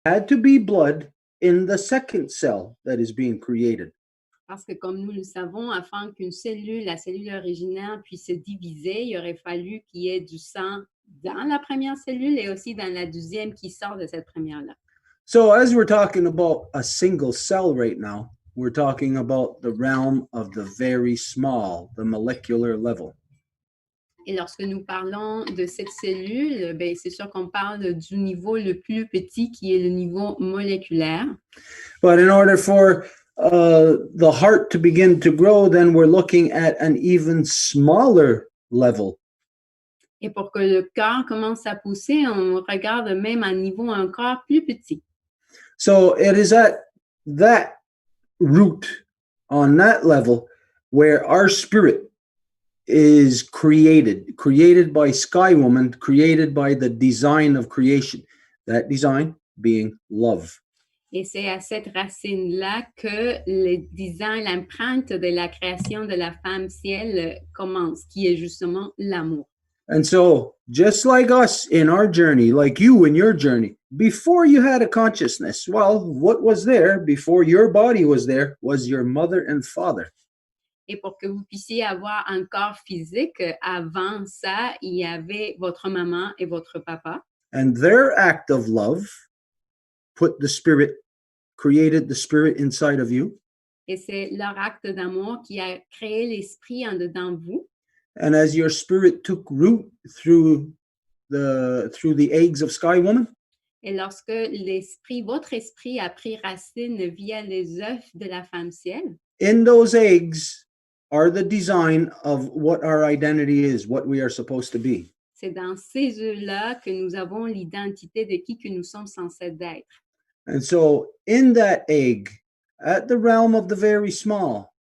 had to be blood in the second cell that is being created. Parce que comme nous le savons, afin qu'une cellule, la cellule originaire, puisse se diviser, il aurait fallu qu'il y ait du sang dans la première cellule et aussi dans la deuxième qui sort de cette première-là. So as we're talking about a single cell right now, we're talking about the realm of the very small, the molecular level. Et lorsque nous parlons de cette cellule, ben, c'est sûr qu'on parle du niveau le plus petit qui est le niveau moléculaire. But in order for the heart to begin to grow, then we're looking at an even smaller level. Et pour que le cœur commence à pousser, on regarde même à un niveau encore plus petit. So it is at that root, on that level, where our spirit is created by Sky Woman, created by the design of creation. That design being love. Et c'est à cette racine-là que le design, l'empreinte de la création de la femme ciel commence, qui est justement l'amour. And so, just like us in our journey, like you in your journey, before you had a consciousness, well, what was there before your body was there was your mother and father. Et pour que vous puissiez avoir un corps physique, avant ça, il y avait votre maman et votre papa. And their act of love created the spirit inside of you. Et c'est leur acte d'amour qui a créé l'esprit en dedans de vous. And as your spirit took root through the eggs of Sky Woman, et lorsque votre esprit a pris racine via les œufs de la femme ciel, in those eggs are the design of what our identity is, what we are supposed to be. C'est dans ces œufs-là que nous avons l'identité de qui que nous sommes censés être. And so in that egg, at the realm of the very small,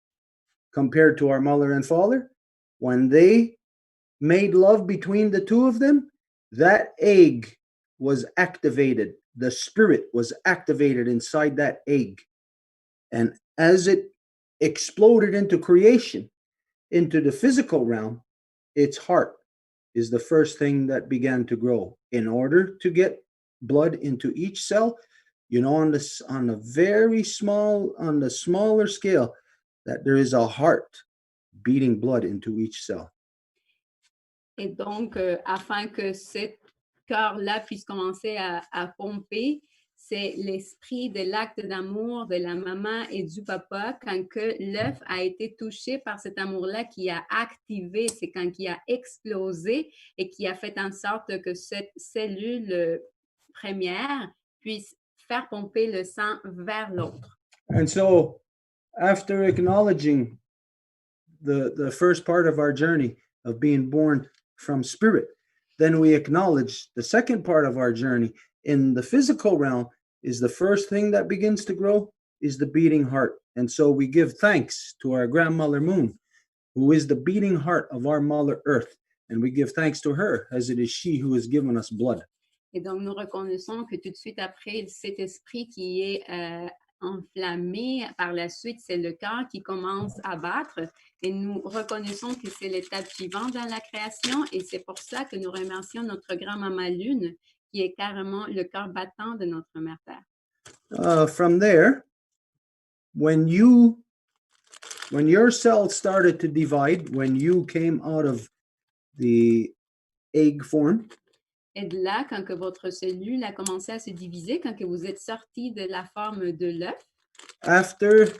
compared to our mother and father, when they made love between the two of them, that egg was activated. The spirit was activated inside that egg. And as it exploded into creation, into the physical realm, its heart is the first thing that began to grow. In order to get blood into each cell, on the smaller scale, that there is a heart beating blood into each cell. Et donc, afin que ce cœur-là puisse commencer à pomper, c'est l'esprit de l'acte d'amour de la maman et du papa quand que l'œuf a été touché par cet amour-là qui a activé, c'est quand il a explosé et qui a fait en sorte que cette cellule première puisse faire pomper le sang vers l'autre. And so, after acknowledging the first part of our journey of being born from spirit, then we acknowledge the second part of our journey in the physical realm is the first thing that begins to grow is the beating heart. And so we give thanks to our grandmother Moon, who is the beating heart of our mother Earth. And we give thanks to her as it is she who has given us blood. Et donc, nous reconnaissons que tout de suite après, cet esprit qui est enflammé, par la suite, c'est le cœur qui commence à battre. Et nous reconnaissons que c'est l'étape suivante dans la création. Et c'est pour ça que nous remercions notre grand-maman Lune, qui est carrément le cœur battant de notre mère Terre. From there, when your cells started to divide, when you came out of the egg form, et de là, quand que votre cellule a commencé à se diviser, quand que vous êtes sorti de la forme de l'œuf, after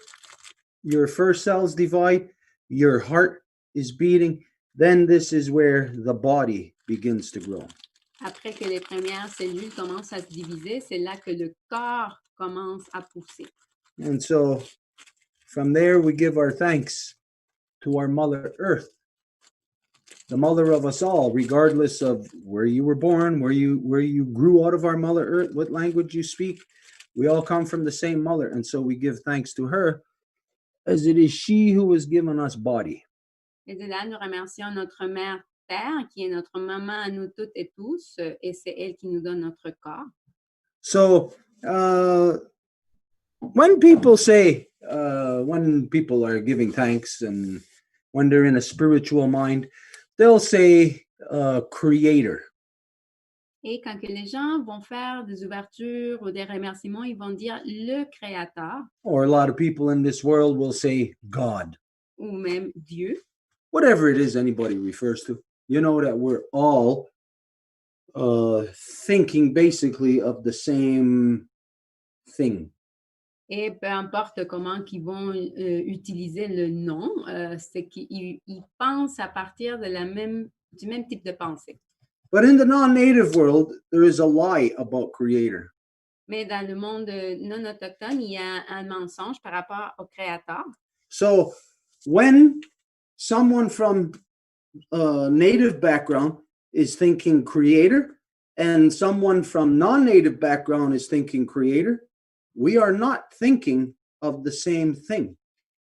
your first cells divide, your heart is beating, then this is where the body begins to grow. Après que les premières cellules commencent à se diviser, c'est là que le corps commence à pousser. And so, from there, we give our thanks to our Mother Earth, the mother of us all, regardless of where you were born, where you grew out of our Mother Earth, what language you speak. We all come from the same mother, and so we give thanks to her, as it is she who has given us body. Et de là, nous remercions notre mère Terre, qui est notre maman à nous toutes et tous, et c'est elle qui nous donne notre corps. So, when people are giving thanks and when they're in a spiritual mind, they'll say creator. Et quand que les gens vont faire des ouvertures ou des remerciements, ils vont dire le Créateur or a lot of people in this world will say God. ou même Dieu. Whatever it is anybody refers to, you know that we're all thinking basically of the same thing. Et peu importe comment qu'ils vont utiliser le nom, c'est qu'ils pensent à partir de du même type de pensée. But in the non-native world, there is a lie about Creator. Mais dans le monde non autochtone, il y a un mensonge par rapport au Créateur. So when someone from a native background is thinking Creator and someone from non-native background is thinking Creator, we are not thinking of the same thing.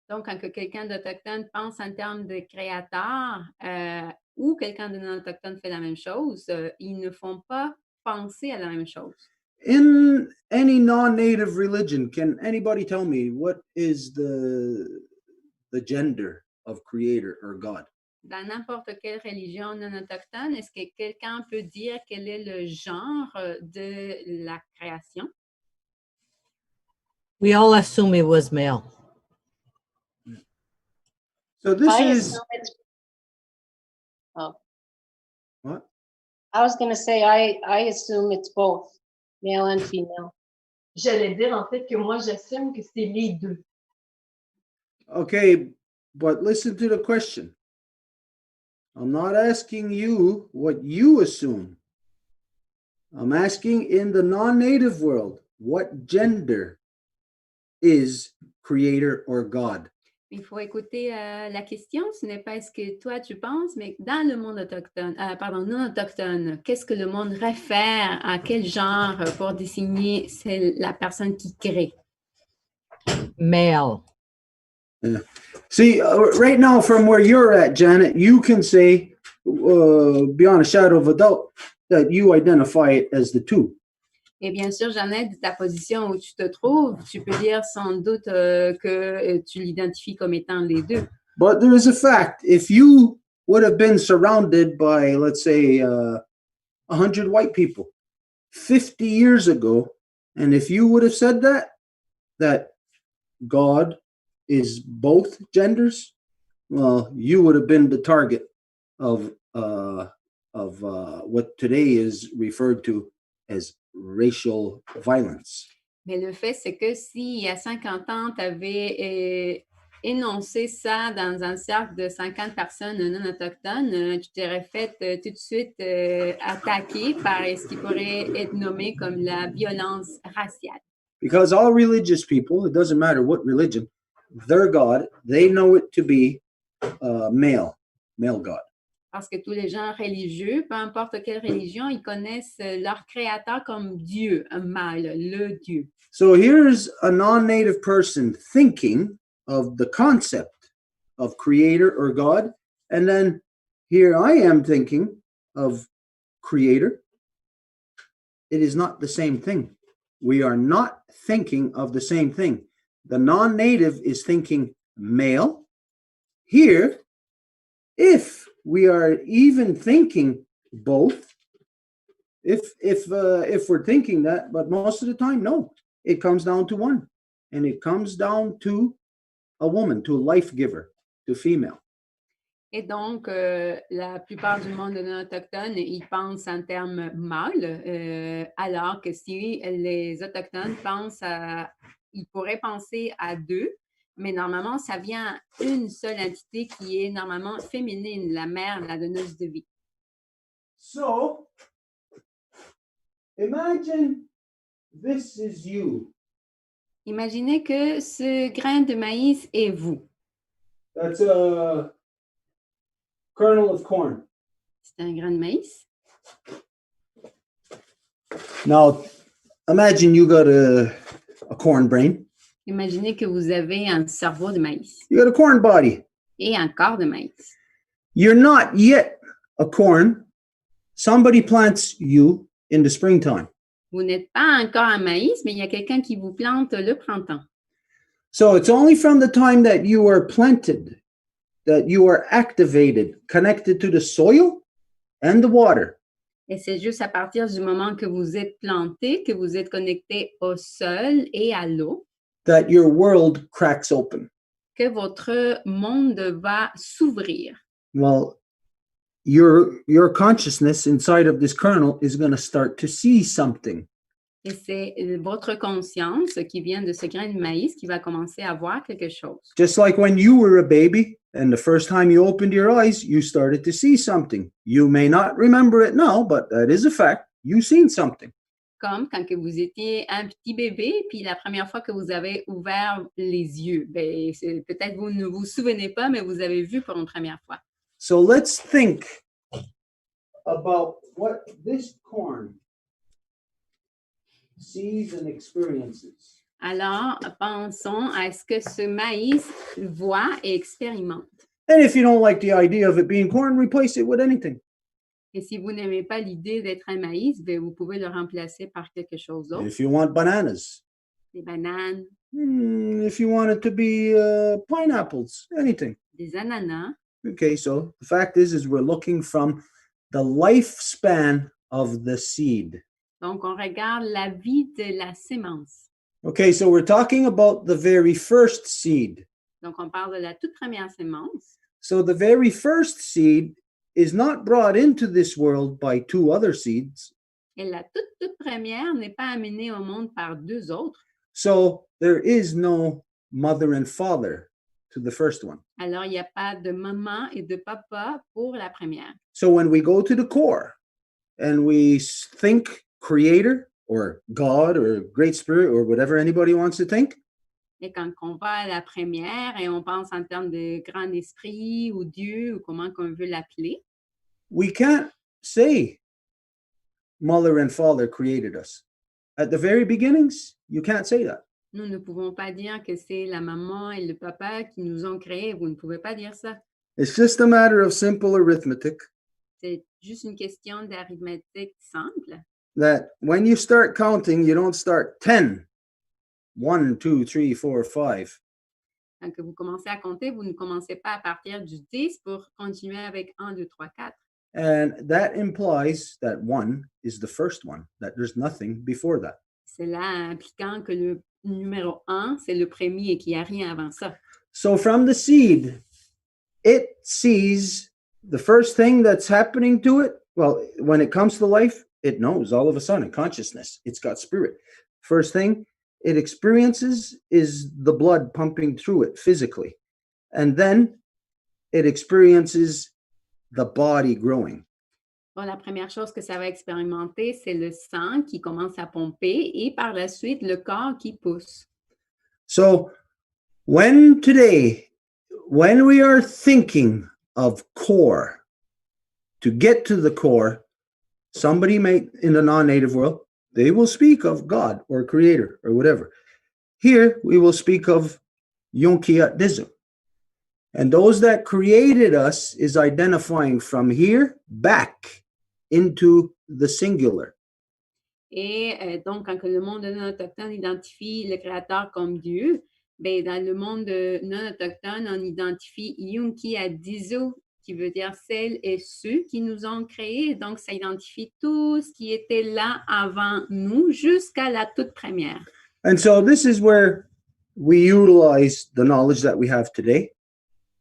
Donc, quand quelqu'un d'Autochtone pense en termes de Créateur ou quelqu'un de non autochtone fait la même chose, ils ne font pas penser à la même chose. In any non-native religion, can anybody tell me what is the gender of Creator or God? Dans n'importe quelle religion non autochtone, est-ce que quelqu'un peut dire quel est le genre de la création? We all assume it was male. So this I is assume it's. Oh, what? I was going to say, I assume it's both, male and female. J'allais dire en fait que moi j'assume que c'est les deux. Okay, but listen to the question. I'm not asking you what you assume. I'm asking in the non-native world, what gender is Creator or God? Il faut écouter la question. Ce n'est pas ce que toi tu penses, mais dans le monde autochtone, non autochtone, qu'est-ce que le monde réfère à quel genre pour désigner c'est la personne qui crée? Male. Yeah. See, right now, from where you're at, Janet, you can say, beyond a shadow of a doubt, that you identify it as the two. Et bien sûr, Jeannette, de ta position où tu te trouves, tu peux dire sans doute que tu l'identifies comme étant les deux. But there is a fact. If you would have been surrounded by, let's say, 100 white people 50 years ago, and if you would have said that God is both genders, well, you would have been the target of what today is referred to as racial violence. Mais le fait, c'est que si il y a 50 ans, tu avais énoncé ça dans un cercle de 50 personnes non autochtones, tu t'aurais fait tout de suite attaquer par ce qui pourrait être nommé comme la violence raciale. Because all religious people, it doesn't matter what religion, their God, they know it to be male God. Parce que tous les gens religieux, peu importe quelle religion, ils connaissent leur créateur comme Dieu, un mâle, le Dieu. So here's a non-native person thinking of the concept of Creator or God, and then here I am thinking of Creator. It is not the same thing. We are not thinking of the same thing. The non-native is thinking male. Here, if we are even thinking both, if we're thinking that, but most of the time, no, it comes down to one, and it comes down to a woman, to a life giver, to female. Et donc, la plupart du monde non autochtone, ils pensent en termes mâles, alors que si les autochtones ils pourraient penser à deux, mais normalement, ça vient à une seule entité qui est normalement féminine, la mère, la donneuse de vie. So, imagine this is you. Imaginez que ce grain de maïs est vous. That's a kernel of corn. C'est un grain de maïs. Now, imagine you got a corn brain. Imaginez que vous avez un cerveau de maïs You got a corn body. et un corps de maïs. You're not yet a corn. Somebody plants you in the springtime. Vous n'êtes pas encore un maïs, mais il y a quelqu'un qui vous plante le printemps. So it's only from the time that you are planted, that you are activated, connected to the soil and the water. Et c'est juste à partir du moment que vous êtes planté, que vous êtes connecté au sol et à l'eau, that your world cracks open. que votre monde va s'ouvrir. Well, your consciousness inside of this kernel is going to start to see something. Et c'est votre conscience qui vient de ce grain de maïs qui va commencer à voir quelque chose. Just like when you were a baby and the first time you opened your eyes, you started to see something. You may not remember it now, but that is a fact. You've seen something. Comme quand que vous étiez un petit bébé, puis la première fois que vous avez ouvert les yeux. Ben, peut-être vous ne vous souvenez pas, mais vous avez vu pour une première fois. So let's think about what this corn sees and experiences. Alors, pensons à ce que ce maïs voit et expérimente. And if you don't like the idea of it being corn, replace it with anything. Et si vous n'aimez pas l'idée d'être un maïs, ben, vous pouvez le remplacer par quelque chose d'autre. If you want bananas, Des bananes, if you want it to be pineapples, anything. des ananas. Okay, so the fact is we're looking from the lifespan of the seed. Donc, on regarde la vie de la sémence. Okay, so we're talking about the very first seed. Donc, on parle de la toute première sémence. So the very first seed is not brought into this world by two other seeds. Et la toute première n'est pas amenée au monde par deux autres. So there is no mother and father to the first one. Alors, il n'y a pas de maman et de papa pour la première. So when we go to the core and we think creator or God or Great Spirit or whatever anybody wants to think, Et quand on va à la première et on pense en termes de grand esprit ou Dieu ou comment qu'on veut l'appeler, we can't say mother and father created us. At the very beginnings, you can't say that. nous ne pouvons pas dire que c'est la maman et le papa qui nous ont créés. Vous ne pouvez pas dire ça. It's just a matter of simple arithmetic C'est juste une question d'arithmétique simple. that when you start counting, you don't start 10. 1, 2, 3, 4, 5. Quand que vous commencez à compter, vous ne commencez pas à partir du 10 pour continuer avec 1, 2, 3, 4. And that implies that 1 is the first one, that there's nothing before that. Cela impliquant que le numéro 1, c'est le premier et qu'il n'y a rien avant ça. So from the seed, it sees the first thing that's happening to it. Well, when it comes to life, it knows all of a sudden consciousness. It's got spirit. First thing it experiences is the blood pumping through it physically. And then it experiences the body growing. Bon, la première chose que ça va expérimenter, c'est le sang qui commence à pomper et par la suite, le corps qui pousse. So when we are thinking of core, to get to the core, somebody may, in the non-native world, they will speak of God or creator or whatever. Here, we will speak of Yonkiat Dizu. And those that created us is identifying from here back into the singular. Et donc, quand que le monde non autochtone identifie le Créateur comme Dieu, ben, dans le monde non autochtone, on identifie Yunki Adizo, qui veut dire celles et ceux qui nous ont créés. Donc, ça identifie tout ce qui était là avant nous jusqu'à la toute première. And so this is where we utilize the knowledge that we have today.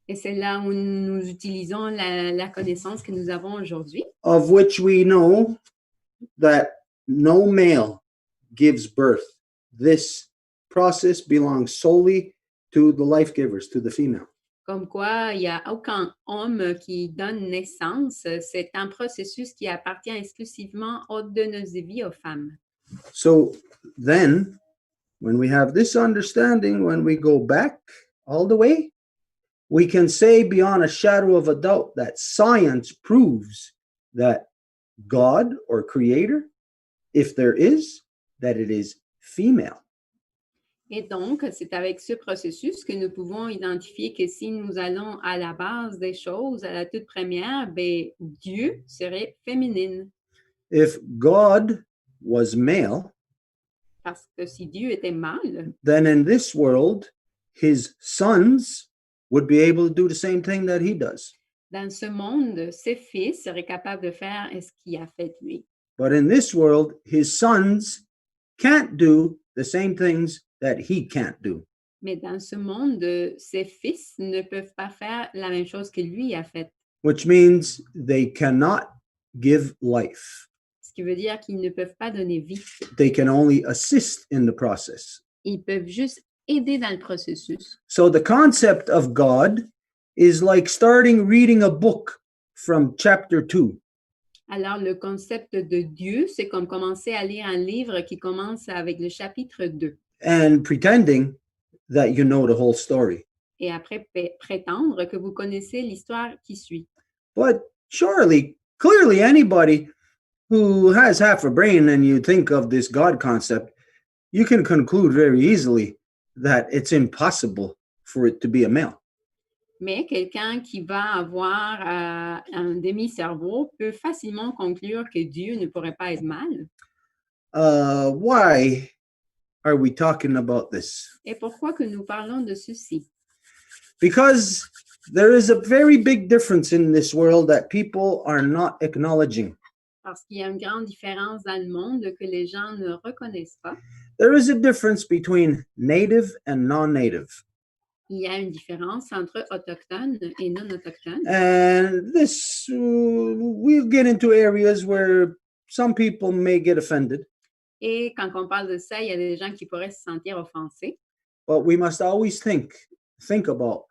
Et c'est là où nous utilisons la connaissance que nous avons aujourd'hui, Of which we know that no male gives birth. This process belongs solely to the life givers, to the female. comme quoi il n'y a aucun homme qui donne naissance. C'est un processus qui appartient exclusivement aux donneuses de vie, aux femmes. So then, when we have this understanding, when we go back all the way, we can say beyond a shadow of a doubt that science proves that God or creator, if there is, that it is female. Et donc, c'est avec ce processus que nous pouvons identifier que si nous allons à la base des choses, à la toute première, ben, Dieu serait féminine. If God was male, Parce que si Dieu était mâle, then in this world, his sons would be able to do the same thing that he does. Dans ce monde, ses fils seraient capables de faire ce qu'il a fait lui. But in this world, his sons can't do the same things that he can't do. Mais dans ce monde, ses fils ne peuvent pas faire la même chose que lui a fait. Which means they cannot give life. Ce qui veut dire qu'ils ne peuvent pas donner vie. They can only assist in the process. Ils peuvent juste aider dans le processus. So the concept of God is like starting reading a book from chapter 2. Alors, le concept de Dieu, c'est comme commencer à lire un livre qui commence avec le chapitre 2. And pretending that you know the whole story. Et après, prétendre que vous connaissez l'histoire qui suit. But surely, clearly, anybody who has half a brain and you think of this God concept, you can conclude very easily that it's impossible for it to be a male. Mais quelqu'un qui va avoir un demi-cerveau peut facilement conclure que Dieu ne pourrait pas être mâle. Why are we talking about this? Et pourquoi que nous parlons de ceci? Because there is a very big difference in this world that people are not acknowledging. Parce qu'il y a une grande différence dans le monde que les gens ne reconnaissent pas. There is a difference between native and non-native. Il y a une différence entre autochtones et non autochtones. And this, we'll get into areas where some people may get offended. Et quand on parle de ça, il y a des gens qui pourraient se sentir offensés. But we must always think about,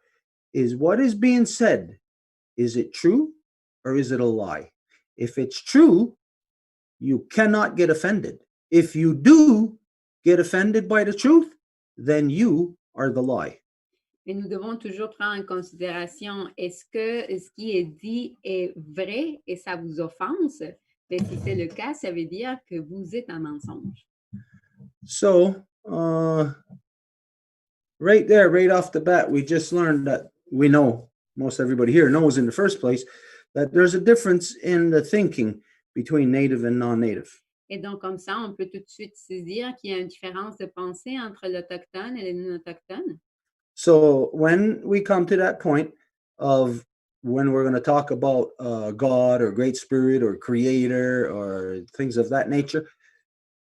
is what is being said, is it true or is it a lie? If it's true, you cannot get offended. If you do get offended by the truth, then you are the lie. Mais nous devons toujours prendre en considération, est-ce que ce qui est dit est vrai et ça vous offense? Mais si c'est le cas, ça veut dire que vous êtes un mensonge. So, right there, right off the bat, we just learned that we know, most everybody here knows in the first place, that there's a difference in the thinking between native and non-native. Et donc, comme ça, on peut tout de suite saisir qu'il y a une différence de pensée entre l'autochtone et les non-autochtones. So when we come to that point of when we're going to talk about God or Great Spirit or Creator or things of that nature,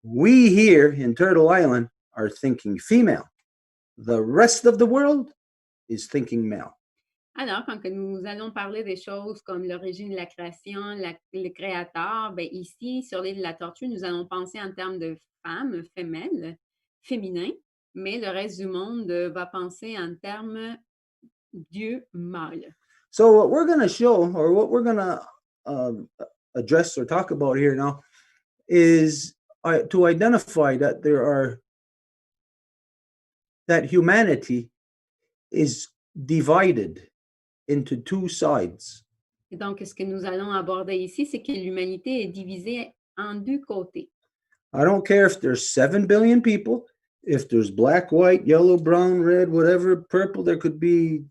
we here in Turtle Island are thinking female. The rest of the world is thinking male. Alors, quand nous allons parler des choses comme l'origine de la création, le créateur, bien ici, sur l'île de la Tortue, nous allons penser en termes de femmes, femelles, féminin, mais le reste du monde va penser en termes Dieu mâle. So what we're going to show, or what we're going to address or talk about here now, is to identify that that humanity is divided into two sides. Et donc, ce que nous allons aborder ici, c'est que l'humanité est divisée en deux côtés. I don't care if there's 7 billion people, if there's black, white, yellow, brown, red, whatever, purple, there could be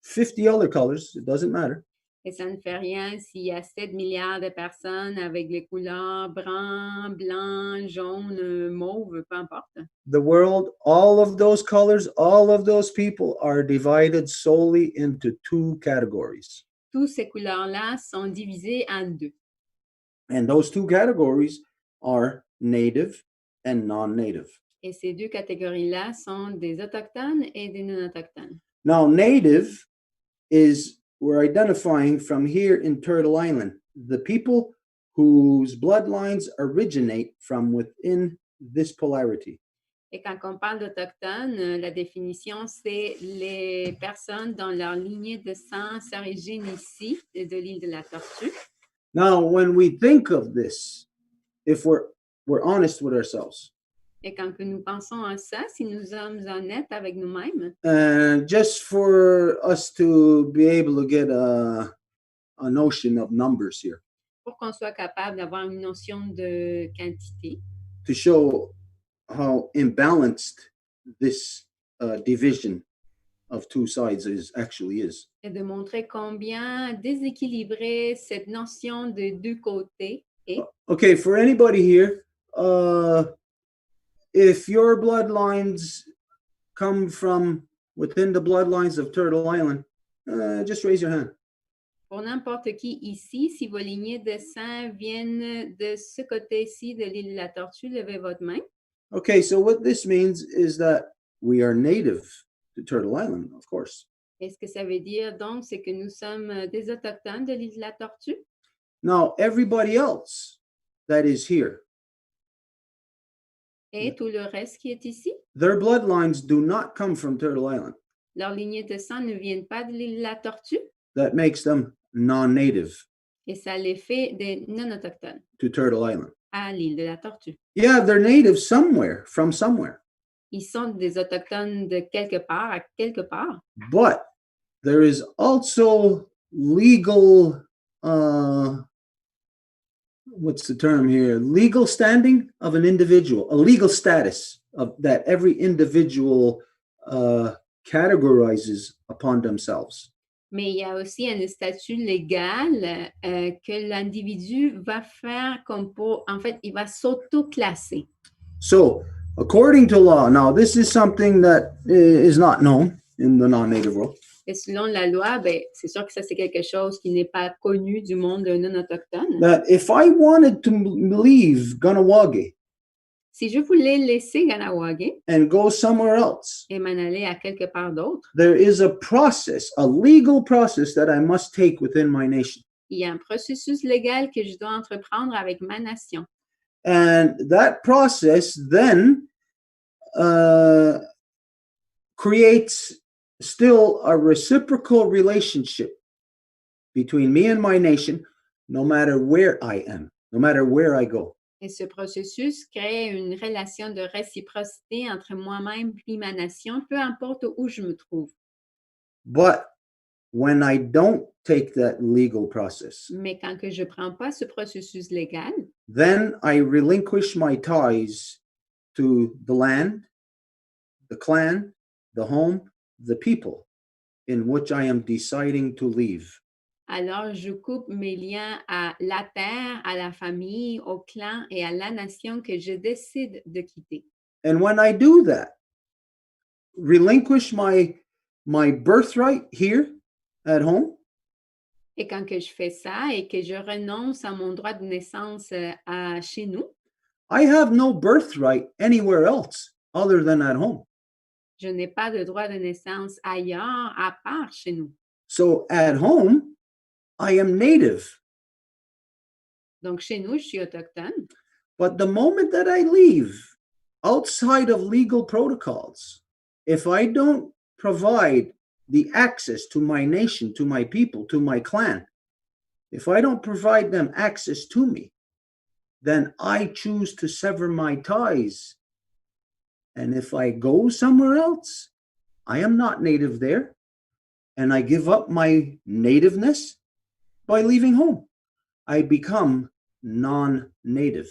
50 other colors. It doesn't matter. Et ça ne fait rien s'il y a 7 milliards de personnes avec les couleurs brun, blanc, jaune, mauve, peu importe. The world, all of those colors, all of those people are divided solely into two categories. Toutes ces couleurs-là sont divisées en deux. And those two categories are native and non-native. Et ces deux catégories-là sont des autochtones et des non-autochtones. Now, native is, we're identifying from here in Turtle Island, the people whose bloodlines originate from within this polarity. Et quand on parle d'autochtones, la définition, c'est les personnes dont leur lignée de sang s'origine ici, de l'île de la Tortue. Now, when we think of this, if we're honest with ourselves, Et quand que nous pensons à ça, si nous sommes honnêtes avec nous-mêmes, and just for us to be able to get a notion of numbers here, pour qu'on soit capable d'avoir une notion de quantité, to show how imbalanced this division of two sides actually is. et de montrer combien déséquilibrée cette notion de deux côtés est. Okay, for anybody here, if your bloodlines come from within the bloodlines of Turtle Island, just raise your hand. Pour n'importe qui ici, si vos lignées de sang viennent de ce côté-ci de l'île de la Tortue, levez votre main. Okay, so what this means is that we are native to Turtle Island, of course. Et ce que ça veut dire donc, c'est que nous sommes des autochtones de l'île de la Tortue. Now, everybody else that is here, Et tout le reste qui est ici, their bloodlines do not come from Turtle Island. leurs lignées de sang ne viennent pas de l'île de la Tortue. That makes them non-native Et ça les fait des non-autochtones to Turtle Island. à l'île de la Tortue. Yeah, they're native somewhere, from somewhere. Ils sont des autochtones de quelque part à quelque part. But there is also legal, what's the term here? Legal standing of an individual, a legal status of that every individual categorizes upon themselves. Mais il y a aussi un statut légal que l'individu va faire comme pour, en fait, il va s'auto-classer. So, according to law, now this is something that is not known in the non-native world. Et selon la loi, ben, c'est sûr que ça, c'est quelque chose qui n'est pas connu du monde non autochtone. That if I wanted to leave Ganawage Si je voulais laisser Ganawage and go somewhere else, et m'en aller à quelque part d'autre, there is a process, a legal process that I must take within my nation. il y a un processus légal que je dois entreprendre avec ma nation. And that process then creates still a reciprocal relationship between me and my nation, no matter where I am, no matter where I go. Et ce processus crée une relation de réciprocité entre moi-même et ma nation, peu importe où je me trouve. But when I don't take that legal process, Mais quand que je ne prends pas ce processus légal, then I relinquish my ties to the land, the clan, the home, the people in which I am deciding to leave. alors je coupe mes liens à la terre, à la famille, au clan et à la nation que je décide de quitter. And when I do that, relinquish my birthright here at home, Et quand que je fais ça et que je renonce à mon droit de naissance chez nous, I have no birthright anywhere else other than at home. je n'ai pas de droit de naissance ailleurs à part chez nous. So at home, I am native. Donc chez nous, je suis autochtone. But the moment that I leave outside of legal protocols, if I don't provide the access to my nation, to my people, to my clan, if I don't provide them access to me, then I choose to sever my ties. And if I go somewhere else, I am not native there, and I give up my nativeness by leaving home. I become non-native.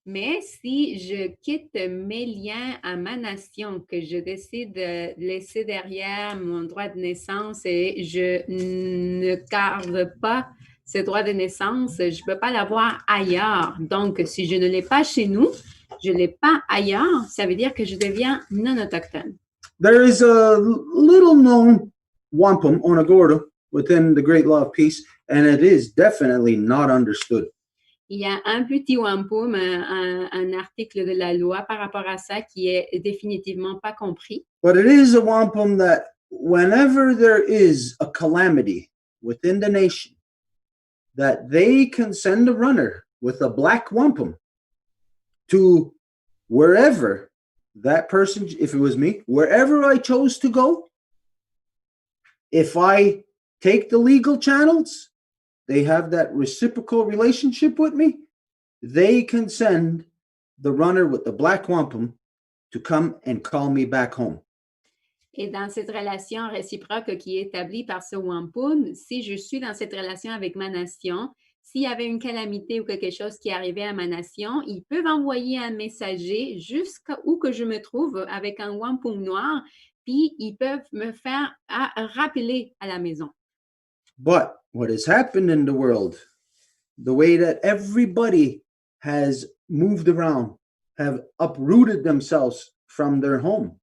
Mais si je quitte mes liens à ma nation, que je décide de laisser derrière mon droit de naissance et je ne garde pas ce droit de naissance, je ne peux pas l'avoir ailleurs. Donc, si je ne l'ai pas chez nous, je ne l'ai pas ailleurs, ça veut dire que je deviens non autochtone. There is a little known wampum onagorda within the Great Law of Peace, and it is definitely not understood. Il y a un petit wampum, un article de la loi par rapport à ça qui est définitivement pas compris. But it is a wampum that whenever there is a calamity within the nation, that they can send a runner with a black wampum to wherever that person, if it was me, wherever I chose to go. If I take the legal channels, they have that reciprocal relationship with me, they can send the runner with the black wampum to come and call me back home. Et dans cette relation réciproque qui est établie par ce wampum, si je suis dans cette relation avec ma nation, s'il y avait une calamité ou quelque chose qui arrivait à ma nation, ils peuvent envoyer un messager jusqu'où que je me trouve avec un wampum noir, puis ils peuvent me faire rappeler à la maison. But what has happened in the world, the way that everybody has moved around, have uprooted themselves from their home,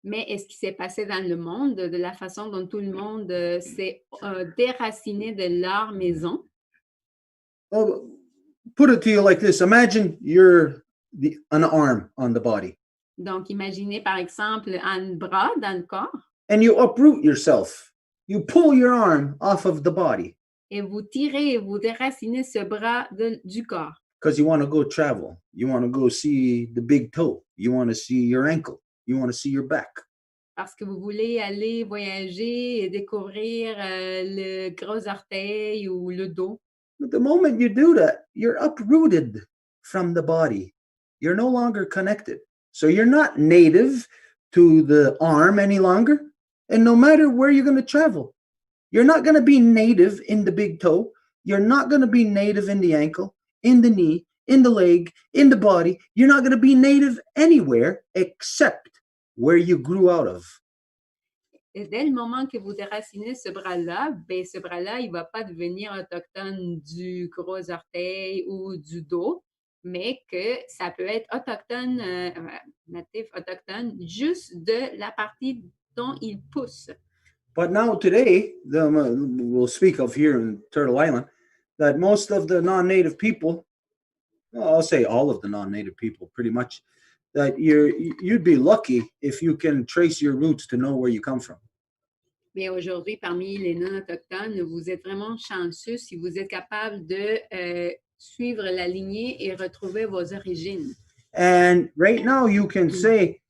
Mais est-ce qui s'est passé dans le monde, de la façon dont tout le monde s'est déraciné de leur maison? Well, put it to you like this. Imagine you're an arm on the body Donc, imaginez par exemple un bras dans le corps and you uproot yourself. You pull your arm off of the body et vous tirez et vous déracinez ce bras du corps because you want to go travel. You want to go see the big toe. You want to see your ankle. You want to see your back. parce que vous voulez aller voyager et découvrir le gros orteil ou le dos. But the moment you do that, you're uprooted from the body. You're no longer connected. So you're not native to the arm any longer. And no matter where you're going to travel, you're not going to be native in the big toe. You're not going to be native in the ankle, in the knee, in the leg, in the body. You're not going to be native anywhere except where you grew out of. Et dès le moment que vous déracinez ce bras-là, ben ce bras-là, il ne va pas devenir autochtone du gros orteil ou du dos, mais que ça peut être autochtone, natif autochtone, juste de la partie dont il pousse. But now today, we'll speak of here in Turtle Island, that most of the non-native people, well, I'll say all of the non-native people pretty much, that you'd be lucky if you can trace your roots to know where you come from. Mais aujourd'hui, parmi les non-autochtones, vous êtes vraiment chanceux si vous êtes capable de suivre la lignée et retrouver vos origines. And right now you can say,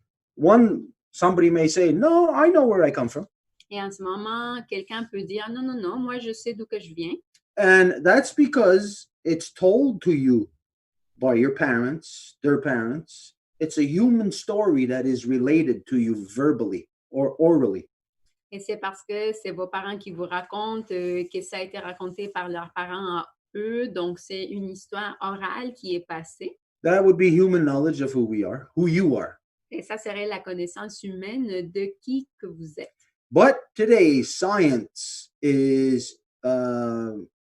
somebody may say, no, I know where I come from. Et en ce moment, quelqu'un peut dire, non, non, non, moi, je sais d'où que je viens. And that's because it's told to you by your parents, their parents. It's a human story that is related to you verbally or orally. Et c'est parce que c'est vos parents qui vous racontent que ça a été raconté par leurs parents à eux. Donc, c'est une histoire orale qui est passée. That would be human knowledge of who we are, who you are. Et ça serait la connaissance humaine de qui que vous êtes. But today, science is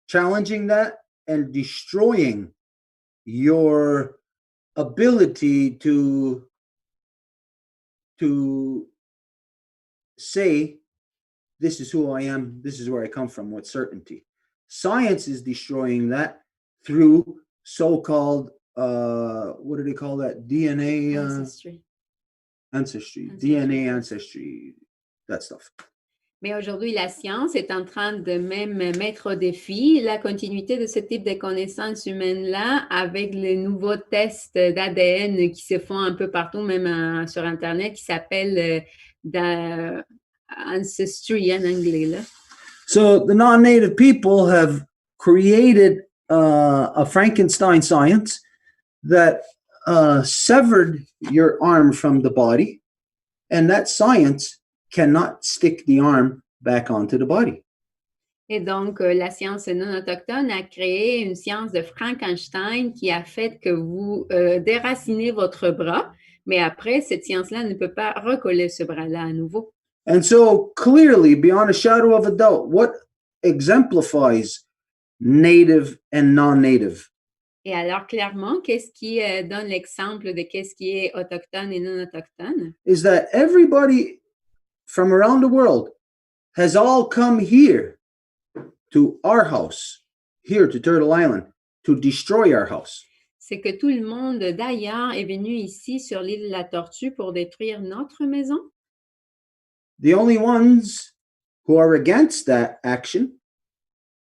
challenging that and destroying your ability to say, this is who I am, this is where I come from with certainty. Science is destroying that through so-called, what do they call that? DNA ancestry, DNA ancestry, that stuff. Mais aujourd'hui, la science est en train de même mettre au défi la continuité de ce type de connaissances humaines-là avec les nouveaux tests d'ADN qui se font un peu partout, même sur Internet, qui s'appellent Ancestry en anglais. Là. So the non-native people have created a Frankenstein science that severed your arm from the body, and that science cannot stick the arm back onto the body. Et donc, la science non autochtone a créé une science de Frankenstein qui a fait que vous déracinez votre bras, mais après, cette science-là ne peut pas recoller ce bras-là à nouveau. And so clearly, beyond a shadow of a doubt, what exemplifies native and non-native? Et alors, clairement, qu'est-ce qui donne l'exemple de qu'est-ce qui est autochtone et non autochtone? Is that everybody from around the world has all come here to our house, here to Turtle Island, to destroy our house. C'est que tout le monde d'ailleurs est venu ici sur l'île de la Tortue pour détruire notre maison. The only ones who are against that action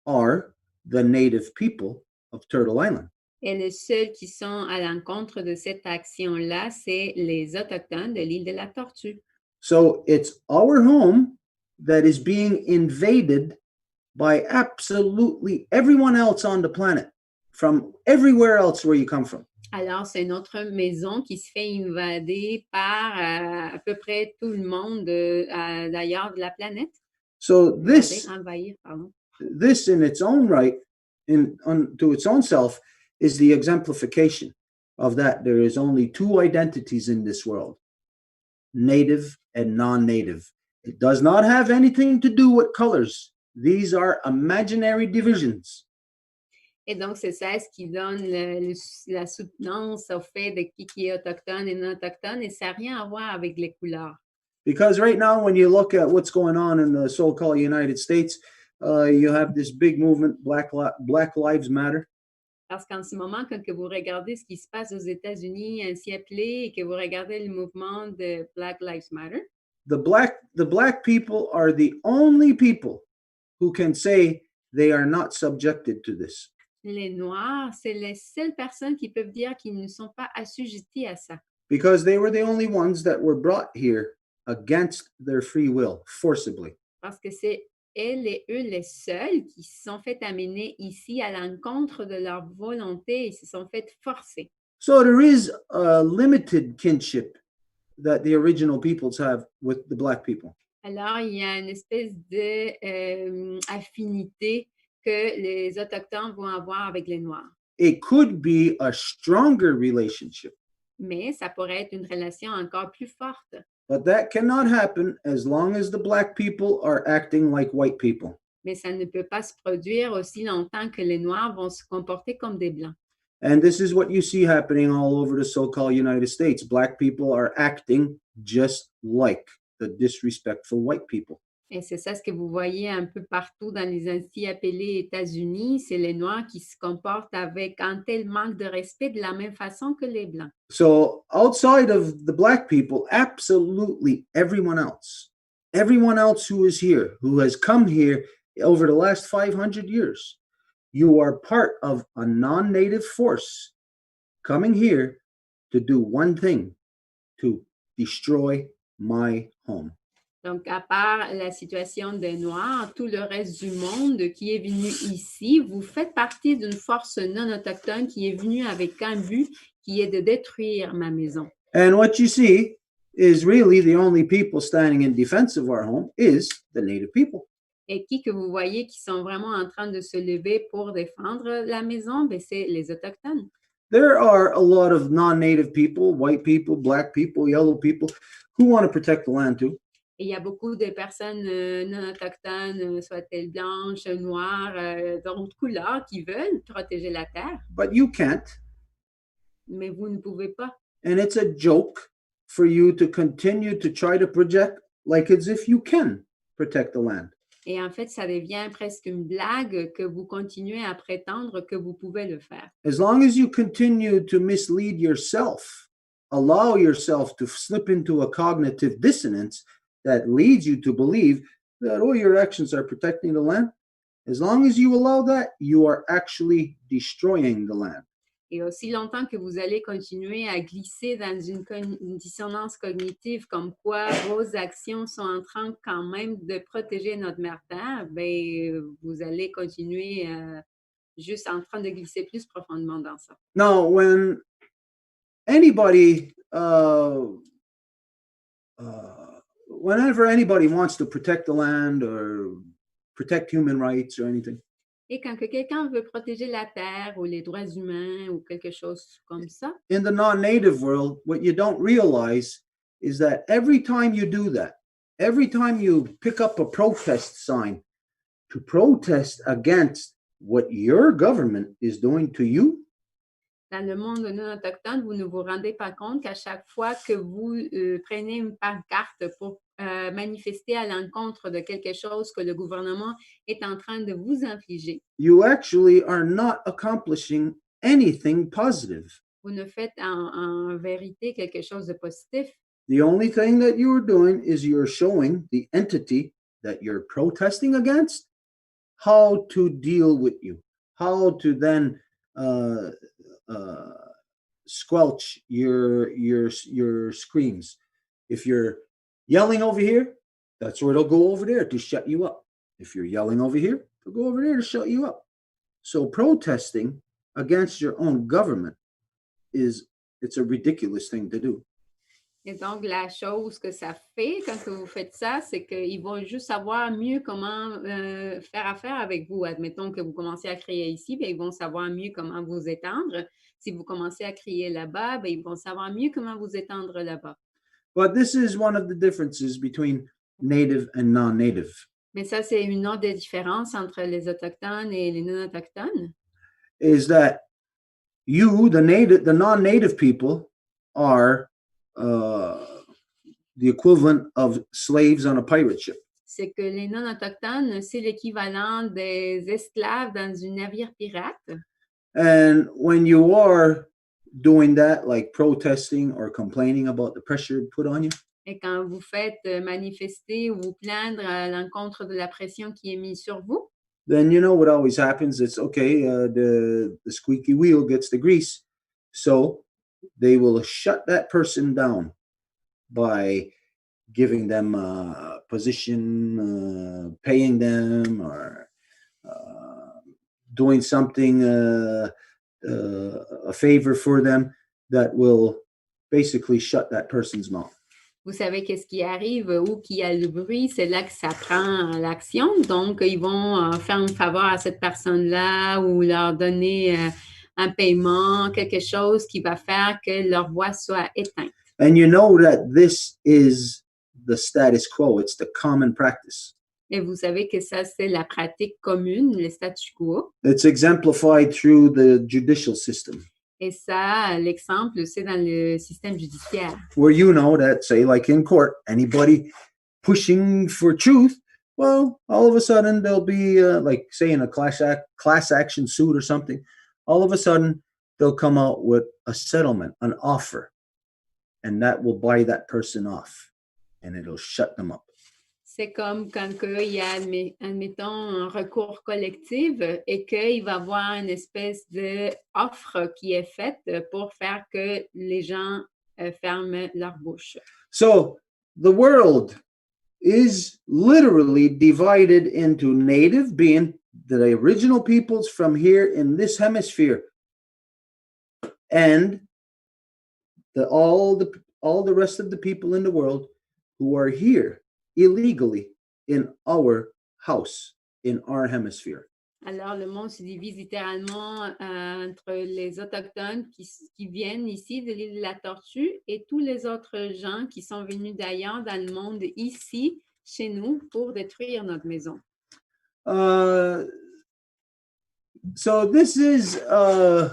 are the native people of Turtle Island. Et les seuls qui sont à l'encontre de cette action-là, c'est les Autochtones de l'île de la Tortue. So it's our home that is being invaded by absolutely everyone else on the planet, from everywhere else where you come from. Alors, c'est notre maison qui se fait invader par à peu près tout le monde d'ailleurs de la planète. So Envahir, pardon. This in its own right, to its own self, is the exemplification of that. There is only two identities in this world, native and non-native. It does not have anything to do with colors. These are imaginary divisions. Et donc, c'est ça ce qui donne la soutenance au fait de qui est autochtone et non autochtone, et ça n'a rien à voir avec les couleurs. Because right now, when you look at what's going on in the so-called United States, you have this big movement, Black Lives Matter. Parce qu'en ce moment, quand que vous regardez ce qui se passe aux États-Unis, ainsi appelé, et que vous regardez le mouvement de Black Lives Matter, The black people are the only people who can say they are not subjected to this. les Noirs, c'est les seules personnes qui peuvent dire qu'ils ne sont pas assujettis à ça. Because they were the only ones that were brought here against their free will, forcibly. Parce que c'est elles et eux les seuls qui se sont fait amener ici à l'encontre de leur volonté et se sont fait forcer. So there is a limited kinship that the original peoples have with the black people. Alors, il y a une espèce de affinité que les Autochtones vont avoir avec les Noirs. It could be a stronger relationship, Mais ça pourrait être une relation encore plus forte. but that cannot happen as long as the black people are acting like white people. Mais ça ne peut pas se produire aussi longtemps que les Noirs vont se comporter comme des Blancs. And this is what you see happening all over the so-called United States. Black people are acting just like the disrespectful white people. Et c'est ça ce que vous voyez un peu partout dans les ainsi appelés États-Unis, c'est les Noirs qui se comportent avec un tel manque de respect de la même façon que les Blancs. So outside of the black people, absolutely everyone else who is here, who has come here over the last 500 years, you are part of a non-native force coming here to do one thing, to destroy my home. Donc, à part la situation des Noirs, tout le reste du monde qui est venu ici, vous faites partie d'une force non autochtone qui est venue avec un but qui est de détruire ma maison. And what you see is really the only people standing in defense of our home is the native people. Et qui que vous voyez qui sont vraiment en train de se lever pour défendre la maison, ben c'est les Autochtones. There are a lot of non-native people, white people, black people, yellow people, who want to protect the land too. Et il y a beaucoup de personnes non autochtones, soit-elles blanches, noires, d'autres couleurs, qui veulent protéger la terre, But you can't. mais vous ne pouvez pas. And it's a joke for you to continue to try to project like as if you can protect the land. Et en fait, ça devient presque une blague que vous continuez à prétendre que vous pouvez le faire. As long as you continue to mislead yourself, allow yourself to slip into a cognitive dissonance that leads you to believe that, oh, your actions are protecting the land. As long as you allow that, you are actually destroying the land. Et aussi longtemps que vous allez continuer à glisser dans une dissonance cognitive comme quoi vos actions sont en train quand même de protéger notre mère terre, ben, vous allez continuer juste en train de glisser plus profondément dans ça. Now, when anybody, whenever anybody wants to protect the land or protect human rights or anything, Et quand que quelqu'un veut protéger la terre ou les droits humains ou quelque chose comme ça, in the non-native world, what you don't realize is that every time you do that, every time you pick up a protest sign to protest against what your government is doing to you, dans le monde non autochtone, vous ne vous rendez pas compte qu'à chaque fois que vous prenez une pancarte pour manifester à l'encontre de quelque chose que le gouvernement est en train de vous infliger, you actually are not accomplishing anything positive. vous ne faites en vérité quelque chose de positif. The only thing that you are doing is you're showing the entity that you're protesting against how to deal with you, how to then squelch your screams. If you're yelling over here, that's where it'll go over there to shut you up. If you're yelling over here, it'll go over there to shut you up. So protesting against your own government it's a ridiculous thing to do. Et donc, la chose que ça fait quand vous faites ça, c'est qu'ils vont juste savoir mieux comment faire affaire avec vous. Admettons que vous commencez à crier ici, bien, ils vont savoir mieux comment vous étendre. Si vous commencez à crier là-bas, bien, ils vont savoir mieux comment vous étendre là-bas. But this is one of the differences between native and non-native. Mais ça, c'est une autre des différences entre les Autochtones et les non-Autochtones. Is that you, the non-native people, are the equivalent of slaves on a pirate ship. C'est que les non-autochtones, c'est l'équivalent des esclaves dans un navire pirate. And when you are doing that, like protesting or complaining about the pressure put on you, Et quand vous faites manifester ou vous plaindre à l'encontre de la pression qui est mise sur vous, then you know what always happens. It's okay, the squeaky wheel gets the grease. So they will shut that person down by giving them a position, paying them, or doing something, a favor for them that will basically shut that person's mouth. vous savez qu'est-ce qui arrive, où qu'il y a le bruit, c'est là que ça prend l'action. Donc, ils vont faire un faveur à cette personne-là ou leur donner un paiement, quelque chose qui va faire que leur voix soit éteinte. And you know that this is the status quo. It's the common practice. Et vous savez que ça, c'est la pratique commune, le statu quo. It's exemplified through the judicial system, Et ça, l'exemple, c'est dans le système judiciaire. where you know that, say, like in court, anybody pushing for truth, well, all of a sudden there'll be, like, say, in a class action suit or something, all of a sudden they'll come out with a settlement, an offer, and that will buy that person off, and it'll shut them up. C'est comme quand il y a, admettons, un recours collectif et qu'il va y avoir une espèce d'offre qui est faite pour faire que les gens ferment leur bouche. So the world is literally divided into native, being the original peoples from here in this hemisphere, and all the rest of the people in the world who are here illegally in our house, in our hemisphere. Alors, le monde se divise littéralement entre les Autochtones qui viennent ici de l'île de la Tortue et tous les autres gens qui sont venus d'ailleurs dans le monde ici, chez nous, pour détruire notre maison. So this is an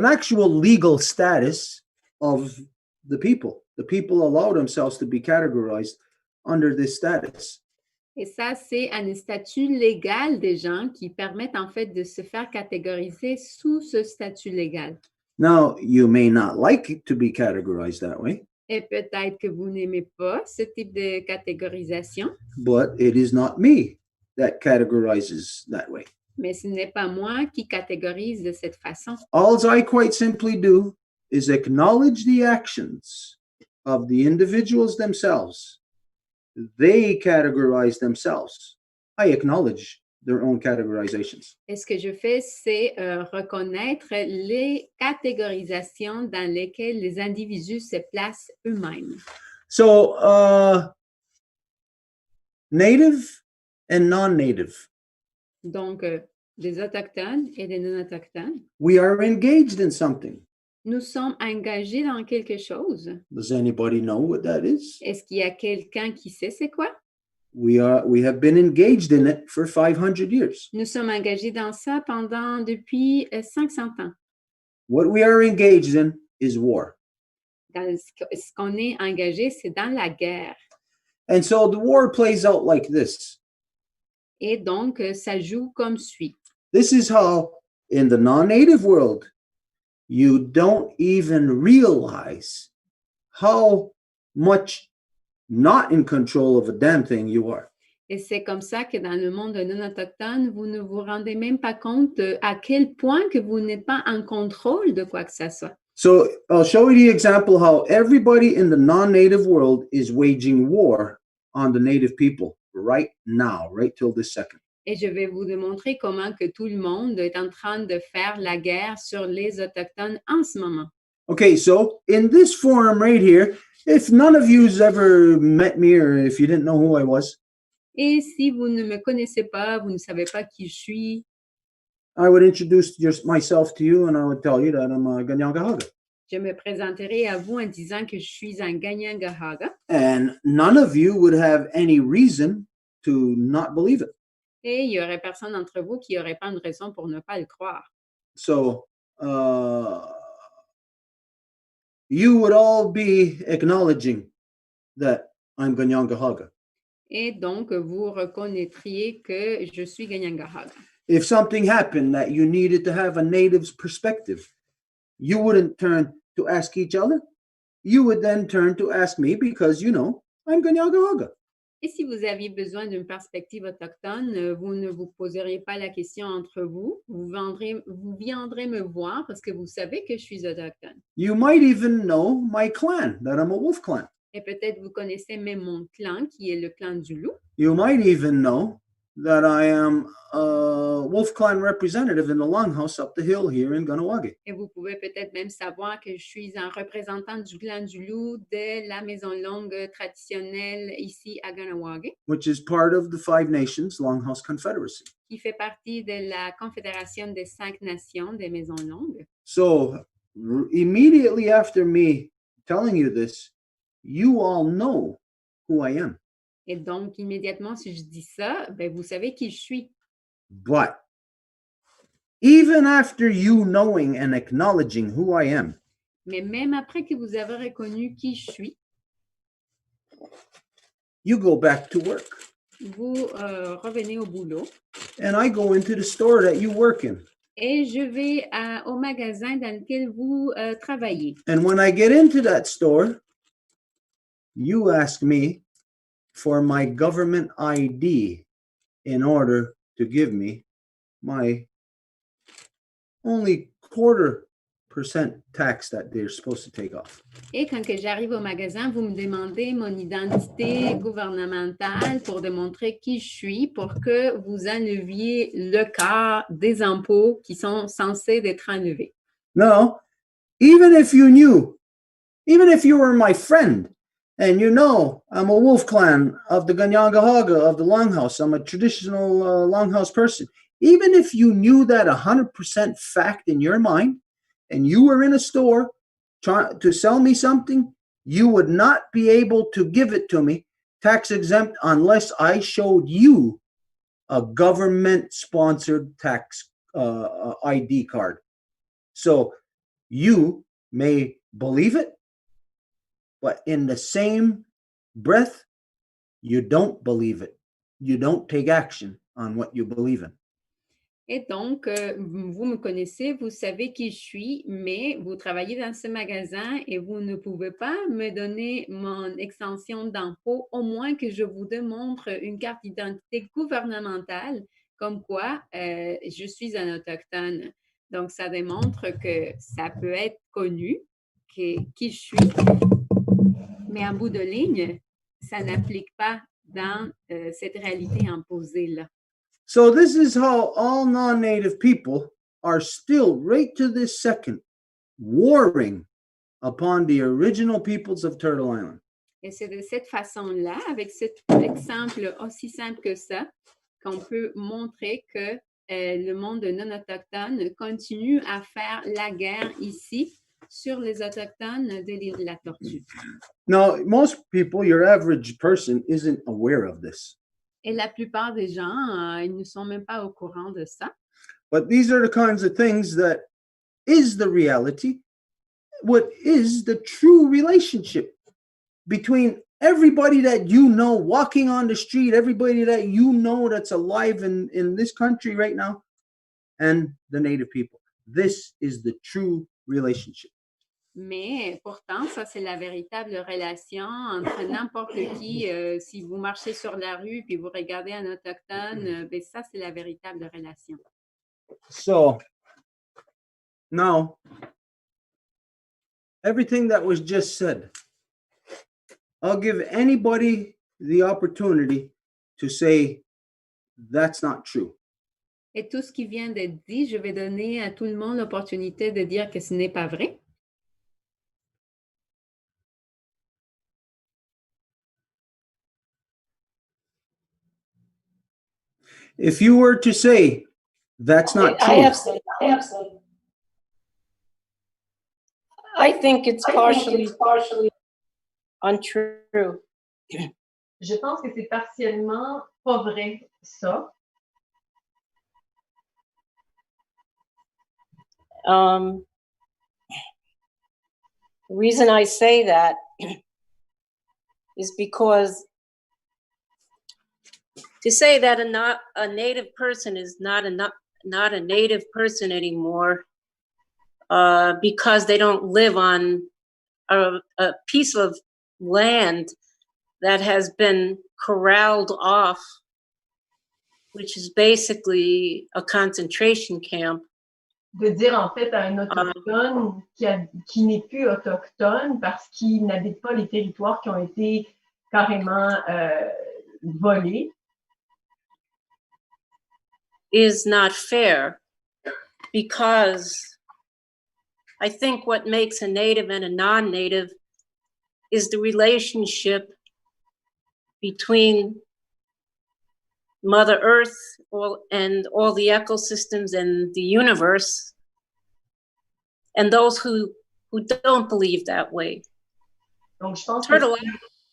actual legal status of the people. The people allow themselves to be categorized under this status. Et ça, c'est un statut légal des gens qui permettent en fait de se faire catégoriser sous ce statut légal. Now, you may not like it to be categorized that way, Et peut-être que vous n'aimez pas ce type de catégorisation, but it is not me that categorizes that way. mais ce n'est pas moi qui catégorise de cette façon. All I quite simply do is acknowledge the actions of the individuals themselves. They categorize themselves. I acknowledge their own categorizations. Et ce que je fais, c'est reconnaître les catégorisations dans lesquelles les individus se placent eux-mêmes. So, native and non-native, Donc, des Autochtones et des non-Autochtones, we are engaged in something. nous sommes engagés dans quelque chose. Does anybody know what that is? Est-ce qu'il y a quelqu'un qui sait c'est quoi? We have been engaged in it for 500 years. Nous sommes engagés dans ça depuis 500 ans. What we are engaged in is war. Dans ce qu'on est engagé, c'est dans la guerre. And so the war plays out like this. Et donc, ça joue comme suit. This is how, in the non-native world, you don't even realize how much not in control of a damn thing you are. Et c'est comme ça que dans le monde non autochtone, vous ne vous rendez même pas compte à quel point que vous n'êtes pas en contrôle de quoi que ce soit. So I'll show you the example how everybody in the non-native world is waging war on the native people right now, right till this second. Et je vais vous démontrer comment que tout le monde est en train de faire la guerre sur les Autochtones en ce moment. Okay, so in this forum right here, if none of you's ever met me or if you didn't know who I was, Et si vous ne me connaissez pas, vous ne savez pas qui je suis, I would introduce myself to you and I would tell you that I'm a Ganyangahaga. je me présenterai à vous en disant que je suis un Ganyangahaga. And none of you would have any reason to not believe it. Et il n'y aurait personne d'entre vous qui n'aurait pas une raison pour ne pas le croire. So you would all be acknowledging that I'm Ganyangahaga. Et donc, vous reconnaîtriez que je suis Ganyangahaga. If something happened that you needed to have a native's perspective, you wouldn't turn to ask each other. You would then turn to ask me because, I'm Ganyangahaga. Et si vous aviez besoin d'une perspective autochtone, vous ne vous poseriez pas la question entre vous. Vous viendrez me voir parce que vous savez que je suis autochtone. You might even know my clan, that I'm a wolf clan. Et peut-être vous connaissez même mon clan, qui est le clan du loup. You might even know that I am a wolf clan representative in the longhouse up the hill here in Ganawagi. Et vous pouvez peut-être même savoir que je suis un représentant du clan du loup de la maison longue traditionnelle ici à Ganawagi, Which is part of the Five Nations Longhouse Confederacy. qui fait partie de la Confédération des 5 nations des maisons longues. So immediately after me telling you this, you all know who I am. Et donc, immédiatement, si je dis ça, ben, vous savez qui je suis. But even after you knowing and acknowledging who I am, Mais même après que vous avez reconnu qui je suis, you go back to work. vous revenez au boulot And I go into the store that you work in. et je vais au magasin dans lequel vous travaillez. And when I get into that store, you ask me for my government ID in order to give me my only 0.25% tax that they're supposed to take off. Et quand que j'arrive au magasin, vous me demandez mon identité gouvernementale pour démontrer qui je suis, pour que vous enleviez le quart des impôts qui sont censés être enlevés. No, even if you knew, even if you were my friend, and I'm a wolf clan of the Ganyangahaga of the Longhouse, I'm a traditional Longhouse person, even if you knew that 100% fact in your mind, and you were in a store trying to sell me something, you would not be able to give it to me tax exempt unless I showed you a government-sponsored tax ID card. So you may believe it, but in the same breath, you don't believe it. You don't take action on what you believe in. Et donc, vous me connaissez, vous savez qui je suis, mais vous travaillez dans ce magasin et vous ne pouvez pas me donner mon extension d'impôt, au moins que je vous démontre une carte d'identité gouvernementale, comme quoi je suis un autochtone. Donc, ça démontre que ça peut être connu, qui je suis, mais en bout de ligne, ça n'applique pas dans cette réalité imposée-là. So this is how all non-native people are still, right to this second, warring upon the original peoples of Turtle Island. Et c'est de cette façon-là, avec cet exemple aussi simple que ça, qu'on peut montrer que le monde non autochtone continue à faire la guerre ici sur les autochtones de l'île de la Tortue. Now, most people, your average person, isn't aware of this. Et la plupart des gens, ils ne sont même pas au courant de ça. But these are the kinds of things that is the reality, what is the true relationship between everybody that you know walking on the street, everybody that you know that's alive in this country right now, and the native people. This is the true relationship. Mais pourtant, ça, c'est la véritable relation entre n'importe qui. Si vous marchez sur la rue puis vous regardez un autochtone, ben ça, c'est la véritable relation. So, now, everything that was just said, I'll give anybody the opportunity to say that's not true. Et tout ce qui vient d'être dit, je vais donner à tout le monde l'opportunité de dire que ce n'est pas vrai. If you were to say that's not true, I have said. I think it's partially untrue. Je pense que c'est partiellement pas vrai, ça. The reason I say that is because to say that a native person is not a native person anymore because they don't live on a piece of land that has been corralled off, which is basically a concentration camp. De dire en fait à un autochtone qui n'est plus autochtone parce qu'il n'habite pas les territoires qui ont été carrément volés. Is not fair, because I think what makes a native and a non-native is the relationship between Mother Earth and all the ecosystems and the universe, and those who don't believe that way. Donc, je pense que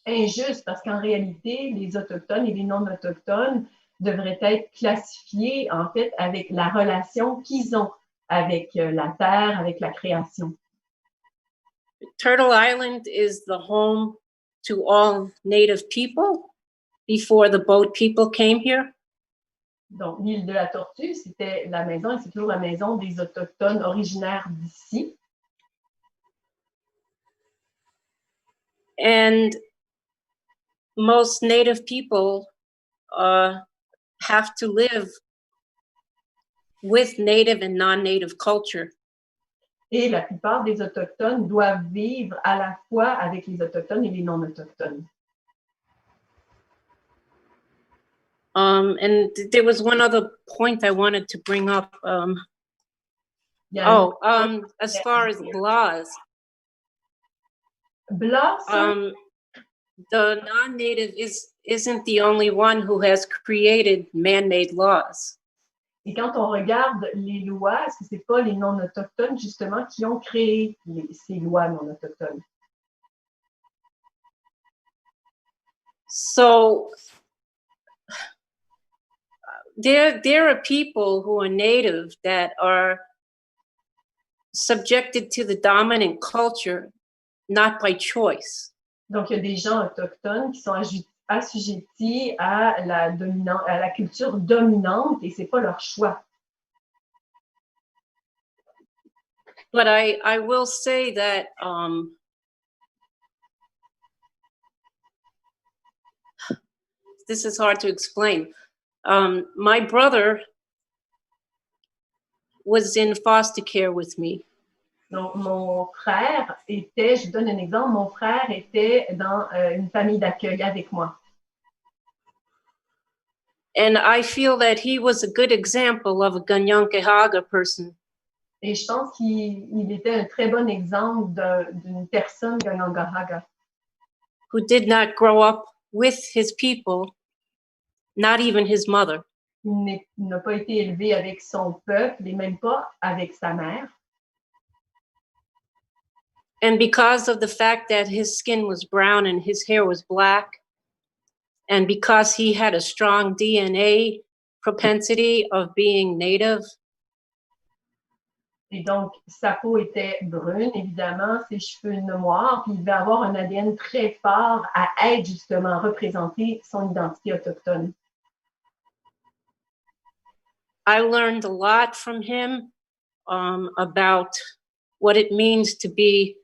c'est injuste parce qu'en réalité, les autochtones et les non-autochtones devraient être classifiés, en fait, avec la relation qu'ils ont avec la Terre, avec la création. Turtle Island is the home to all native people before the boat people came here. Donc, l'île de la Tortue, c'était la maison, et c'est toujours la maison des Autochtones originaires d'ici. And most native people have to live with native and non-native culture. Et la plupart des Autochtones doivent vivre à la fois avec les Autochtones et les non-Autochtones. And there was one other point I wanted to bring up. As far as laws. The non-native isn't the only one who has created man-made laws. Et quand on regarde les lois, est-ce que c'est pas les non-autochtones justement qui ont créé ces lois non-autochtones? So there are people who are native that are subjected to the dominant culture, not by choice. Donc, il y a des gens autochtones qui sont assujettis à la culture dominante et c'est pas leur choix. But I will say that this is hard to explain. My brother was in foster care with me. Donc, mon frère était, je vous donne un exemple, mon frère était dans une famille d'accueil avec moi. And I feel that he was a good example of a Ganyankehaga person. Et je pense qu'il était un très bon exemple d'une personne Ganyankehaga. Who did not grow up with his people, not even his mother. Il n'a pas été élevé avec son peuple et même pas avec sa mère. And because of the fact that his skin was brown and his hair was black, and because he had a strong DNA propensity of being native. Et donc, sa peau était brune, évidemment, ses cheveux noirs, puis il devait avoir un ADN très fort à être justement représenter son identité autochtone. I learned a lot from him about what it means to be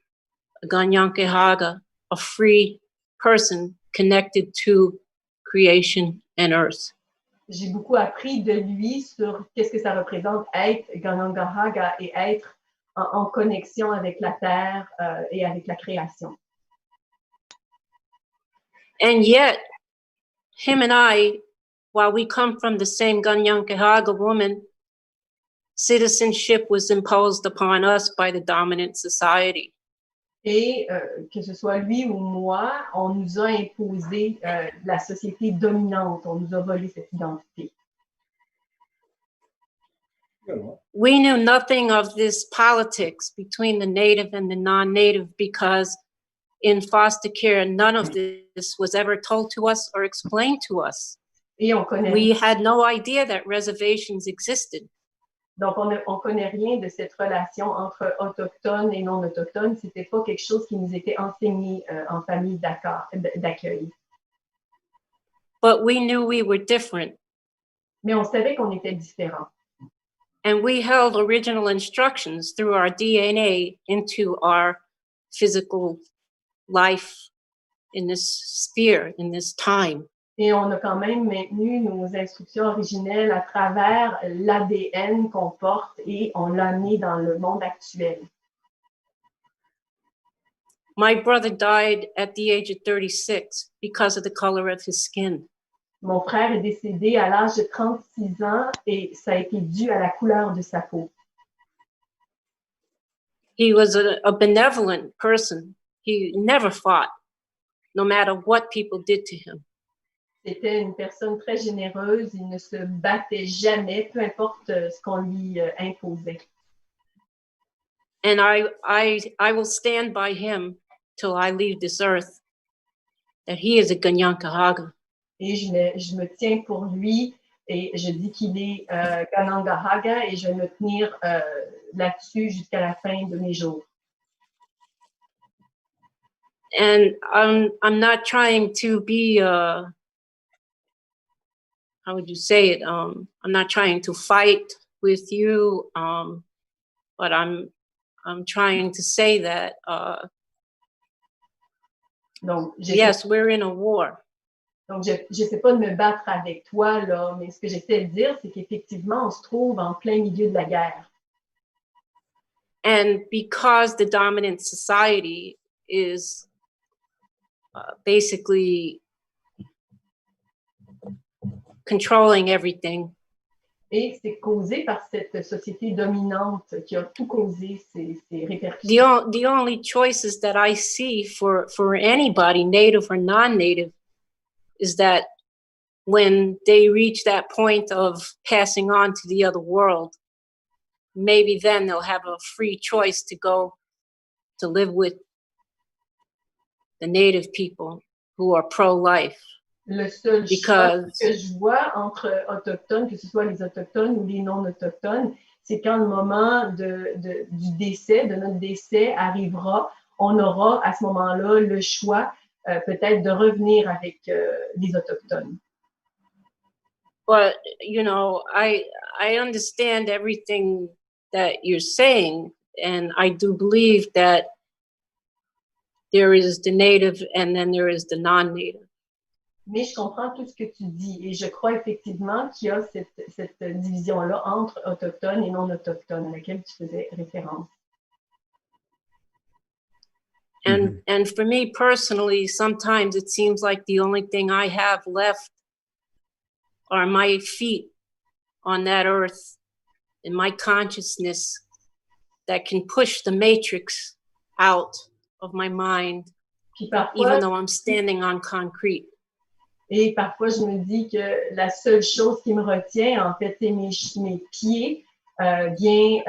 a Ganyankehaga, a free person connected to creation and earth. J'ai beaucoup appris de lui sur qu'est-ce que ça représente être Ganyankehaga et être en connexion avec la terre et avec la création. And yet, him and I, while we come from the same Ganyankehaga woman, citizenship was imposed upon us by the dominant society. Et que ce soit lui ou moi, on nous a imposé la société dominante, on nous a volé cette identité. We knew nothing of this politics between the native and the non-native because in foster care, none of this was ever told to us or explained to us. Et on connaît. We had no idea that reservations existed. Donc, on ne connaît rien de cette relation entre autochtones et non autochtones. Ce n'était pas quelque chose qui nous était enseigné en famille d'accueil. But we knew we were different. Mais on savait qu'on était différents. And we held original instructions through our DNA into our physical life in this sphere, in this time. Et on a quand même maintenu nos instructions originelles à travers l'ADN qu'on porte et on l'a amené dans le monde actuel. My brother died at the age of 36 because of the color of his skin. Mon frère est décédé à l'âge de 36 ans et ça a été dû à la couleur de sa peau. He was a benevolent person. He never fought, no matter what people did to him. C'était une personne très généreuse. Il ne se battait jamais, peu importe ce qu'on lui imposait. And I will stand by him till I leave this earth, that he is a Ganyankahaga. Et je me tiens pour lui et je dis qu'il est Ganyankahaga et je vais me tenir là-dessus jusqu'à la fin de mes jours. And I'm not trying to be how would you say it? I'm not trying to fight with you, but I'm trying to say that Donc, yes, we're in a war. Donc, je n'essaie pas de me battre avec toi, là, mais ce que j'essaie de dire, c'est qu'effectivement, on se trouve en plein milieu de la guerre. And because the dominant society is basically controlling everything. Et c'est causé par cette société dominante qui a tout causé ces répercussions. The only choices that I see for anybody, native or non-native, is that when they reach that point of passing on to the other world, maybe then they'll have a free choice to go to live with the native people who are pro-life. Le seul choix que je vois entre autochtones, que ce soit les autochtones ou les non-autochtones, c'est quand le moment du décès, de notre décès arrivera, on aura à ce moment-là le choix peut-être de revenir avec les autochtones. But, you know, I understand everything that you're saying, and I do believe that there is the native and then there is the non-native. Mais je comprends tout ce que tu dis et je crois effectivement qu'il y a cette division-là entre autochtones et non-autochtones à laquelle tu faisais référence. And for me personally, sometimes it seems like the only thing I have left are my feet on that earth and my consciousness that can push the matrix out of my mind, even though I'm standing on concrete. Et parfois, je me dis que la seule chose qui me retient, en fait, c'est mes pieds bien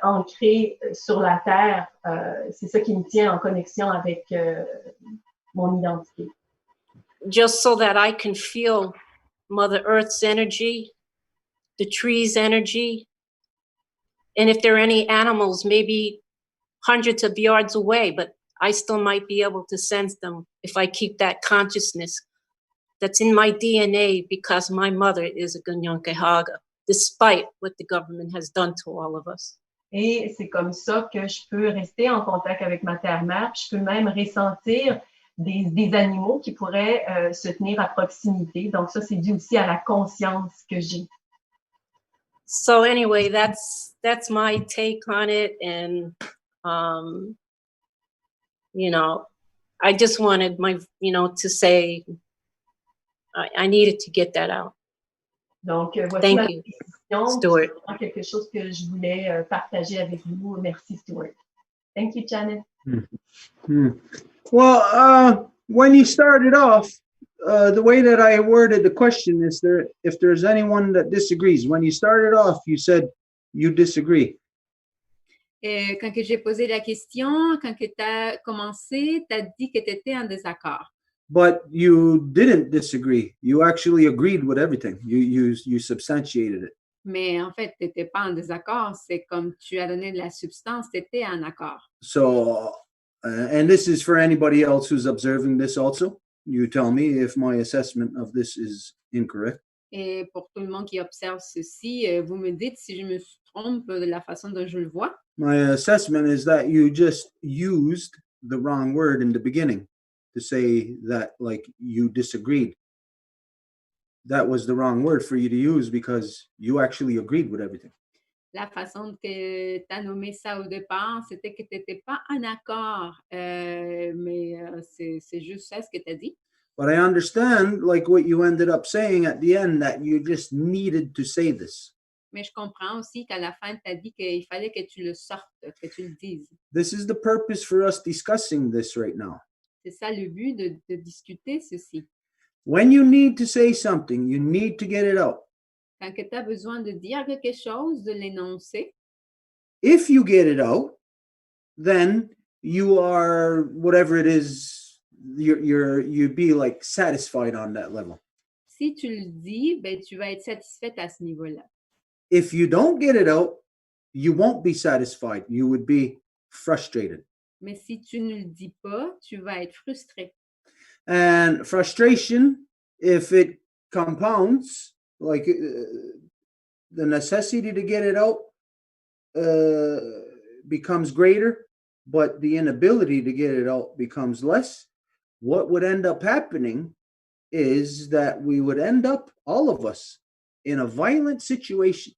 ancrés sur la terre. C'est ça qui me tient en connexion avec mon identité. Just so that I can feel Mother Earth's energy, the trees' energy, and if there are any animals, maybe hundreds of yards away, but I still might be able to sense them if I keep that consciousness that's in my DNA because my mother is a Ganyankehaga, despite what the government has done to all of us. Et c'est comme ça que je peux rester en contact avec ma terre-mère, puis je peux même ressentir des animaux qui pourraient se tenir à proximité. Donc ça, c'est dû aussi à la conscience que j'ai. So anyway, that's my take on it, and you know, I just wanted to say I needed to get that out. Donc voici ma décision. Stuart. C'est quelque chose que je voulais partager avec vous. Merci, Stuart. Thank you, Janet. Well, when you started off, the way that I worded the question is if there's anyone that disagrees. When you started off, you said you disagree. Quand que j'ai posé la question, quand que tu as commencé, tu as dit que tu étais en désaccord. But you didn't disagree. You actually agreed with everything. You substantiated it. Mais en fait, tu n'étais pas en désaccord. C'est comme tu as donné de la substance, tu étais en accord. So, and this is for anybody else who's observing this also. You tell me if my assessment of this is incorrect. Et pour tout le monde qui observe ceci, vous me dites si je me trompe de la façon dont je le vois. My assessment is that you just used the wrong word in the beginning to say that, like, you disagreed. That was the wrong word for you to use because you actually agreed with everything. La façon que tu as nommé ça au départ, c'était que tu n'étais pas en accord. Mais c'est juste ça ce que tu as dit. But I understand, like what you ended up saying at the end, that you just needed to say this. Mais je comprends aussi qu'à la fin, tu as dit qu'il fallait que tu le sortes, que tu le dises. This is the purpose for us discussing this right now. C'est ça le but de discuter ceci. When you need to say something, you need to get it out. Quand tu as besoin de dire quelque chose, de l'énoncer, If you get it out, then you are, whatever it is, you'd be like satisfied on that level. si tu le dis, ben, tu vas être satisfaite à ce niveau-là. If you don't get it out, you won't be satisfied. You would be frustrated. Mais si tu ne le dis pas, tu vas être frustré. And frustration, if it compounds, like the necessity to get it out becomes greater, but the inability to get it out becomes less, what would end up happening is that we would end up, all of us, in a violent situation,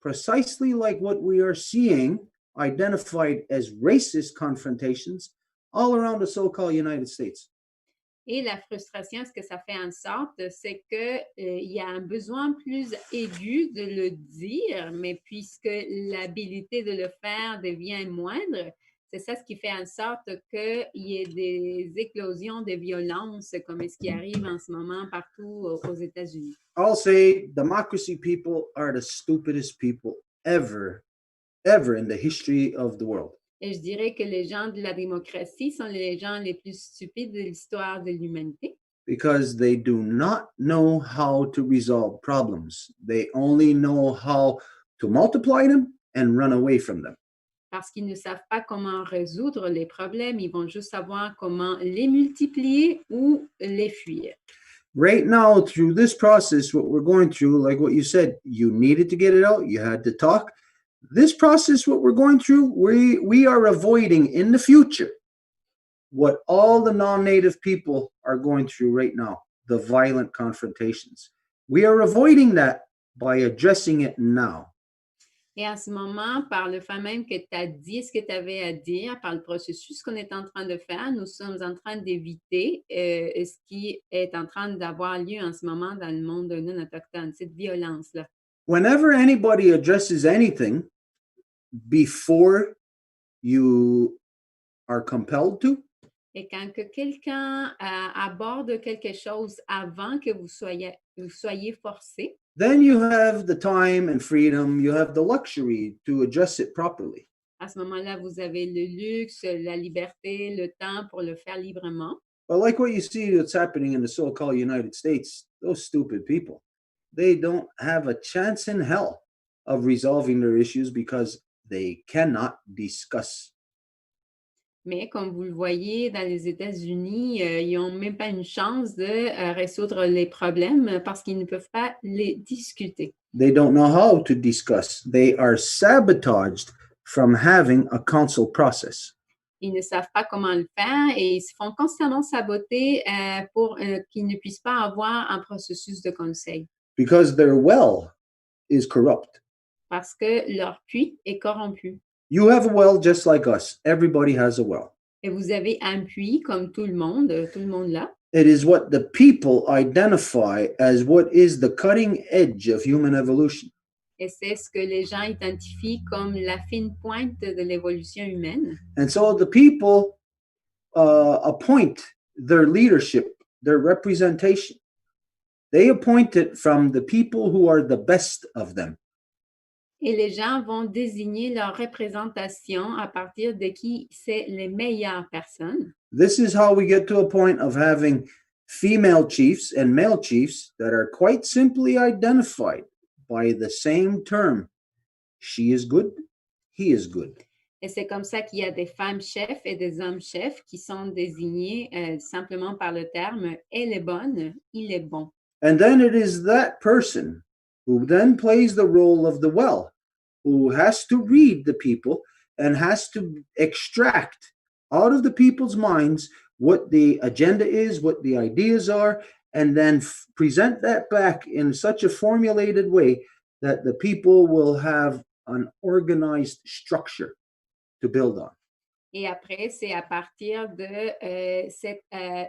precisely like what we are seeing identified as racist confrontations all around the so-called United States. Et la frustration, ce que ça fait en sorte, c'est qu'il y a un besoin plus aigu de le dire, mais puisque l'habilité de le faire devient moindre, c'est ça ce qui fait en sorte qu'il y ait des éclosions de violence comme ce qui arrive en ce moment partout aux États-Unis. I'll say democracy people are the stupidest people ever in the history of the world. Et je dirais que les gens de la démocratie sont les gens les plus stupides de l'histoire de l'humanité. Because they do not know how to resolve problems. They only know how to multiply them and run away from them. Parce qu'ils ne savent pas comment résoudre les problèmes, ils vont juste savoir comment les multiplier ou les fuir. Right now, through this process, what we're going through, like what you said, you needed to get it out, you had to talk. This process, what we're going through, we are avoiding in the future what all the non-native people are going through right now, the violent confrontations. We are avoiding that by addressing it now. Et en ce moment, par le fait même que tu as dit ce que tu avais à dire, par le processus qu'on est en train de faire, nous sommes en train d'éviter ce qui est en train d'avoir lieu en ce moment dans le monde non autochtone, cette violence-là. Whenever anybody addresses anything before you are compelled to, Et quand que quelqu'un aborde quelque chose avant que vous soyez forcé, then you have the time and freedom, you have the luxury to address it properly. à ce moment-là, vous avez le luxe, la liberté, le temps pour le faire librement. But like what you see that's happening in the so-called United States, those stupid people, they don't have a chance in hell of resolving their issues because they cannot discuss. Mais comme vous le voyez, dans les États-Unis, ils n'ont même pas une chance de résoudre les problèmes parce qu'ils ne peuvent pas les discuter. They don't know how to discuss. They are sabotaged from having a council process. Ils ne savent pas comment le faire et ils se font constamment saboter pour qu'ils ne puissent pas avoir un processus de conseil. Because their well is corrupt. Parce que leur puits est corrompu. You have a well just like us. Everybody has a well. Et vous avez un puits comme tout le monde là. It is what the people identify as what is the cutting edge of human evolution. Et c'est ce que les gens identifient comme la fine pointe de l'évolution humaine. And so the people appoint their leadership, their representation. They appoint it from the people who are the best of them. Et les gens vont désigner leur représentation à partir de qui c'est les meilleures personnes. This is how we get to a point of having female chiefs and male chiefs that are quite simply identified by the same term. She is good, he is good. Et c'est comme ça qu'il y a des femmes chefs et des hommes chefs qui sont désignés simplement par le terme « elle est bonne, il est bon ». And then it is that person who then plays the role of the well, who has to read the people and has to extract out of the people's minds what the agenda is, what the ideas are, and then present that back in such a formulated way that the people will have an organized structure to build on. Et après, c'est à partir de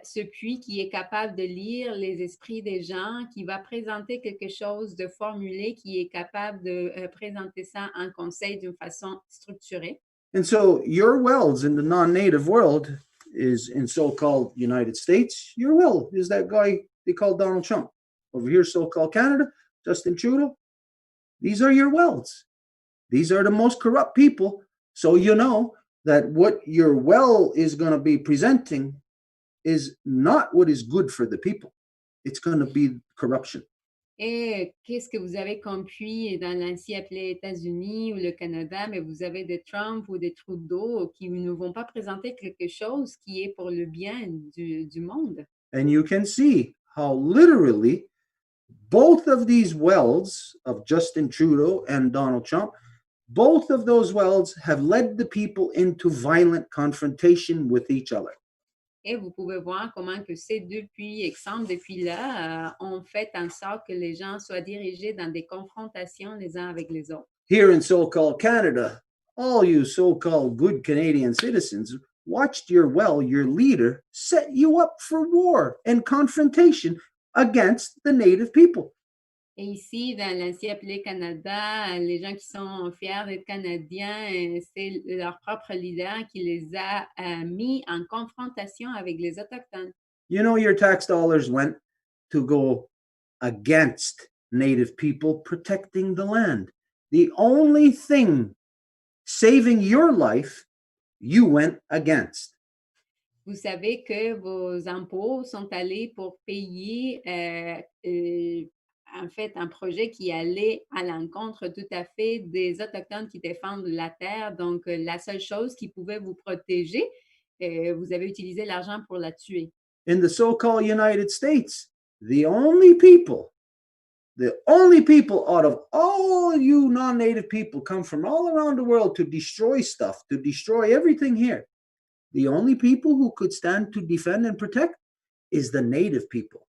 ce puits qui est capable de lire les esprits des gens, qui va présenter quelque chose de formulé, qui est capable de présenter ça en conseil d'une façon structurée. And so your wells in the non-native world is in so-called United States. Your well is that guy they call Donald Trump. Over here, so-called Canada, Justin Trudeau. These are your wells. These are the most corrupt people. So you know that what your well is going to be presenting is not what is good for the people. It's going to be corruption. Et qu'est-ce que vous avez comme puits dans l'ancien appelé États-Unis ou le Canada, mais vous avez des Trump ou des Trudeau qui ne vont pas présenter quelque chose qui est pour le bien du monde. And you can see how literally both of these wells of Justin Trudeau and Donald Trump, both of those wells have led the people into violent confrontation with each other. Et vous pouvez voir comment que ces deux puits, exemple de puits-là, ont fait en sorte que les gens soient dirigés dans des confrontations les uns avec les autres. Here in so-called Canada, all you so-called good Canadian citizens watched your well, your leader, set you up for war and confrontation against the native people. Et ici, dans l'ancien appelé Canada, les gens qui sont fiers d'être Canadiens, c'est leur propre leader qui les a mis en confrontation avec les Autochtones. You know, your tax dollars went to go against native people protecting the land. The only thing saving your life, you went against. Vous savez que vos impôts sont allés pour payer en fait, un projet qui allait à l'encontre tout à fait des Autochtones qui défendent la terre. Donc, la seule chose qui pouvait vous protéger, vous avez utilisé l'argent pour la tuer. In the so-called United States, the only people out of all you non-native people come from all around the world to destroy stuff, to destroy everything here. The only people who could stand to defend and protect is the native people.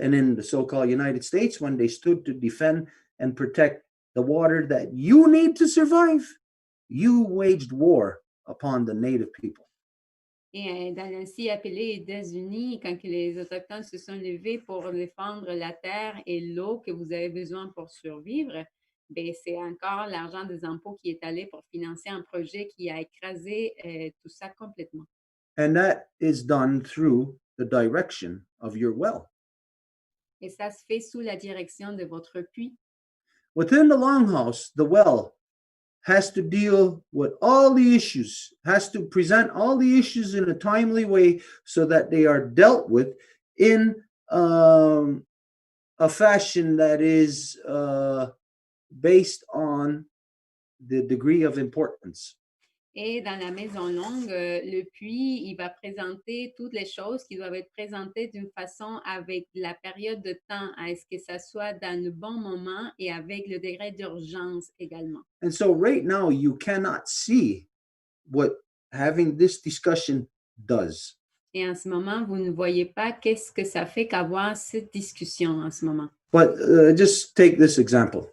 And in the so-called United States, when they stood to defend and protect the water that you need to survive, you waged war upon the native people. Et dans l'ancien appelé États-Unis, quand les Autochtones se sont levés pour défendre la terre et l'eau que vous avez besoin pour survivre, ben, c'est encore l'argent des impôts qui est allé pour financer un projet qui a écrasé tout ça complètement. And that is done through the direction of your well. Et ça se fait sous la direction de votre puits. Within the longhouse, the well has to deal with all the issues, has to present all the issues in a timely way so that they are dealt with in a fashion that is based on the degree of importance. Et dans la maison longue, le puits, il va présenter toutes les choses qui doivent être présentées d'une façon avec la période de temps, à ce que ça soit dans le bon moment et avec le degré d'urgence également. And so right now, you cannot see what having this discussion does. Et en ce moment, vous ne voyez pas qu'est-ce que ça fait qu'avoir cette discussion en ce moment. But just take this example.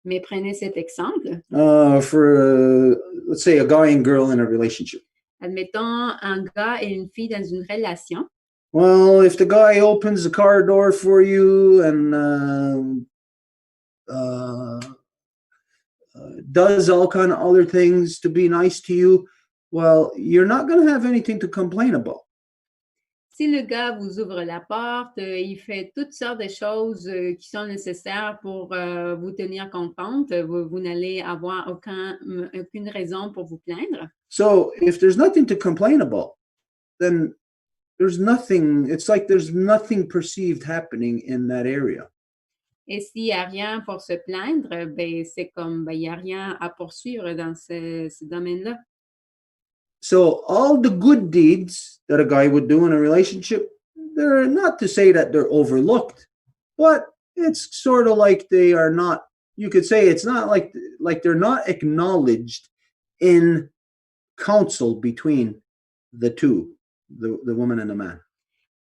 Mais prenez cet exemple. For, let's say, a guy and girl in a relationship. Admettons un gars et une fille dans une relation. Well, if the guy opens the car door for you and does all kind of other things to be nice to you, well, you're not going to have anything to complain about. Si le gars vous ouvre la porte, il fait toutes sortes de choses qui sont nécessaires pour vous tenir contente, vous n'allez avoir aucune raison pour vous plaindre. So if there's nothing to complain about, then there's nothing, it's like there's nothing perceived happening in that area. Et s'il n'y a rien pour se plaindre, ben, c'est comme, ben, il n'y a rien à poursuivre dans ce domaine-là. So all the good deeds that a guy would do in a relationship, they're not to say that they're overlooked, but it's sort of like they are not, you could say it's not like they're not acknowledged in counsel between the two, the woman and the man.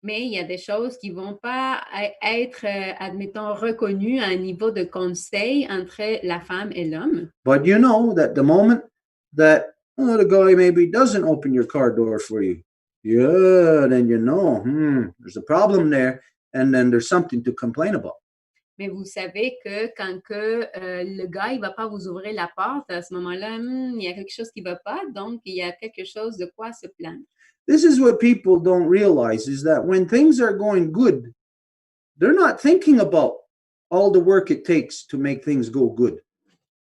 Mais il y a des choses qui ne vont pas être, admettons, reconnues à un niveau de conseil entre la femme et l'homme. But you know that the moment that the guy maybe doesn't open your car door for you, yeah, then you know, there's a problem there, and then there's something to complain about. Mais vous savez que quand que, le gars il va pas vous ouvrir la porte, à ce moment-là, il y a quelque chose qui va pas, donc il y a quelque chose de quoi se plaindre. This is what people don't realize, is that when things are going good, they're not thinking about all the work it takes to make things go good.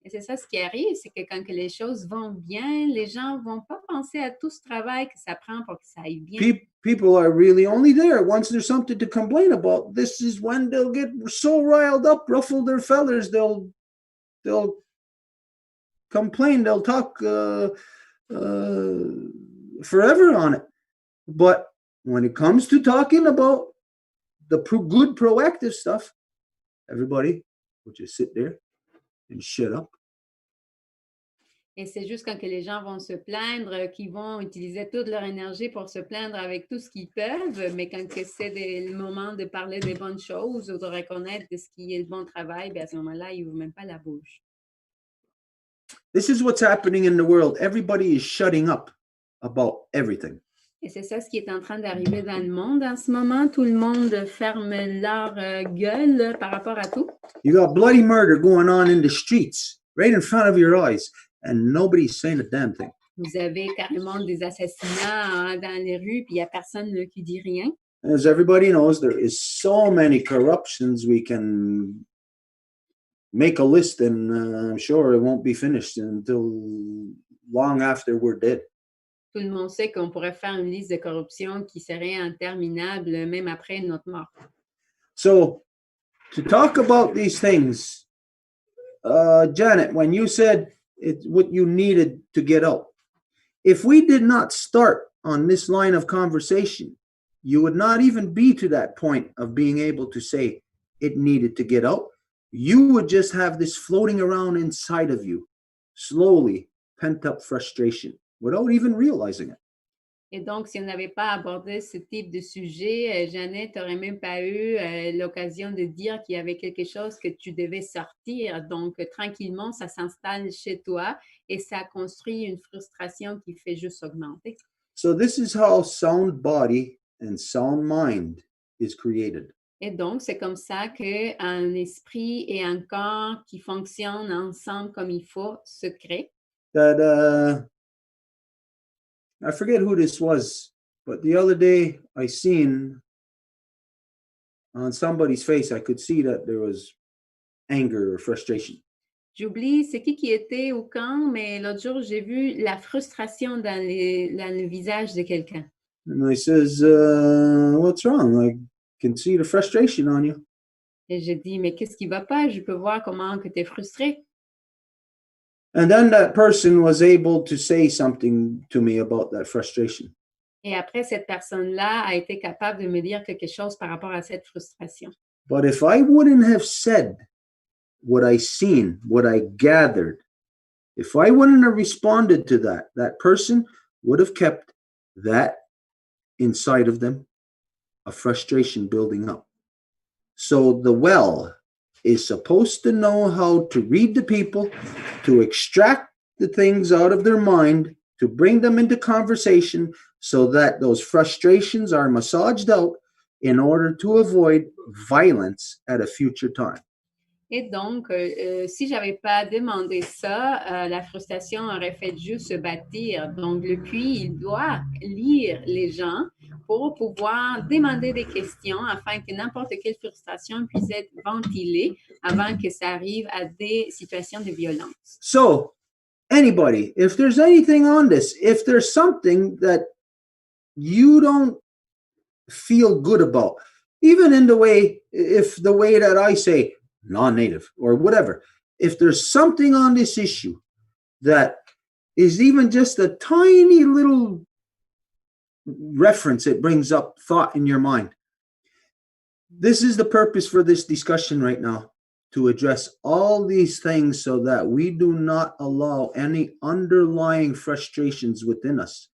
Et c'est ça ce qui arrive, c'est que quand que les choses vont bien, les gens vont pas penser à tout ce travail que ça prend pour que ça aille bien. People are really only there once there's something to complain about. This is when they'll get so riled up, ruffle their feathers, they'll complain, they'll talk forever on it. But when it comes to talking about the good proactive stuff, everybody will just sit there and shut up. Et c'est juste quand que les gens vont se plaindre, qu'ils vont utiliser toute leur énergie pour se plaindre avec tout ce qu'ils peuvent, mais quand que c'est le moment de parler des bonnes choses ou de reconnaître de ce qui est le bon travail, bien à ce moment-là, ils n'ouvrent même pas la bouche. This is what's happening in the world. Everybody is shutting up about everything. Et c'est ça ce qui est en train d'arriver dans le monde en ce moment. Tout le monde ferme leur gueule par rapport à tout. You got bloody murder going on in the streets, right in front of your eyes, and nobody's saying a damn thing. Vous avez carrément des assassinats dans les rues, puis il n'y a personne qui dit rien. As everybody knows, there is so many corruptions. We can make a list, and I'm sure it won't be finished until long after we're dead. Tout le monde sait qu'on pourrait faire une liste de corruption qui serait interminable même après notre mort. So, to talk about these things, Janet, when you said it's what you needed to get out, if we did not start on this line of conversation, you would not even be to that point of being able to say it needed to get out. You would just have this floating around inside of you, slowly pent up frustration, without even realizing it. Et donc, si on n'avait pas abordé ce type de sujet, Jeannette n'aurait même pas eu l'occasion de dire qu'il y avait quelque chose que tu devais sortir. Donc, tranquillement, ça s'installe chez toi et ça construit une frustration qui fait juste augmenter. So this is how sound body and sound mind is created. Et donc, c'est comme ça qu'un esprit et un corps qui fonctionnent ensemble comme il faut se créent. That I forget who this was, but the other day I seen on somebody's face, I could see that there was anger or frustration. J'oublie c'est qui était ou quand, mais l'autre jour, j'ai vu la frustration dans le visage de quelqu'un. And I says, what's wrong? I can see the frustration on you. Et je dis, mais qu'est-ce qui va pas? Je peux voir comment que tu es frustré. And then that person was able to say something to me about that frustration. Et après, cette personne-là a été capable de me dire quelque chose par rapport à cette frustration. But if I wouldn't have said what I seen, what I gathered, if I wouldn't have responded to that, that person would have kept that inside of them, a frustration building up. So the well is supposed to know how to read the people, to extract the things out of their mind, to bring them into conversation so that those frustrations are massaged out in order to avoid violence at a future time. Et donc, si je n'avais pas demandé ça, la frustration aurait fait juste se bâtir. Donc, le puits, il doit lire les gens pour pouvoir demander des questions afin que n'importe quelle frustration puisse être ventilée avant que ça arrive à des situations de violence. So, anybody, if there's anything on this, if there's something that you don't feel good about, even in the way, if the way that I say, non-native, or whatever, if there's something on this issue that is even just a tiny little reference, it brings up thought in your mind. This is the purpose for this discussion right now, to address all these things so that we do not allow any underlying frustrations within us.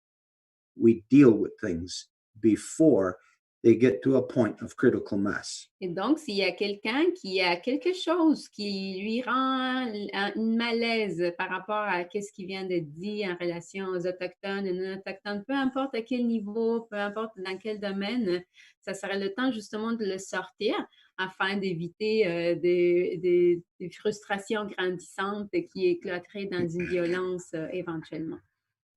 We deal with things before they get to a point of critical mass. Et donc, s'il y a quelqu'un qui a quelque chose qui lui rend une malaise par rapport à ce qui vient d'être dit en relation aux Autochtones et non-Autochtones, peu importe à quel niveau, peu importe dans quel domaine, ça serait le temps justement de le sortir afin d'éviter des frustrations grandissantes qui éclateraient dans une violence éventuellement.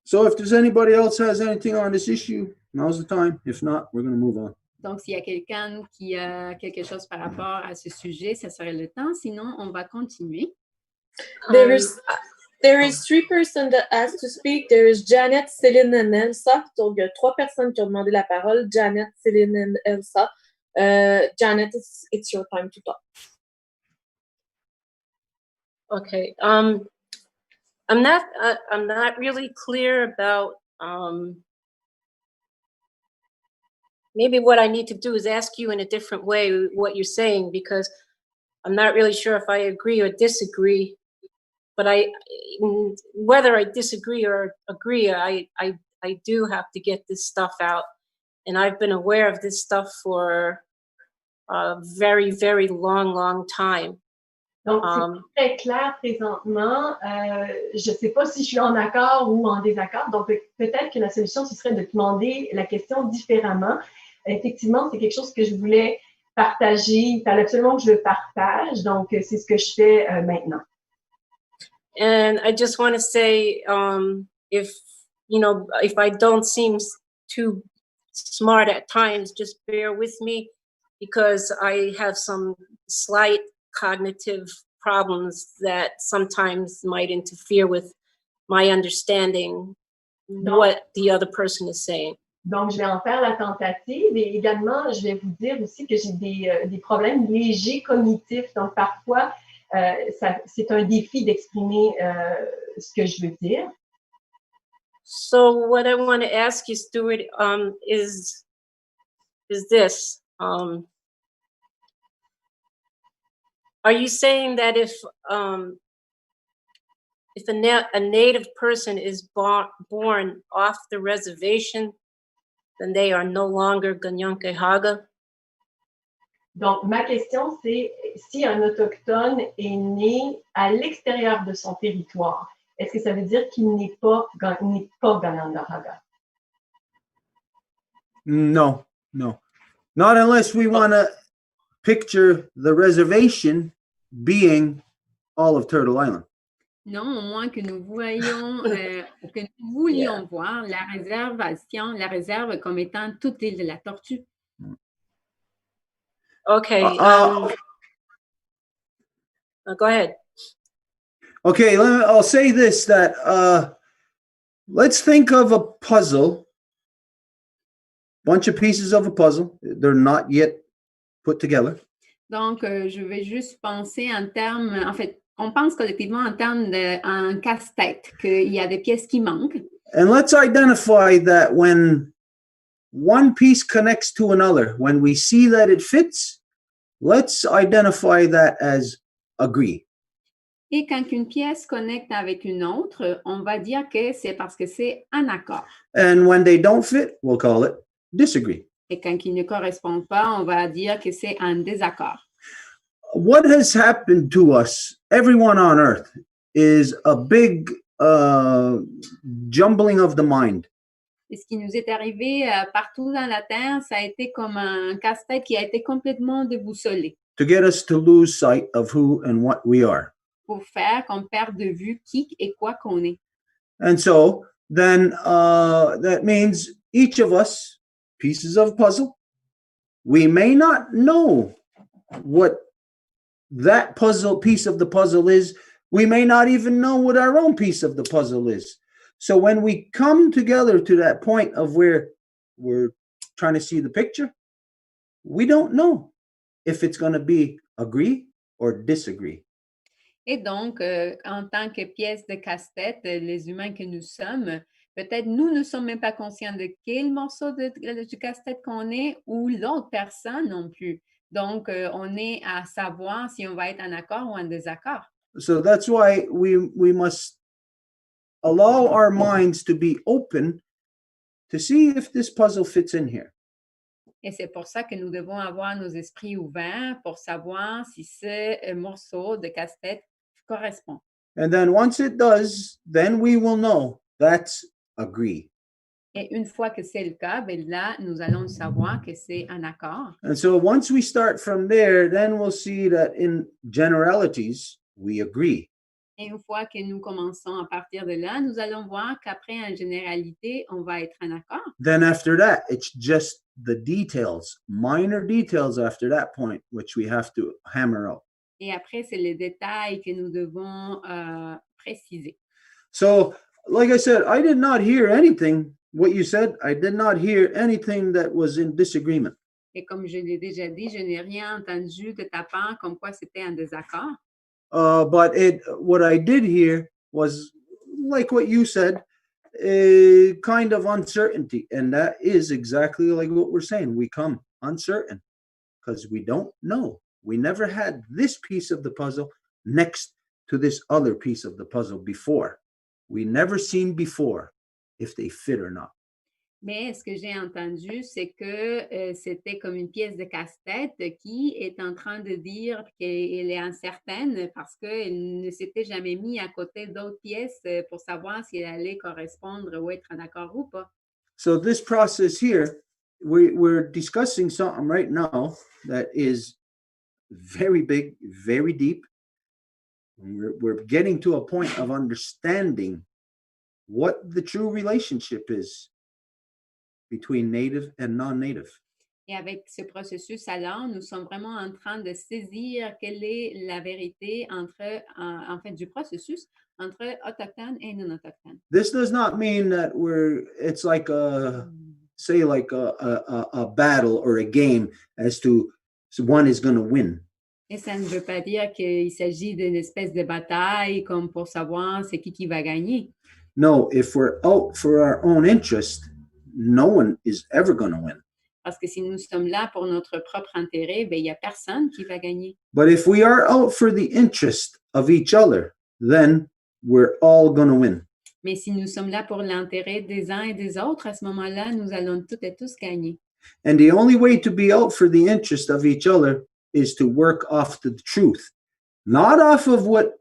So if there's anybody else has anything on this issue, now's the time. If not, we're going to move on. Donc, s'il y a quelqu'un qui a quelque chose par rapport à ce sujet, ça serait le temps. Sinon, on va continuer. There is 3 persons that asked to speak. There is Janet, Céline, and Elsa. Donc, il y a 3 personnes qui ont demandé la parole. Janet, Céline, and Elsa. Janet, it's your time to talk. Okay. I'm not really clear about maybe what I need to do is ask you in a different way what you're saying, because I'm not really sure if I agree or disagree. But whether I disagree or agree, I do have to get this stuff out. And I've been aware of this stuff for a very, very long time. Donc, c'est très clair présentement. Je ne sais pas si je suis en accord ou en désaccord. Donc, peut-être que la solution, ce serait de demander la question différemment. Effectivement, c'est quelque chose que je voulais partager. Il fallait absolument que je le partage. Donc, c'est ce que je fais maintenant. And I just want to say, if I don't seem too smart at times, just bear with me, because I have some slight cognitive problems that sometimes might interfere with my understanding what the other person is saying. Donc, je vais en faire la tentative, et également, je vais vous dire aussi que j'ai des problèmes légers cognitifs. Donc, parfois, c'est un défi d'exprimer ce que je veux dire. So what I want to ask you, Stuart, is this. Are you saying that if a native person is born off the reservation, then they are no longer Ganyankehaga? Donc, ma question, c'est si un autochtone est né à l'extérieur de son territoire, est-ce que ça veut dire qu'il n'est pas Ganyankehaga? No. Not unless we want to picture the reservation being all of Turtle Island. Non, au moins que nous voyons, que nous voulions voir la réserve comme étant toute l'île de la Tortue. Okay. Go ahead. Okay, I'll say this, that let's think of a puzzle, bunch of pieces of a puzzle. They're not yet put together. Donc, je vais juste penser en termes, en fait, on pense collectivement en termes en casse-tête, qu'il y a des pièces qui manquent. And let's identify that when one piece connects to another, when we see that it fits, let's identify that as agree. Et quand une pièce connecte avec une autre, on va dire que c'est parce que c'est un accord. And when they don't fit, we'll call it disagree. Et quand ils ne correspondent pas, on va dire que c'est un désaccord. What has happened to us, everyone on Earth, is a big jumbling of the mind. Et ce qui nous est arrivé partout dans la Terre, ça a été comme un casse-tête qui a été complètement déboussolé. To get us to lose sight of who and what we are. Pour faire qu'on perde de vue qui et quoi qu'on est. And so then that means each of us, pieces of a puzzle, we may not know what that piece of the puzzle is. We may not even know what our own piece of the puzzle is. So when we come together to that point of where we're trying to see the picture, we don't know if it's going to be agree or disagree. Et donc, en tant que pièce de casse-tête, les humains que nous sommes, peut-être nous ne sommes même pas conscients de quel morceau du casse-tête qu'on est ou l'autre personne non plus. Donc, on est à savoir si on va être en accord ou en désaccord. So that's why we must allow our minds to be open to see if this puzzle fits in here. Et c'est pour ça que nous devons avoir nos esprits ouverts pour savoir si ce morceau de casse-tête correspond. And then once it does, then we will know that's agree. Et une fois que c'est le cas, ben là, nous allons savoir que c'est un accord. And so once we start from there, then we'll see that in generalities, we agree. Et une fois que nous commençons à partir de là, nous allons voir qu'après, en généralité, on va être en accord. Then after that, it's just the details, minor details after that point, which we have to hammer out. Et après, c'est les détails que nous devons préciser. So, like I said, I did not hear anything, what you said, I did not hear anything that was in disagreement. Et comme je l'ai déjà dit, je n'ai rien entendu de ta part comme quoi c'était un désaccord. But what I did hear was, like what you said, a kind of uncertainty. And that is exactly like what we're saying. We come uncertain because we don't know. We never had this piece of the puzzle next to this other piece of the puzzle before. We never seen before if they fit or not. Mais ce que j'ai entendu, c'est que c'était comme une pièce de casse-tête qui est en train de dire qu'elle est incertaine parce qu'elle ne s'était jamais mis à côté d'autres pièces pour savoir si elle allait correspondre ou être en accord ou pas. So this process here, we're discussing something right now that is very big, very deep. We're getting to a point of understanding what the true relationship is between native and non-native. Et avec ce processus alors, nous sommes vraiment en train de saisir quelle est la vérité entre, en fait, du processus entre autochtones et non autochtones. This does not mean that it's like say like a battle or a game as to one is going to win. Et ça ne veut pas dire qu'il s'agit d'une espèce de bataille comme pour savoir c'est qui va gagner. No, if we're out for our own interest, no one is ever going to win. Parce que si nous sommes là pour notre propre intérêt, ben, il n'y a personne qui va gagner. But if we are out for the interest of each other, then we're all going to win. Mais si nous sommes là pour l'intérêt des uns et des autres, à ce moment-là, nous allons toutes et tous gagner. And the only way to be out for the interest of each other is to work off the truth, not off of what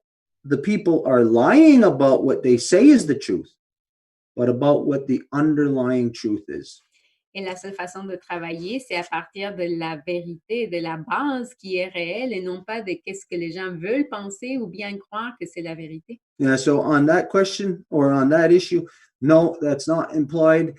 the people are lying about what they say is the truth, but about what the underlying truth is. Et la seule façon de travailler, c'est à partir de la vérité, de la base qui est réelle et non pas de qu'est-ce que les gens veulent penser ou bien croire que c'est la vérité. Yeah, so on that question or on that issue, no, that's not implied.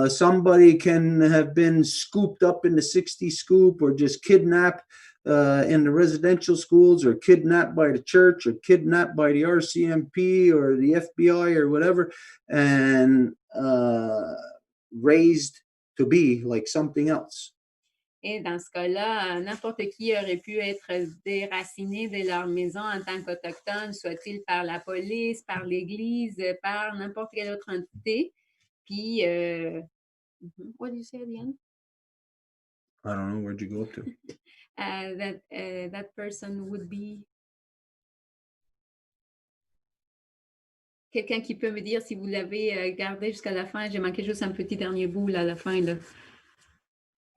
Somebody can have been scooped up in the 60 scoop or just kidnapped in the residential schools or kidnapped by the church or kidnapped by the RCMP or the FBI or whatever and raised to be like something else. Et dans ce cas-là, n'importe qui aurait pu être déraciné de leur maison en tant qu'autochtone, soit-il par la police, par l'Église, par n'importe quelle autre entité. Puis, what did you say at the end? I don't know, where'd you go to? That person would be... Quelqu'un qui peut me dire si vous l'avez gardé jusqu'à la fin. J'ai manqué juste un petit dernier bout là, à la fin. Là.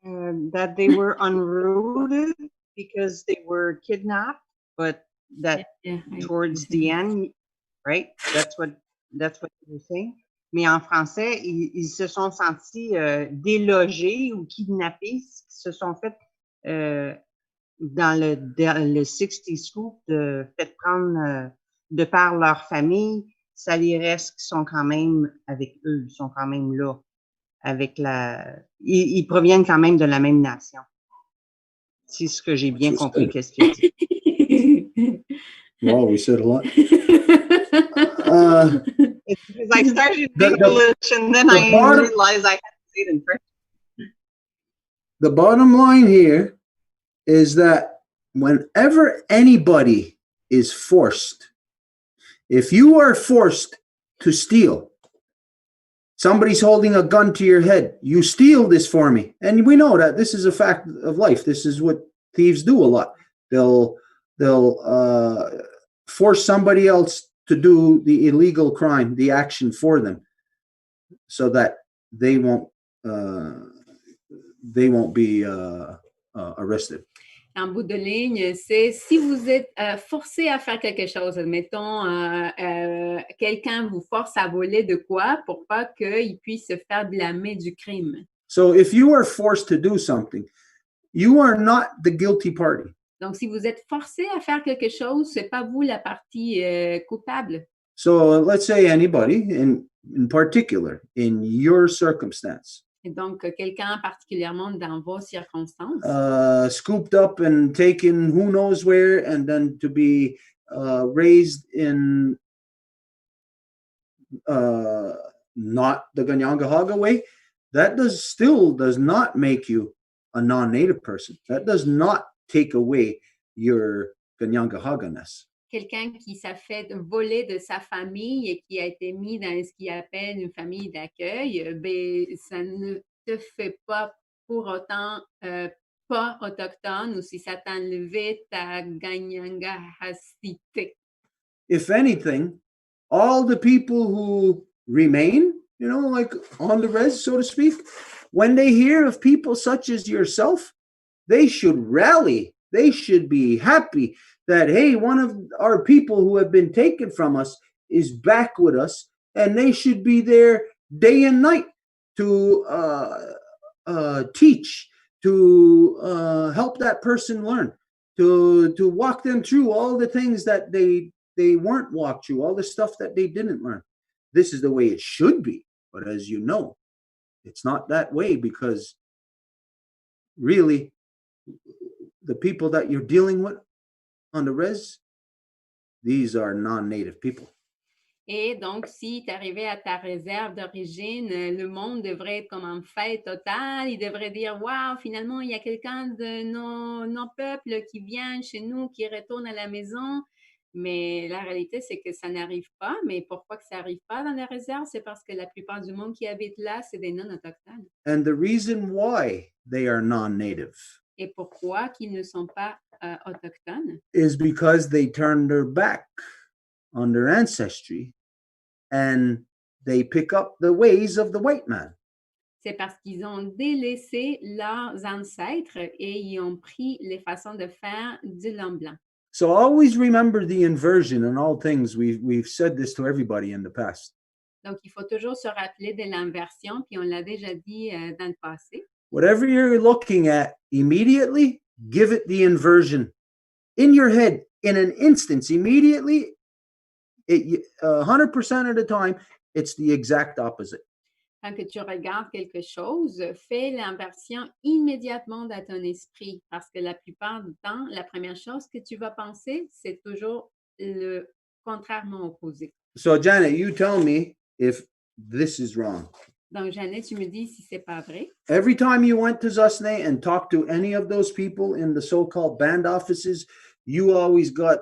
That they were unrooted because they were kidnapped, but that towards the end, right? That's what you're saying. Mais en français, ils se sont sentis délogés ou kidnappés, se sont fait dans le 60 scoop fait prendre de par leur famille. Ça les reste qui sont quand même avec eux, ils sont quand même là. Avec ils proviennent quand même de la même nation. C'est ce que j'ai bien compris, qu'est-ce qu'il dit. Wow, we said a lot. It's because I started in English and then I realized I had to say it in French. The bottom line here is that whenever anybody is forced, if you are forced to steal, somebody's holding a gun to your head, you steal this for me. And we know that this is a fact of life. This is what thieves do a lot. They'll force somebody else to do the illegal crime, the action for them, so that they won't be arrested. En bout de ligne, c'est si vous êtes forcé à faire quelque chose, admettons, quelqu'un vous force à voler de quoi pour pas qu'il puisse se faire blâmer du crime. So if you are forced to do something, you are not the guilty party. Donc, si vous êtes forcé à faire quelque chose, c'est pas vous la partie coupable. So let's say anybody in particular in your circumstance. Et donc, quelqu'un particulièrement dans vos circonstances. Scooped up and taken who knows where, and then to be raised in not the Ganyangahaga way, that still does not make you a non-native person. That does not take away your Ganyangahaga-ness. Quelqu'un qui s'est fait voler de sa famille et qui a été mis dans ce qu'il appelle une famille d'accueil, ben, ça ne te fait pas pour autant pas autochtone ou si ça t'a enlevé ta Ganyangahasité. If anything, all the people who remain, like on the res, so to speak, when they hear of people such as yourself, they should rally. They should be happy that, hey, one of our people who have been taken from us is back with us, and they should be there day and night to teach, to help that person learn, to walk them through all the things that they weren't walked through, all the stuff that they didn't learn. This is the way it should be. But as you know, it's not that way, because really the people that you're dealing with on the res, these are non-native people. Et donc, si tu arrivais à ta réserve d'origine, le monde devrait être comme en fête totale. Il devrait dire, waouh, finalement, il y a quelqu'un de nos peuples qui vient chez nous, qui retourne à la maison. Mais la réalité, c'est que ça n'arrive pas. Mais pourquoi que ça n'arrive pas dans la réserve? C'est parce que la plupart du monde qui habite là, c'est des non-autochtones. And the reason why they are non-native Et pourquoi qu'ils ne sont pas autochtones? Is because they turned their back on their ancestry and they pick up the ways of the white man. C'est parce qu'ils ont délaissé leurs ancêtres et ils ont pris les façons de faire de l'homme blanc. So always remember the inversion in all things. We've said this to everybody in the past. Donc, il faut toujours se rappeler de l'inversion, puis on l'a déjà dit dans le passé. Whatever you're looking at immediately, give it the inversion. In your head, in an instance, immediately, 100% of the time, it's the exact opposite. Quand que tu regardes quelque chose, fais l'inversion immédiatement dans ton esprit, parce que la plupart du temps, la première chose que tu vas penser, c'est toujours le contrairement opposé. So, Janet, you tell me if this is wrong. Donc, Jeannette, tu me dis si c'est pas vrai. Every time you went to Zusne and talked to any of those people in the so-called band offices, you always got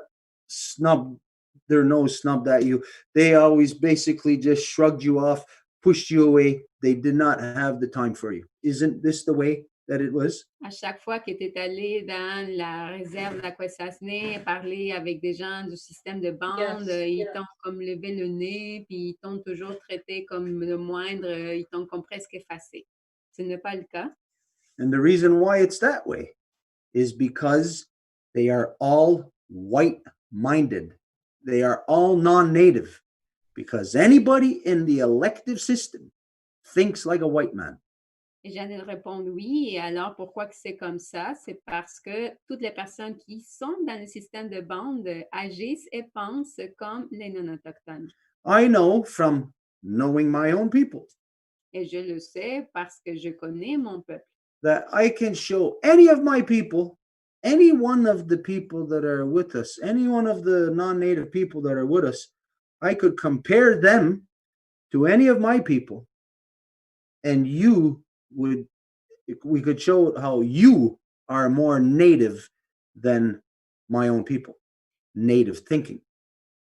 snubbed, their nose snubbed at you. They always basically just shrugged you off, pushed you away. They did not have the time for you. Isn't this the way that it was? À chaque fois que tu es allé dans la réserve d'Akwesasne, parler avec des gens du système de bande, ils t'ont comme levé le nez, puis ils t'ont toujours traité comme le moindre, ils t'ont comme presque effacé. Ce n'est pas le cas. And the reason why it's that way is because they are all white-minded. They are all non-native, because anybody in the elective system thinks like a white man. Et Jeannette répond oui. Et alors, pourquoi que c'est comme ça? C'est parce que toutes les personnes qui sont dans le système de bande agissent et pensent comme les non-autochtones. I know from knowing my own people. Et je le sais parce que je connais mon peuple. That I can show any of my people, any one of the people that are with us, any one of the non-native people that are with us, I could compare them to any of my people, and we could show how you are more native than my own people, native thinking.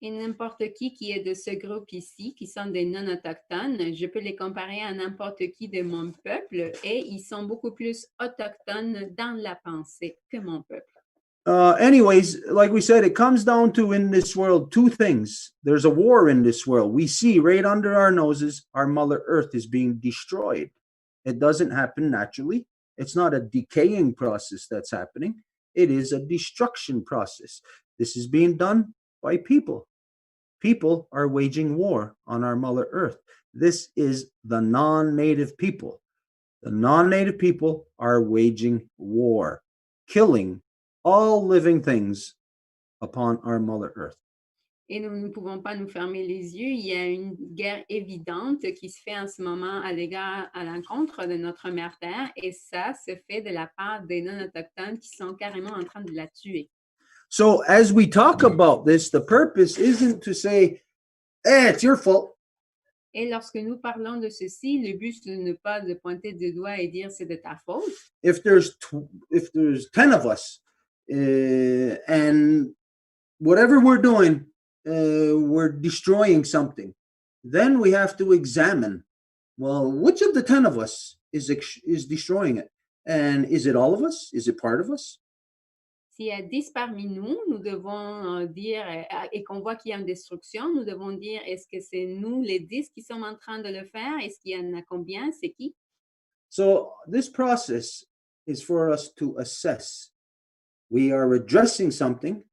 Et n'importe qui est de ce groupe ici, qui sont des non-autochtones, je peux les comparer à n'importe qui de mon peuple et ils sont beaucoup plus autochtones dans la pensée que mon peuple. Anyways, like we said, it comes down to in this world two things. There's a war in this world. We see right under our noses, our Mother Earth is being destroyed. It doesn't happen naturally. It's not a decaying process that's happening. It is a destruction process. This is being done by people. People are waging war on our Mother Earth. This is the non-native people. The non-native people are waging war, killing all living things upon our Mother Earth. Et nous ne pouvons pas nous fermer les yeux. Il y a une guerre évidente qui se fait en ce moment à l'encontre de notre mère Terre, et ça se fait de la part des non-autochtones qui sont carrément en train de la tuer. So as we talk about this, the purpose isn't to say, it's your fault. Et lorsque nous parlons de ceci, le but ce n'est pas de pointer du doigt et dire c'est de ta faute. If there's 10 of us, and whatever we're doing, we're destroying something, then we have to examine, well, which of the 10 of us is destroying it? And is it all of us? Is it part of us? S'il y a 10 parmi nous, nous devons dire, et qu'on voit qu'il y a une destruction, nous devons dire, est-ce que c'est nous les 10 qui sommes en train de le faire? Est-ce qu'il y en a combien? C'est qui? So this process is for us to assess. We are addressing something.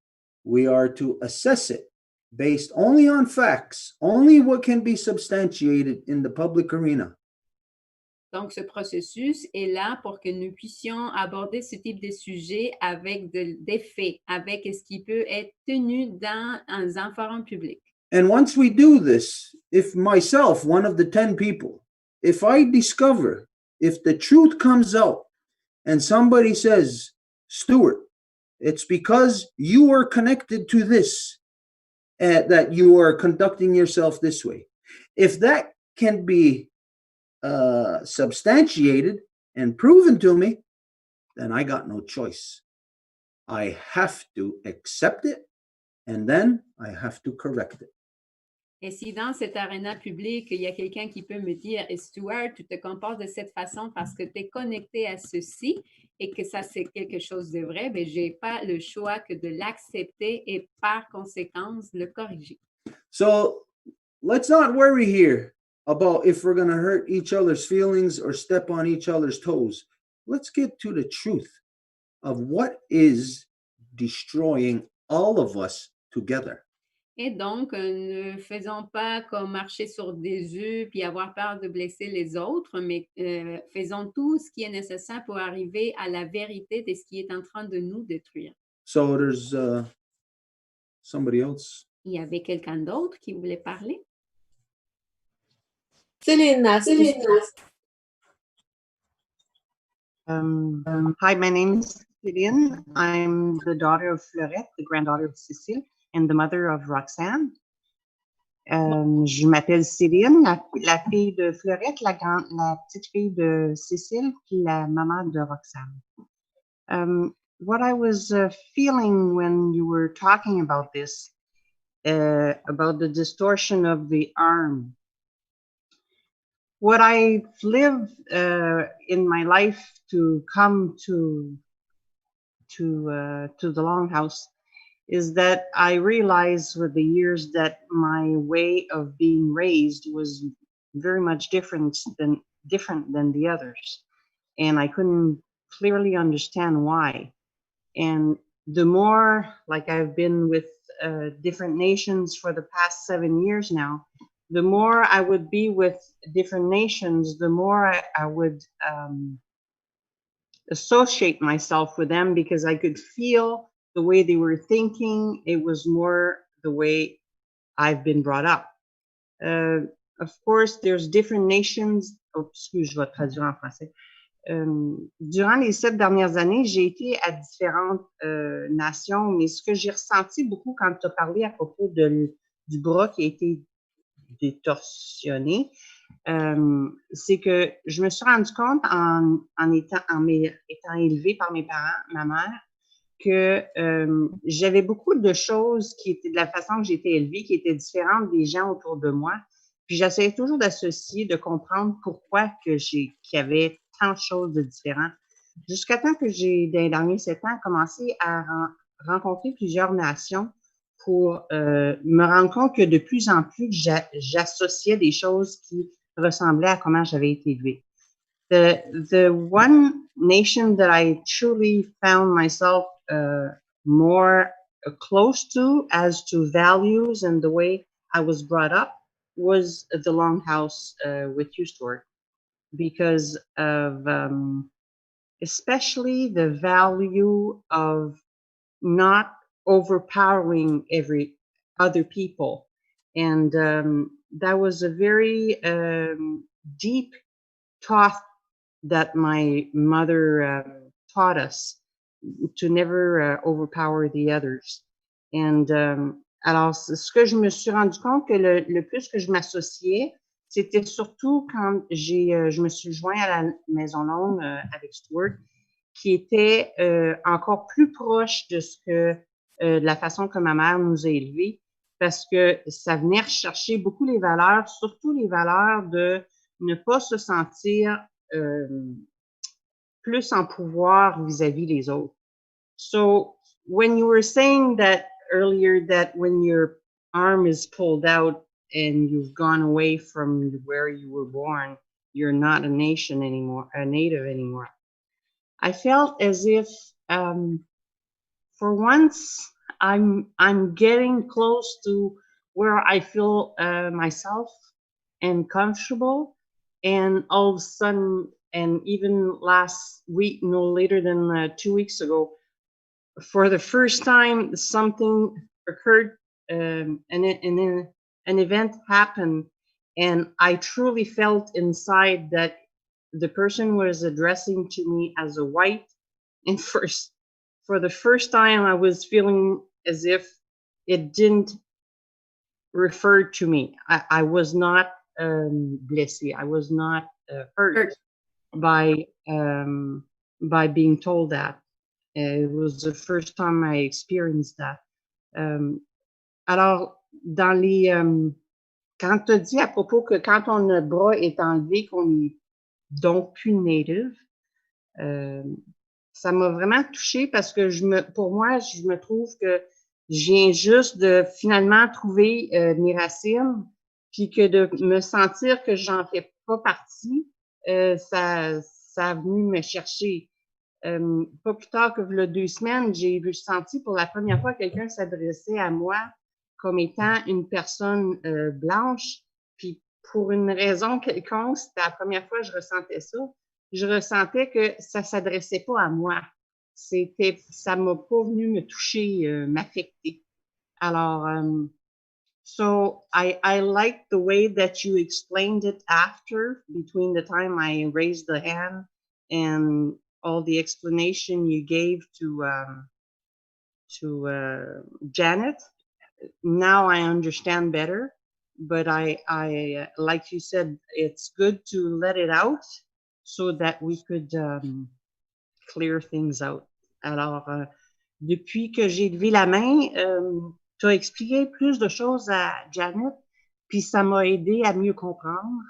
We are to assess it based only on facts, only what can be substantiated in the public arena. Donc, ce processus est là pour que nous puissions aborder ce type de sujet avec des faits, avec ce qui peut être tenu dans un forum public. And once we do this, if myself, one of the 10 people, if I discover, if the truth comes out and somebody says, Stuart, it's because you are connected to this, that you are conducting yourself this way. If that can be substantiated and proven to me, then I got no choice. I have to accept it, and then I have to correct it. Et si dans cet aréna public, il y a quelqu'un qui peut me dire, Stuart, tu te comportes de cette façon parce que tu es connecté à ceci et que ça, c'est quelque chose de vrai, bien, je n'ai pas le choix que de l'accepter et par conséquence, le corriger. So let's not worry here about if we're going to hurt each other's feelings or step on each other's toes. Let's get to the truth of what is destroying all of us together. Et donc, ne faisons pas comme marcher sur des œufs puis avoir peur de blesser les autres, mais faisons tout ce qui est nécessaire pour arriver à la vérité de ce qui est en train de nous détruire. So there's somebody else. Il y avait quelqu'un d'autre qui voulait parler? Selena. Hi, my name is Céline. I'm the daughter of Fleurette, the granddaughter of Cécile, and the mother of Roxane. Je m'appelle Céline, la fille de Fleurette, la petite fille de Cécile, puis la maman de Roxane. What I was feeling when you were talking about this, about the distortion of the arm, what I've lived in my life to come to the Longhouse is that I realized with the years that my way of being raised was very much different than the others, and I couldn't clearly understand why. And the more, like I've been with different nations for the past 7 years now, the more I would be with different nations, the more I would associate myself with them because I could feel the way they were thinking. It was more the way I've been brought up. Of course, there's different nations. Oh, excuse, je vais traduire en français. Durant les 7 dernières années, j'ai été à différentes nations, mais ce que j'ai ressenti beaucoup quand tu as parlé à propos du bras qui a été détorsionné, c'est que je me suis rendu compte en étant élevée par mes parents, ma mère, que j'avais beaucoup de choses qui étaient de la façon que j'étais élevée, qui étaient différentes des gens autour de moi. Puis j'essayais toujours d'associer, de comprendre pourquoi qu'il y avait tant de choses de différentes. Jusqu'à temps que j'ai, dans les derniers 7 ans, commencé à rencontrer plusieurs nations pour me rendre compte que de plus en plus, j'associais des choses qui ressemblaient à comment j'avais été élevée. The one nation that I truly found myself more close to as to values and the way I was brought up was the Longhouse with you, Stuart, because of especially the value of not overpowering other people. And that was a very deep thought that my mother taught us, to never overpower the others. And alors, ce que je me suis rendu compte que le plus que je m'associais, c'était surtout quand je me suis joint à la Maison Longue avec Stuart, qui était encore plus proche de ce que de la façon que ma mère nous a élevés, parce que ça venait rechercher beaucoup les valeurs, surtout les valeurs de ne pas se sentir plus en pouvoir vis-à-vis les autres. So when you were saying that earlier, that when your arm is pulled out and you've gone away from where you were born, you're not a nation anymore, a native anymore. I felt as if, for once, I'm getting close to where I feel myself and comfortable. And all of a sudden, and even last week, no later than 2 weeks ago, for the first time, something occurred, and an event happened, and I truly felt inside that the person was addressing to me as a white, and for the first time, I was feeling as if it didn't refer to me. I was not blessé. I was not hurt by being told that. It was the first time I experienced that. Alors, dans les quand tu as dit à propos que quand ton bras est enlevé, qu'on est donc plus native, ça m'a vraiment touchée parce que pour moi, je me trouve que je viens juste de finalement trouver mes racines, puis que de me sentir que j'en fais pas partie, ça a venu me chercher. Pas plus tard que le 2 semaines, j'ai senti pour la première fois quelqu'un s'adresser à moi comme étant une personne blanche, puis pour une raison quelconque, c'était la première fois que je ressentais ça. Je ressentais que ça s'adressait pas à moi. Ça m'a pas venu me toucher, m'affecter. Alors, so I like the way that you explained it after, between the time I raised the hand and all the explanation you gave to Janet. Now I understand better, but I like you said, it's good to let it out so that we could clear things out. Alors, depuis que j'ai levé la main, tu as expliqué plus de choses à Janet, puis ça m'a aidé à mieux comprendre.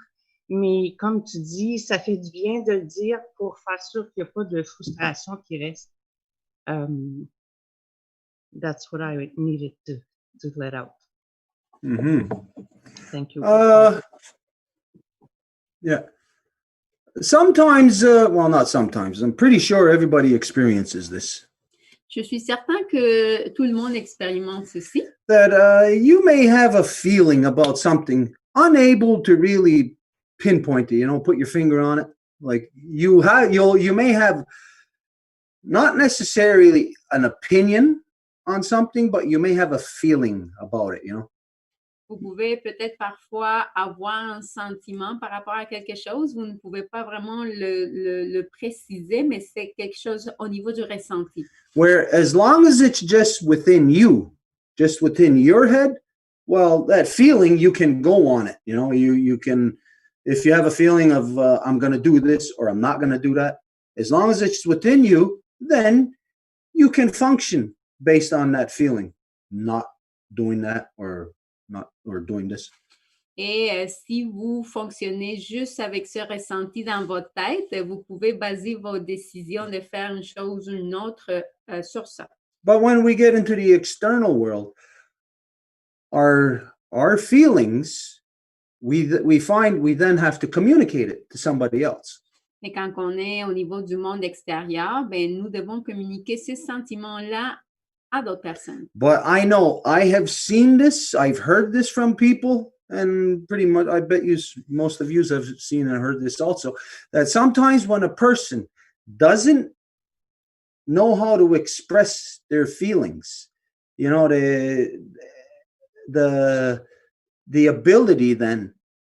Mais comme tu dis, ça fait du bien de le dire pour faire sûr qu'il n'y a pas de frustration qui reste. That's what I needed to let out. Mm-hmm. Thank you. Yeah. Sometimes, well, not sometimes. I'm pretty sure everybody experiences this. Je suis certain que tout le monde expérimente ceci. That you may have a feeling about something, unable to really pinpoint it, put your finger on it. Like you may have not necessarily an opinion on something, but you may have a feeling about it, Vous pouvez peut-être parfois avoir un sentiment par rapport à quelque chose. Vous ne pouvez pas vraiment le préciser, mais c'est quelque chose au niveau du ressenti. Where as long as it's just within you, just within your head, well, that feeling, you can go on it. You can, if you have a feeling of I'm going to do this or I'm not going to do that, as long as it's within you, then you can function based on that feeling, not doing that or doing this. Et si vous fonctionnez juste avec ce ressenti dans votre tête, vous pouvez baser vos décisions de faire une chose ou une autre sur ça. But when we get into the external world, our feelings, we find we then have to communicate it to somebody else. Et quand on est au niveau du monde extérieur, ben, nous devons communiquer ces sentiments-là à d'autres personnes. But I know I have seen this, I've heard this from people, and pretty much I bet you most of you have seen and heard this also, that sometimes when a person doesn't know how to express their feelings, you know, the ability then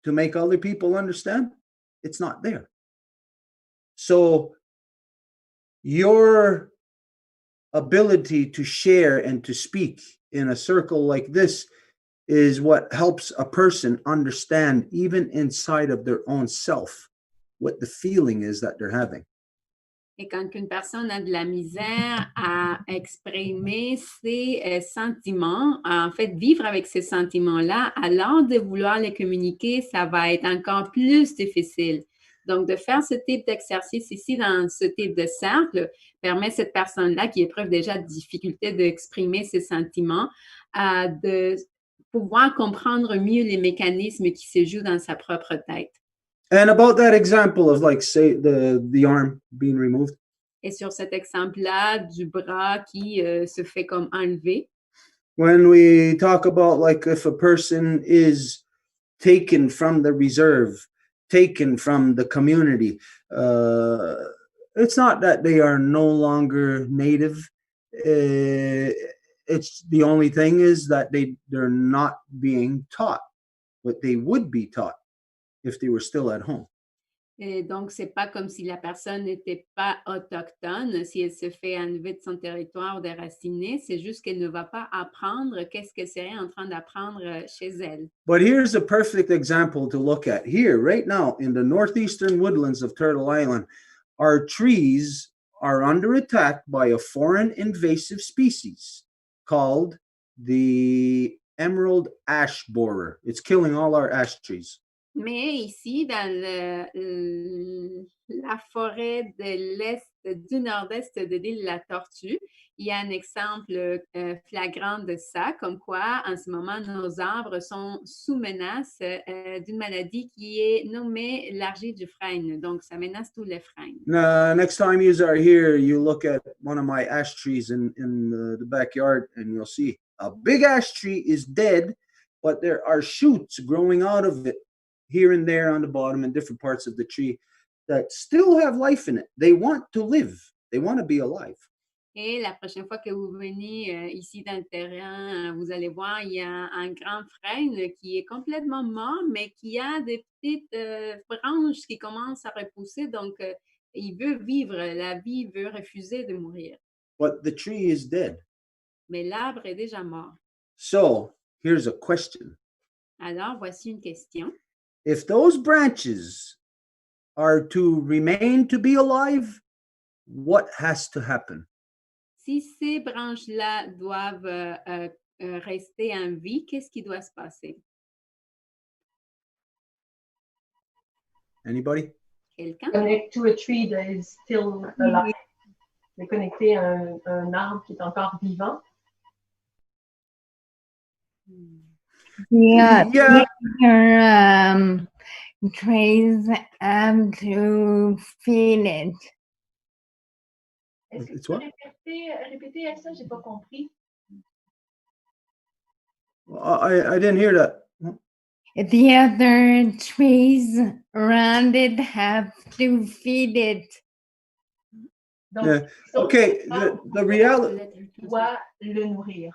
to make other people understand, it's not there. So your ability to share and to speak in a circle like this is what helps a person understand, even inside of their own self, what the feeling is that they're having. Et quand une personne a de la misère à exprimer ses sentiments, en fait, vivre avec ces sentiments-là, alors de vouloir les communiquer, ça va être encore plus difficile. Donc, de faire ce type d'exercice ici, dans ce type de cercle, permet à cette personne-là qui éprouve déjà de difficulté d'exprimer ses sentiments, de pouvoir comprendre mieux les mécanismes qui se jouent dans sa propre tête. And about that example of, like, say, the arm being removed. Et sur cet exemple-là, du bras qui se fait comme enlever. When we talk about, like, if a person is taken from the reserve, taken from the community, it's not that they are no longer native. It's the only thing is that they're not being taught what they would be taught if they were still at home. Et donc, c'est pas comme si la personne n'était pas autochtone, si elle se fait enlever de son territoire ou déracinée, c'est juste qu'elle ne va pas apprendre qu'est-ce qu'elle serait en train d'apprendre chez elle. But here's a perfect example to look at. Here, right now, in the northeastern woodlands of Turtle Island, our trees are under attack by a foreign invasive species called the emerald ash borer. It's killing all our ash trees. Mais ici, dans la forêt de l'est, du nord-est de l'île de la Tortue, il y a un exemple flagrant de ça, comme quoi, en ce moment, nos arbres sont sous menace d'une maladie qui est nommée l'argile du frêne. Donc, ça menace tous les frênes. Next time you are here, you look at one of my ash trees in the backyard, and you'll see a big ash tree is dead, but there are shoots growing out of it here and there on the bottom in different parts of the tree that still have life in it. They want to live. They want to be alive. Et la prochaine fois que vous venez ici dans le terrain, vous allez voir, il y a un grand frêne qui est complètement mort, mais qui a des petites branches qui commencent à repousser. Donc, il veut vivre. La vie veut refuser de mourir. But the tree is dead. Mais l'arbre est déjà mort. So, here's a question. Alors, voici une question. If those branches are to remain to be alive, what has to happen? Si ces branches-là doivent rester en vie, qu'est-ce qui doit se passer? Anybody? Quelqu'un? Connect to a tree that is still alive. C'est connecté à un arbre qui est encore vivant. Yeah, Yeah. your trees to feed it. Est-ce que It's tu peux what? répéter ça? J'ai pas compris. I didn't hear that. The other trees around it have to feed it. Donc, Yeah. Okay, the reality. doit le nourrir.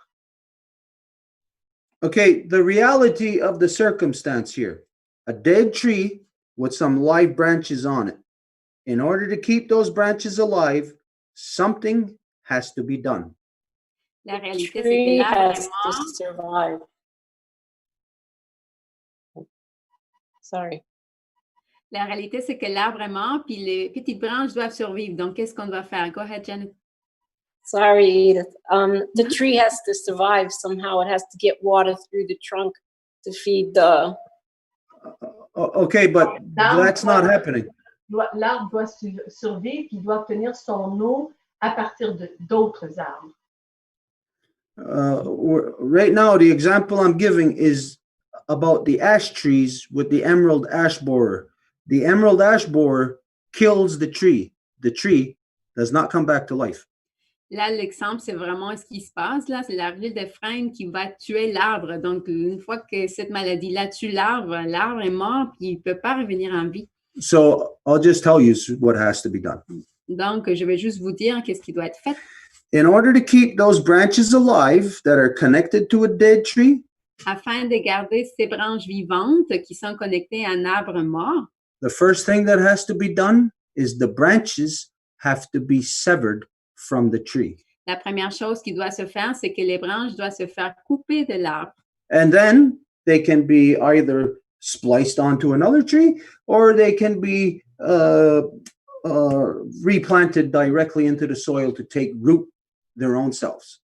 Okay, the reality of the circumstance here. A dead tree with some live branches on it. In order to keep those branches alive, something has to be done. La réalité, c'est Tree que l'arbre has est to mort. survive. Sorry. La réalité, c'est que l'arbre est mort, puis les petites branches doivent survivre. Donc, qu'est-ce qu'on doit faire? Go ahead, Janet. Sorry, Edith. The tree has to survive somehow. It has to get water through the trunk to feed the. Okay, but that's not happening. L'arbre doit survivre, il doit obtenir son eau à partir d'autres arbres. Right now, the example I'm giving is about the ash trees with the emerald ash borer. The emerald ash borer kills the tree. The tree does not come back to life. Là, l'exemple, c'est vraiment ce qui se passe. Là, c'est l'argile de frêne qui va tuer l'arbre. Donc, une fois que cette maladie-là tue l'arbre, l'arbre est mort puis il ne peut pas revenir en vie. So I'll just tell you what has to be done. Donc, je vais juste vous dire qu'est-ce qui doit être fait. In order to keep those branches alive that are connected to a dead tree, Afin de garder ces branches vivantes qui sont connectées à un arbre mort, the first thing that has to be done is the branches have to be severed from the tree. la première chose qui doit se faire, c'est que les branches doivent se faire couper de l'arbre. And then they can be either spliced onto another tree or they can be replanted directly into the soil to take root their own selves.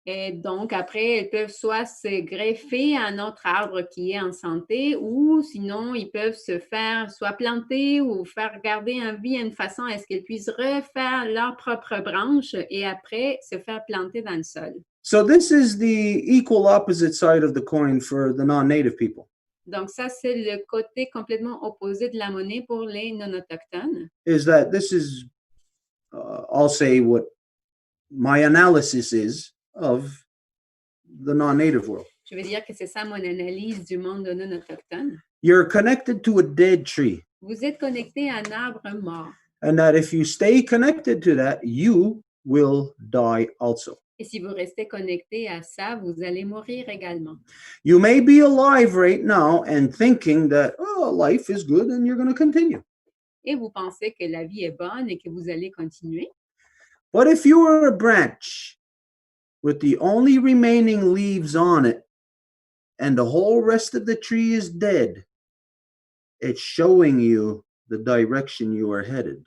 Et donc, après, elles peuvent soit se greffer à un autre arbre qui est en santé ou sinon, ils peuvent se faire soit planter ou faire garder en vie une façon à ce qu'elles puissent refaire leurs propres branches et après se faire planter dans le sol. So this is the equal opposite side of the coin for the non-native people. Donc, ça, c'est le côté complètement opposé de la monnaie pour les non-autochtones. Is that this is, I'll say what my analysis is of the non-native world. Je veux dire que c'est ça mon analyse du monde non-autochtone. You're connected to a dead tree. Vous êtes connecté à un arbre mort. And that if you stay connected to that, you will die also. Et si vous restez connecté à ça, vous allez mourir également. You may be alive right now and thinking that, oh, life is good and you're going to continue. Et vous pensez que la vie est bonne et que vous allez continuer. But if you are a branch with the only remaining leaves on it and the whole rest of the tree is dead, it's showing you the direction you are headed.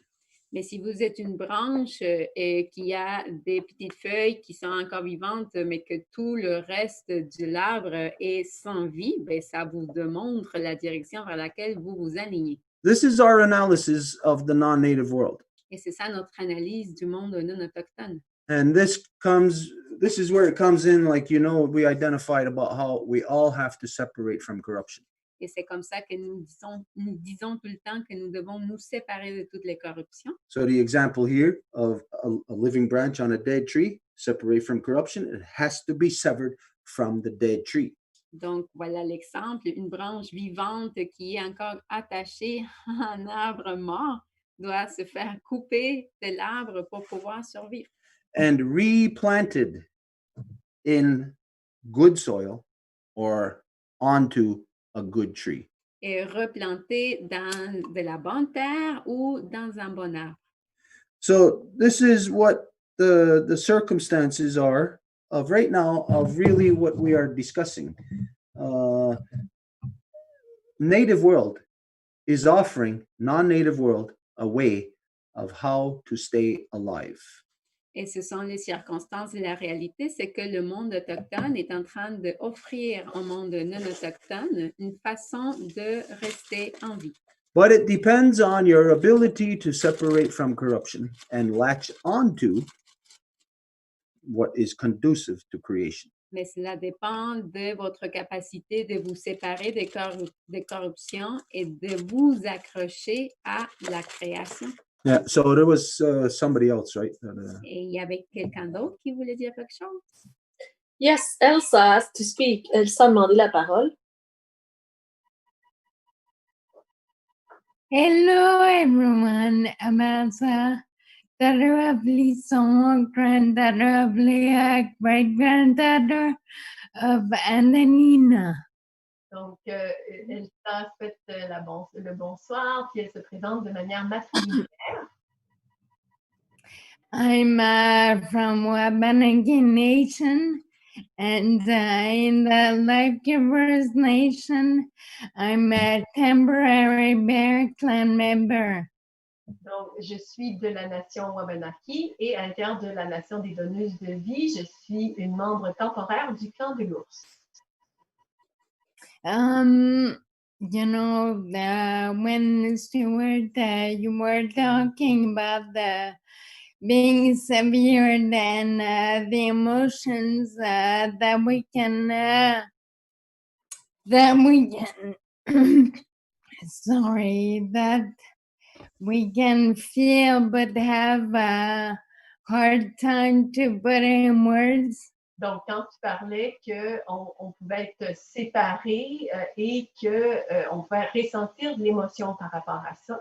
Mais si vous êtes une branche qui a des petites feuilles qui sont encore vivantes, mais que tout le reste de l'arbre est sans vie, ben ça vous démontre la direction vers laquelle vous vous alignez. This is our analysis of the non-native world. Et c'est ça notre analyse du monde non autochtone. And this is where it comes in, like, we identified about how we all have to separate from corruption. Et c'est comme ça que nous disons tout le temps que nous devons nous séparer de toutes les corruptions. So the example here of a living branch on a dead tree, separate from corruption, it has to be severed from the dead tree. Donc, voilà l'exemple. Une branche vivante qui est encore attachée à un arbre mort doit se faire couper de l'arbre pour pouvoir survivre. And replanted in good soil or onto a good tree. Et replanter dans de la bonne terre ou dans un bon arbre. So this is what the circumstances are of right now of really what we are discussing. Native world is offering non-native world a way of how to stay alive. Et ce sont les circonstances et la réalité, c'est que le monde autochtone est en train d'offrir au monde non autochtone une façon de rester en vie. But it depends on your ability to separate from corruption and latch onto what is conducive to creation. Mais cela dépend de votre capacité de vous séparer des corruptions et de vous accrocher à la création. Yeah, so there was somebody else, right? Et il y avait quelqu'un d'autre qui voulait dire quelque chose? Yes, Elsa has to speak. Elsa a demandé la parole. Hello, everyone. Amasa, lovely song, granddaughter of Leah, great-granddaughter of Ananina. Donc, Elsa fait le bonsoir, puis elle se présente de manière masculine. I'm from Wabanaki Nation, and in the Life Givers Nation, I'm a temporary Bear Clan member. Donc, je suis de la nation Wabanaki et à l'intérieur de la nation des donneuses de vie, je suis une membre temporaire du clan de l'ours. You know, when Stuart, you were talking about the being severe and the emotions that we can sorry, that we can feel but have a hard time to put in words. Donc, quand tu parlais qu'on pouvait être séparés et qu'on pouvait ressentir de l'émotion par rapport à ça.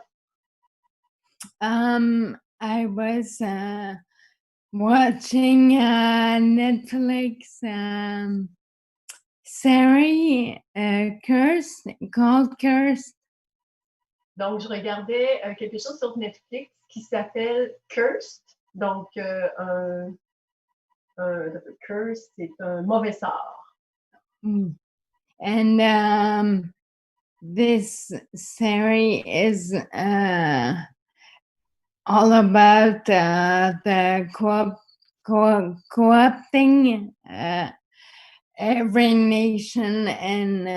I was watching Netflix series called Cursed. Donc, je regardais quelque chose sur Netflix qui s'appelle Cursed. Donc, Cursed, c'est un mauvais sort. And this series is all about the co-opting every nation and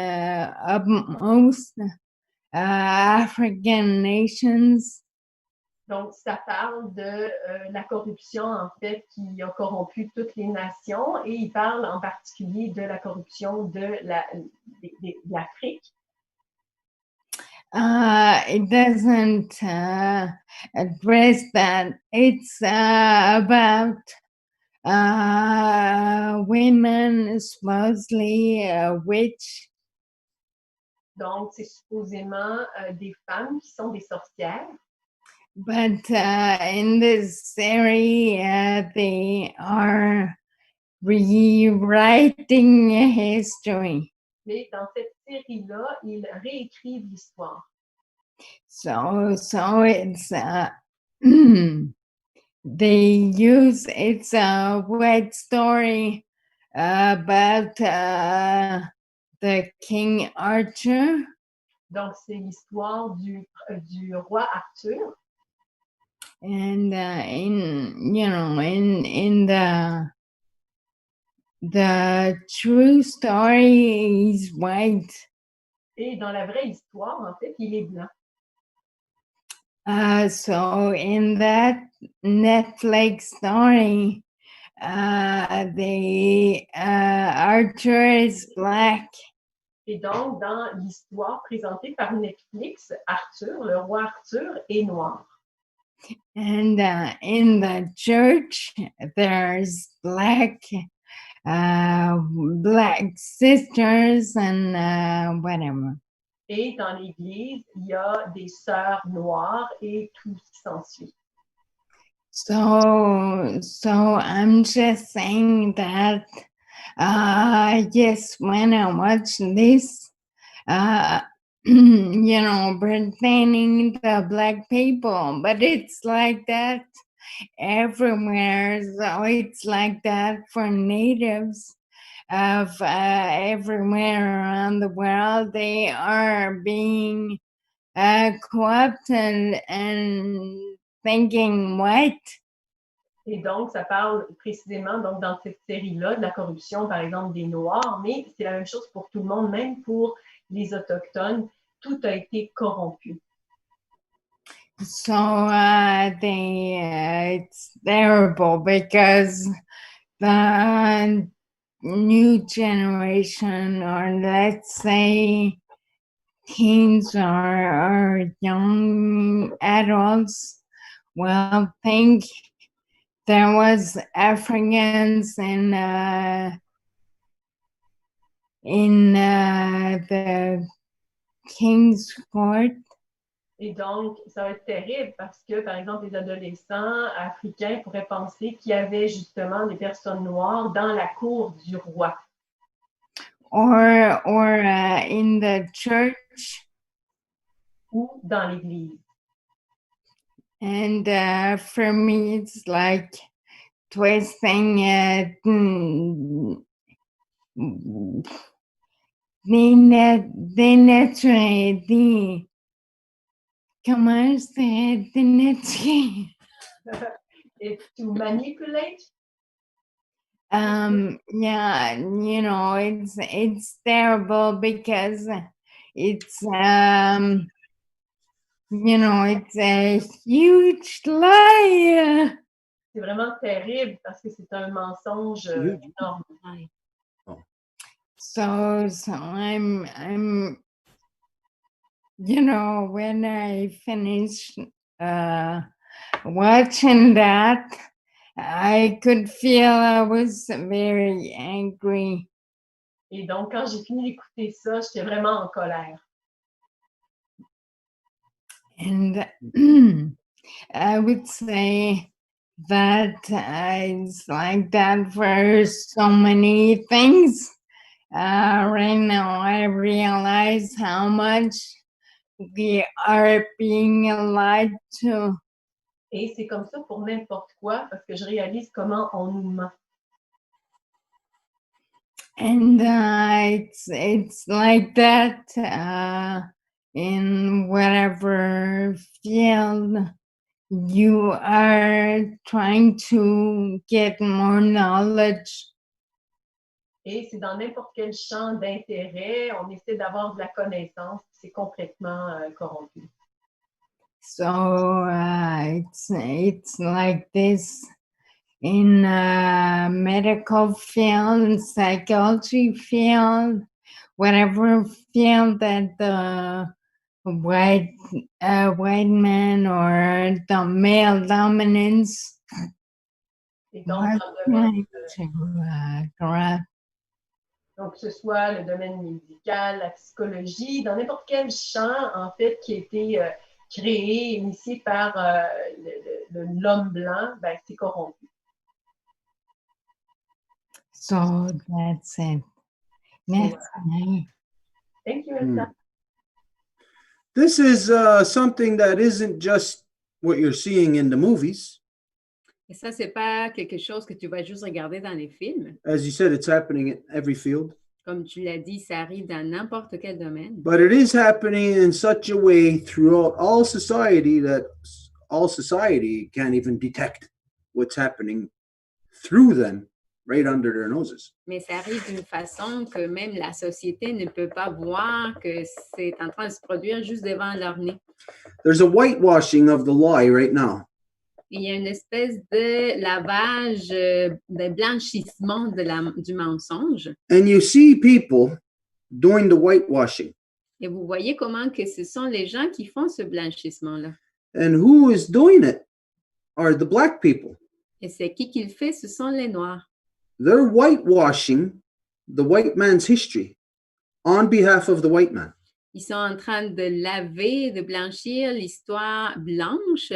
of most African nations. Donc, ça parle de la corruption, en fait, qui a corrompu toutes les nations et il parle en particulier de la corruption de l'Afrique. It doesn't address that. It's about women, supposedly witch. Donc, c'est supposément des femmes qui sont des sorcières. But in this series, they are rewriting history. Mais dans cette série-là, ils réécrivent l'histoire. So it's they use it's a web story about the King Arthur. Donc, c'est l'histoire du roi Arthur. And in the true story, he's white. Et dans la vraie histoire, en fait, il est blanc. So in that Netflix story, Arthur is black. Et donc, dans l'histoire présentée par Netflix, Arthur, le roi Arthur, est noir. And in the church, there's black sisters and whatever. Et dans l'Église, il y a des sœurs noires et tout ce qui s'ensuit. So I'm just saying that, yes, when I watch this, pertaining to Black people, but it's like that everywhere. So it's like that for natives of everywhere around the world. They are being co-opted and thinking white. Et donc, ça parle précisément, donc, dans cette série-là, de la corruption, par exemple, des Noirs, mais c'est la même chose pour tout le monde, même pour les Autochtones. Tout a été corrompu. So it's terrible because the new generation, or let's say teens or young adults, will think there was Africans in the King's Court. Et donc, ça va être terrible parce que, par exemple, les adolescents africains pourraient penser qu'il y avait justement des personnes noires dans la cour du roi. Or in the church. Ou dans l'église. And for me, it's like twisting comment c'est dénaturer? It's to manipulate. Yeah, you know, it's terrible because it's you know, it's a huge lie. C'est vraiment terrible parce que c'est un mensonge énorme. So I'm you know, when I finished watching that, I could feel I was very angry. Et donc, quand j'ai fini d'écouter ça, j'étais vraiment en colère. And I would say that it's like that for so many things. Right now, I realize how much we are being lied to. Et c'est comme ça pour n'importe quoi parce que je réalise comment on nous ment. And it's like that in whatever field you are trying to get more knowledge. Et c'est dans n'importe quel champ d'intérêt, on essaie d'avoir de la connaissance, c'est complètement corrompu. So it's like this in medical field, psychology field, whatever field that the white man or the male dominance Et donc, was dans le domaine trying to corrupt. donc, que ce soit le domaine médical, la psychologie, dans n'importe quel champ, en fait, qui a été créé, initié par l'homme blanc, ben, c'est corrompu. So that's it. That's nice. Thank you, Elsa. This is something that isn't just what you're seeing in the movies. Et ça, c'est pas quelque chose que tu vas juste regarder dans les films. As you said, it's happening in every field. Comme tu l'as dit, ça arrive dans n'importe quel domaine. But it is happening in such a way throughout all society that all society can't even detect what's happening through them right under their noses. Mais ça arrive d'une façon que même la société ne peut pas voir que c'est en train de se produire juste devant leur nez. There's a whitewashing of the lie right now. Il y a une espèce de lavage, de blanchissement du mensonge. And you see people doing the whitewashing. Et vous voyez comment que ce sont les gens qui font ce blanchissement-là. And who is doing it are the black people. Et c'est qui le fait? Ce sont les Noirs. They're whitewashing the white man's history on behalf of the white man. Ils sont en train de laver, de blanchir l'histoire blanche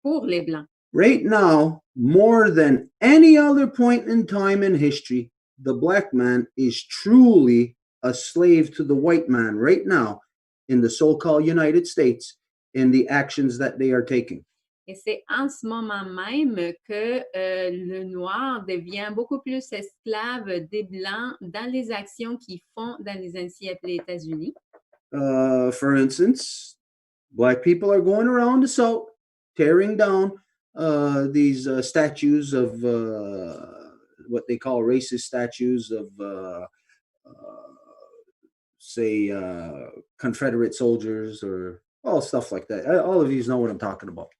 pour les Blancs. Right now, more than any other point in time in history, the black man is truly a slave to the white man right now in the so-called United States in the actions that they are taking. Et c'est en ce moment même que le noir devient beaucoup plus esclave des Blancs dans les actions qu'ils font dans les ainsi appelés États-Unis. For instance, black people are going around the South tearing down these statues of what they call racist statues of, say, Confederate soldiers or all stuff like that. All of you know what I'm talking about.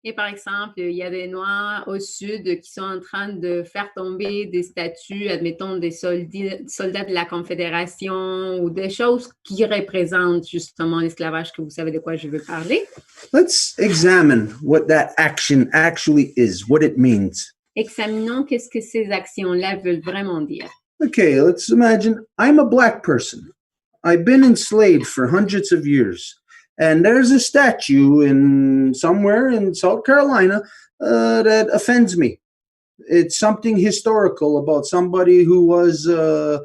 Et par exemple, il y a des Noirs au sud qui sont en train de faire tomber des statues, admettons, des soldats de la Confédération ou des choses qui représentent justement l'esclavage, que vous savez de quoi je veux parler. Let's examine what that action actually is, what it means. Examinons qu'est-ce que ces actions-là veulent vraiment dire. Okay, let's imagine I'm a black person. I've been enslaved for hundreds of years. And there's a statue in somewhere in South Carolina that offends me. It's something historical about somebody who was a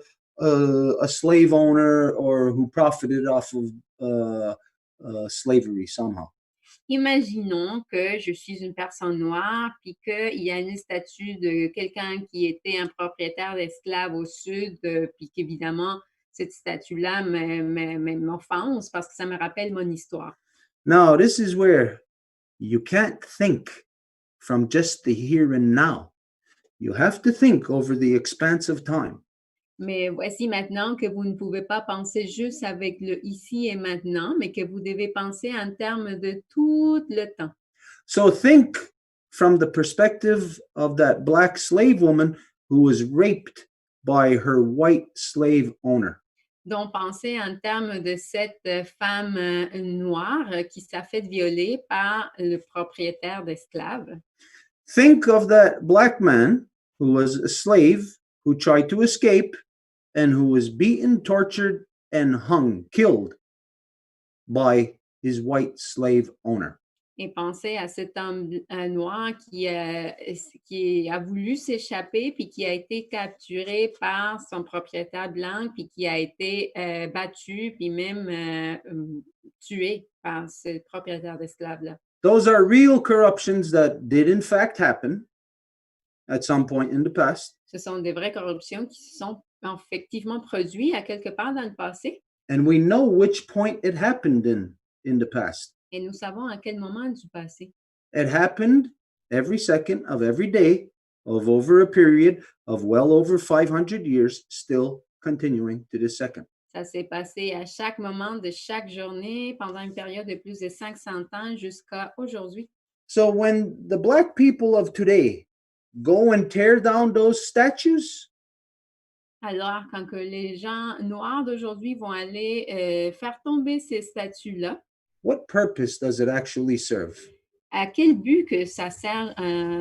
slave owner or who profited off of slavery somehow. Imaginons que je suis une personne noire puis qu'il y a une statue de quelqu'un qui était un propriétaire d'esclaves au sud puis qu'évidemment, cette statue-là m'offense parce que ça me rappelle mon histoire. Now, this is where you can't think from just the here and now. You have to think over the expanse of time. Mais voici maintenant que vous ne pouvez pas penser juste avec le ici et maintenant, mais que vous devez penser en termes de tout le temps. So think from the perspective of that black slave woman who was raped by her white slave owner. Donc, pensez en termes de cette femme noire qui s'est fait violer par le propriétaire d'esclaves. Think of that black man who was a slave who tried to escape and who was beaten, tortured, and hung, killed by his white slave owner. Et pensez à cet homme noir qui a voulu s'échapper puis qui a été capturé par son propriétaire blanc puis qui a été battu puis même tué par ce propriétaire d'esclaves-là. Those are real corruptions that did in fact happen at some point in the past. Ce sont des vraies corruptions qui se sont effectivement produites à quelque part dans le passé. And we know which point it happened in the past. Et nous savons à quel moment du passé. It happened every second of every day of over a period of well over 500 years, still continuing to this second. Ça s'est passé à chaque moment de chaque journée pendant une période de plus de 500 ans jusqu'à aujourd'hui. So when the black people of today go and tear down those statues, Alors, quand que les gens noirs d'aujourd'hui vont aller faire tomber ces statues-là, what purpose does it actually serve? à quel but que ça sert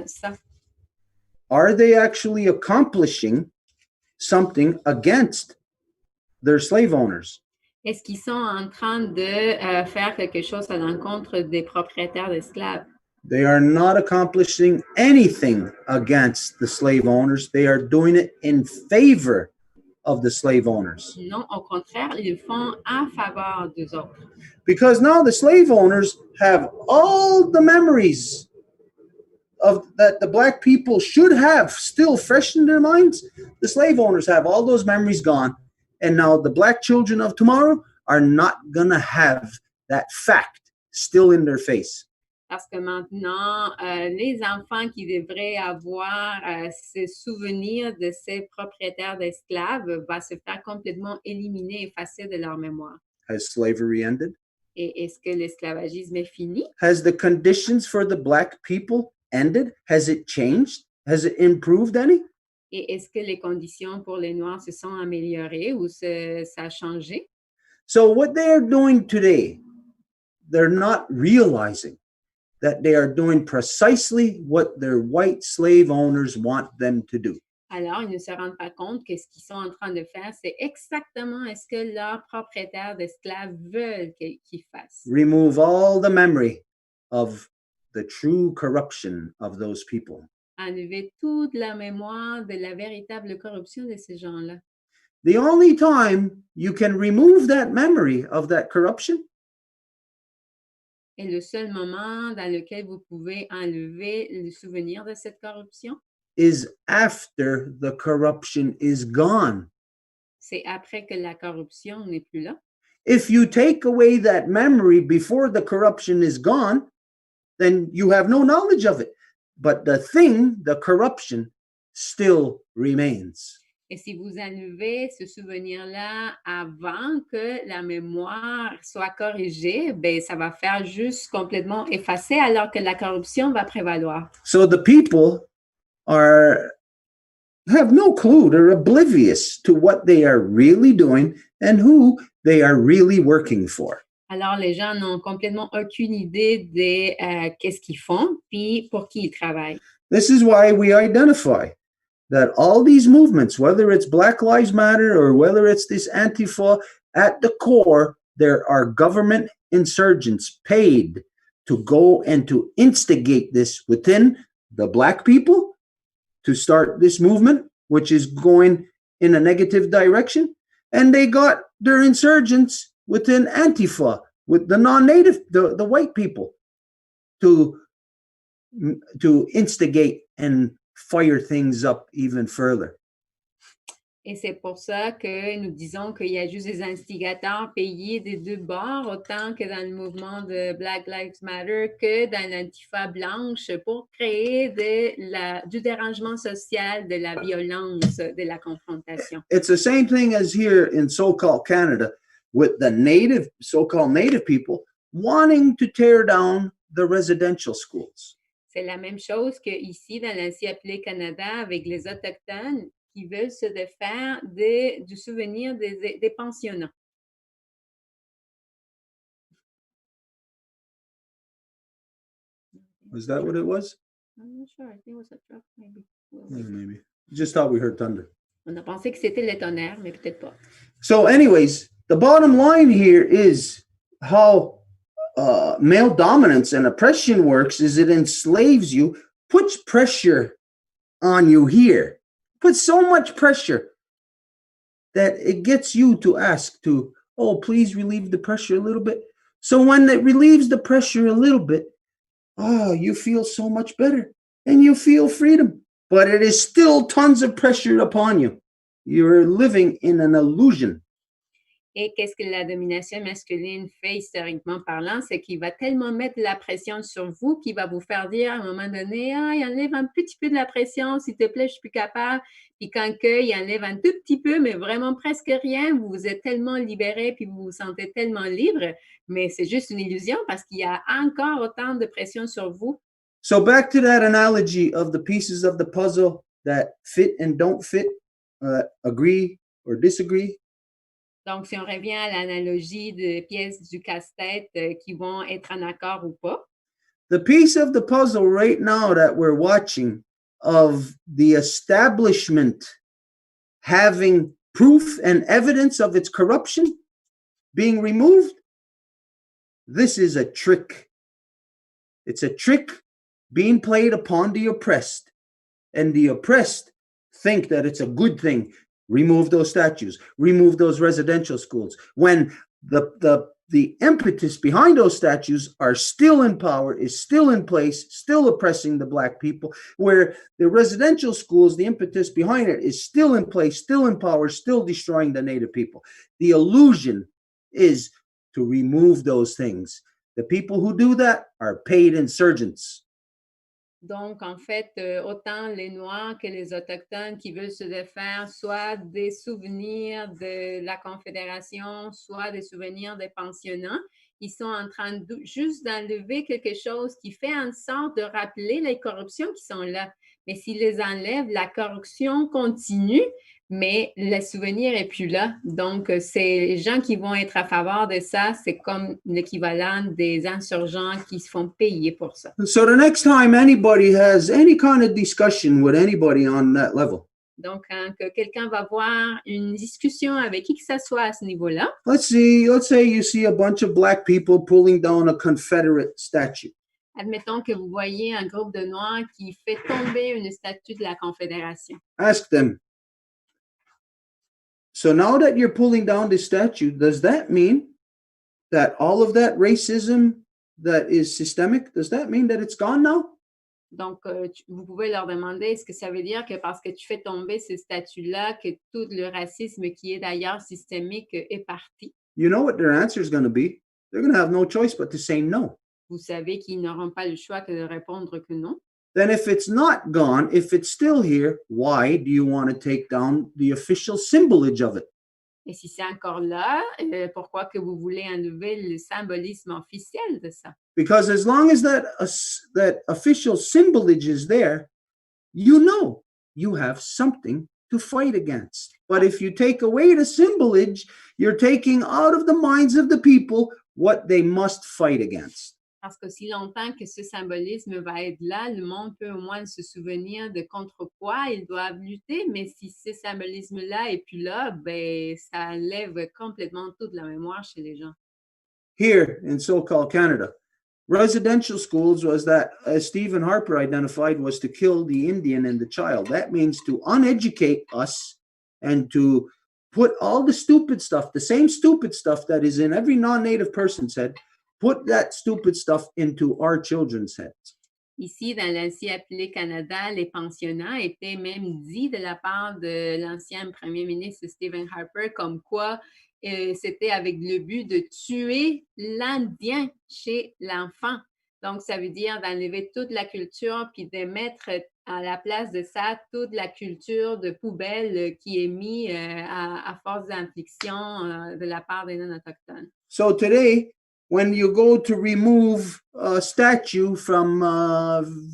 ça? Are they actually accomplishing something against their slave owners? Est-ce qu'ils sont en train de faire quelque chose à l'encontre des propriétaires d'esclaves? They are not accomplishing anything against the slave owners. They are doing it in favor of the slave owners. Non, au contraire, ils le font en faveur des autres. Because now the slave owners have all the memories of that the black people should have still fresh in their minds. The slave owners have all those memories gone. And now the black children of tomorrow are not going to have that fact still in their face. Parce que maintenant, les enfants qui devraient avoir ce souvenir de ces propriétaires d'esclaves va se faire complètement éliminer, effacer de leur mémoire. Has slavery ended? Et est-ce que l'esclavagisme est fini? Has the conditions for the black people ended? Has it changed? Has it improved any? Et est-ce que les conditions pour les Noirs se sont améliorées ou ça a changé? So what they are doing today, they're not realizing that they are doing precisely what their white slave owners want them to do. Alors, ils ne se rendent pas compte que ce qu'ils sont en train de faire, c'est exactement ce que leurs propriétaires d'esclaves veulent qu'ils fassent. Remove all the memory of the true corruption of those people. Enlever toute la mémoire de la véritable corruption de ces gens-là. The only time you can remove that memory of that corruption Et le seul moment dans lequel vous pouvez enlever le souvenir de cette corruption, is after the corruption is gone. c'est après que la corruption n'est plus là. If you take away that memory before the corruption is gone, then you have no knowledge of it. But the thing, the corruption, still remains. Et si vous enlevez ce souvenir-là avant que la mémoire soit corrigée, ben, ça va faire juste complètement effacer alors que la corruption va prévaloir. So the people have no clue. They're oblivious to what they are really doing and who they are really working for. Alors, les gens n'ont complètement aucune idée de qu'est-ce qu'ils font puis pour qui ils travaillent. This is why we identify that all these movements, whether it's Black Lives Matter or whether it's this Antifa, at the core, there are government insurgents paid to go and to instigate this within the Black people to start this movement, which is going in a negative direction. And they got their insurgents within Antifa, with the non-native, the white people, to instigate and fire things up even further. Et c'est pour ça que nous disons qu'il y a juste des instigateurs payés des deux bords, autant que dans le mouvement de Black Lives Matter que dans l'Antifa blanche, pour créer du dérangement social, de la violence, de la confrontation. It's the same thing as here in so-called Canada with the so-called native people wanting to tear down the residential schools. C'est la même chose qu'ici, dans l'ancien appelé Canada, avec les Autochtones qui veulent se défaire du souvenir des pensionnats. Was that what it was? I'm not sure. I think it was a truck, maybe. Yeah, maybe. Just thought we heard thunder. On a pensé que c'était le tonnerre, mais peut-être pas. So anyways, the bottom line here is how male dominance and oppression works is it enslaves you, puts pressure on you here, puts so much pressure that it gets you to ask to, oh, please relieve the pressure a little bit. So when it relieves the pressure a little bit, oh, you feel so much better and you feel freedom, but it is still tons of pressure upon you. You're living in an illusion. Et qu'est-ce que la domination masculine fait historiquement parlant? C'est qu'il va tellement mettre la pression sur vous qu'il va vous faire dire à un moment donné, ah, il enlève un petit peu de la pression, s'il te plaît, je suis plus capable. Puis quand il enlève un tout petit peu, mais vraiment presque rien, vous vous êtes tellement libéré puis vous vous sentez tellement libre, mais c'est juste une illusion parce qu'il y a encore autant de pression sur vous. So back to that analogy of the pieces of the puzzle that fit and don't fit, agree or disagree. Donc, si on revient à l'analogie des pièces du casse-tête qui vont être en accord ou pas. The piece of the puzzle right now that we're watching of the establishment having proof and evidence of its corruption being removed, this is a trick. It's a trick being played upon the oppressed. And the oppressed think that it's a good thing. Remove those statues, remove those residential schools. When the impetus behind those statues are still in power, is still in place, still oppressing the Black people, where the residential schools, the impetus behind it is still in place, still in power, still destroying the Native people. The illusion is to remove those things. The people who do that are paid insurgents. Donc, en fait, autant les Noirs que les Autochtones qui veulent se défaire soit des souvenirs de la Confédération, soit des souvenirs des pensionnats, ils sont en train juste d'enlever quelque chose qui fait en sorte de rappeler les corruptions qui sont là. Mais s'ils les enlèvent, la corruption continue, mais le souvenir n'est plus là. Donc, c'est les gens qui vont être à faveur de ça, c'est comme l'équivalent des insurgents qui se font payer pour ça. So the next time anybody has any kind of discussion with anybody on that level, donc, quand quelqu'un va avoir une discussion avec qui que ce soit à ce niveau-là, let's say you see a bunch of Black people pulling down a Confederate statue. Admettons que vous voyez un groupe de Noirs qui fait tomber une statue de la Confédération. Ask them, so now that you're pulling down this statue, does that mean that all of that racism that is systemic, does that mean that it's gone now? Donc, vous pouvez leur demander, est-ce que ça veut dire que parce que tu fais tomber ces statues-là, que tout le racisme qui est d'ailleurs systémique est parti? You know what their answer is going to be. They're going to have no choice but to say no. Vous savez qu'ils n'auront pas le choix que de répondre que non. Then if it's not gone, if it's still here, why do you want to take down the official symbolage of it? Et si c'est encore là, pourquoi que vous voulez enlever le symbolisme officiel de ça? Because as long as that official symbolage is there, you know you have something to fight against. But if you take away the symbolage, you're taking out of the minds of the people what they must fight against. Parce qu'aussi longtemps que ce symbolisme va être là, le monde peut au moins se souvenir de contre quoi ils doivent lutter, mais si ce symbolisme-là est plus là, ben, ça enlève complètement toute la mémoire chez les gens. Here in so-called Canada, residential schools was that, as Stephen Harper identified, was to kill the Indian and the child. That means to uneducate us and to put all the stupid stuff, the same stupid stuff that is in every non-native person's head, put that stupid stuff into our children's heads. Ici, dans l'ancien appelé Canada, les pensionnats étaient même dit de la part de l'ancien premier ministre Stephen Harper comme quoi c'était avec le but de tuer l'Indien chez l'enfant. Donc, ça veut dire d'enlever toute la culture puis de mettre à la place de ça toute la culture de poubelle qui est mise à force d'infliction de la part des non-autochtones. So today, when you go to remove a statue from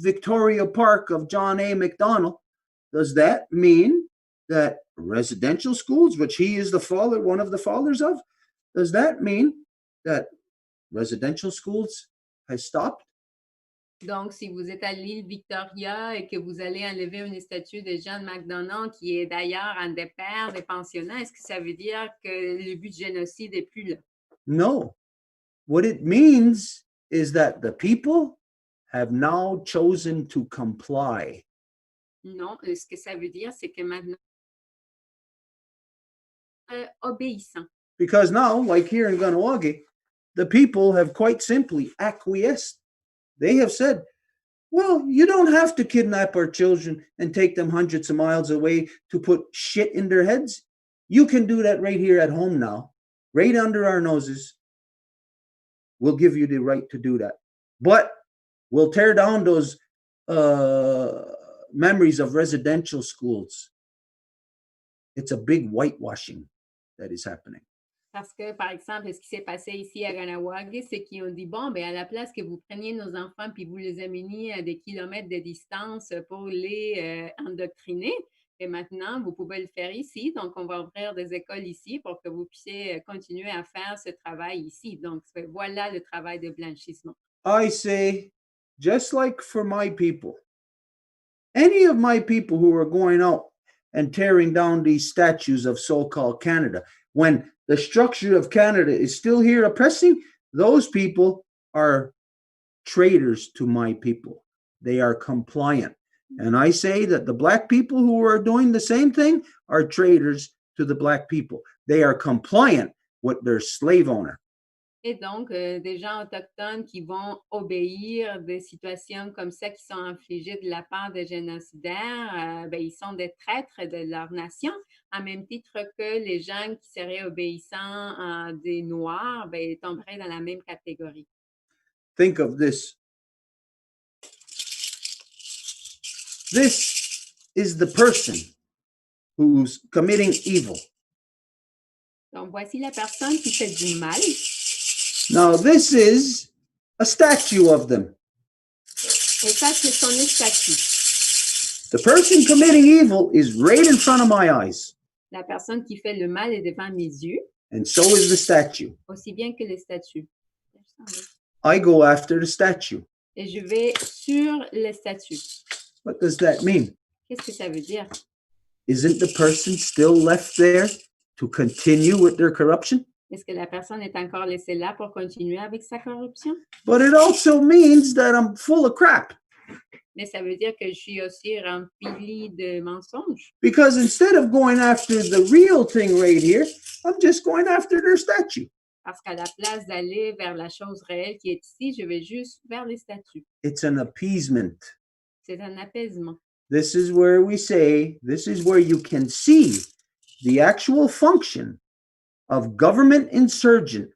Victoria Park of John A. Macdonald, does that mean that residential schools, which he is the father, one of the fathers of, does that mean that residential schools has stopped? Donc, si vous êtes à l'île Victoria et que vous allez enlever une statue de John MacDonald, qui est d'ailleurs un des pères des pensionnats, est-ce que ça veut dire que le but de génocide n'est plus là? No. What it means is that the people have now chosen to comply. Non, ce que ça veut dire, c'est que maintenant, obéissant. Because now, like here in Kahnawake, the people have quite simply acquiesced. They have said, well, you don't have to kidnap our children and take them hundreds of miles away to put shit in their heads. You can do that right here at home now, right under our noses. We'll give you the right to do that. But we'll tear down those memories of residential schools. It's a big whitewashing that is happening. Parce que, par exemple, ce qui s'est passé ici à Kahnawake, c'est qu'ils ont dit, bon, ben à la place que vous preniez nos enfants puis vous les ameniez à des kilomètres de distance pour les endoctriner, et maintenant, vous pouvez le faire ici. Donc, on va ouvrir des écoles ici pour que vous puissiez continuer à faire ce travail ici. Donc, voilà le travail de blanchissement. I say, just like for my people, any of my people who are going out and tearing down these statues of so-called Canada, when the structure of Canada is still here oppressing, those people are traitors to my people. They are compliant. And I say that the Black people who are doing the same thing are traitors to the Black people. They are compliant with their slave owner. Et donc, des gens autochtones qui vont obéir des situations comme ça qui sont infligées de la part des génocidaires, ben, ils sont des traîtres de leur nation, en même titre que les gens qui seraient obéissants des Noirs, ben, tomberaient dans la même catégorie. Think of this. This is the person who's committing evil. Donc, voici la personne qui fait du mal. Now, this is a statue of them. Et ça, c'est son statue. The person committing evil is right in front of my eyes. La personne qui fait le mal est devant mes yeux. And so is the statue. Aussi bien que les statues. I go after the statue. Et je vais sur les statues. What does that mean? Qu'est-ce que ça veut dire? Isn't the person still left there to continue with their corruption? Est-ce que la personne est encore laissée là pour continuer avec sa corruption? But it also means that I'm full of crap. Mais ça veut dire que je suis aussi remplie de mensonges. Because instead of going after the real thing right here, I'm just going after their statue. Parce qu'à la place d'aller vers la chose réelle qui est ici, je vais juste vers les statues. It's an appeasement. C'est un apaisement. This is where we say, this is where you can see the actual function of government insurgent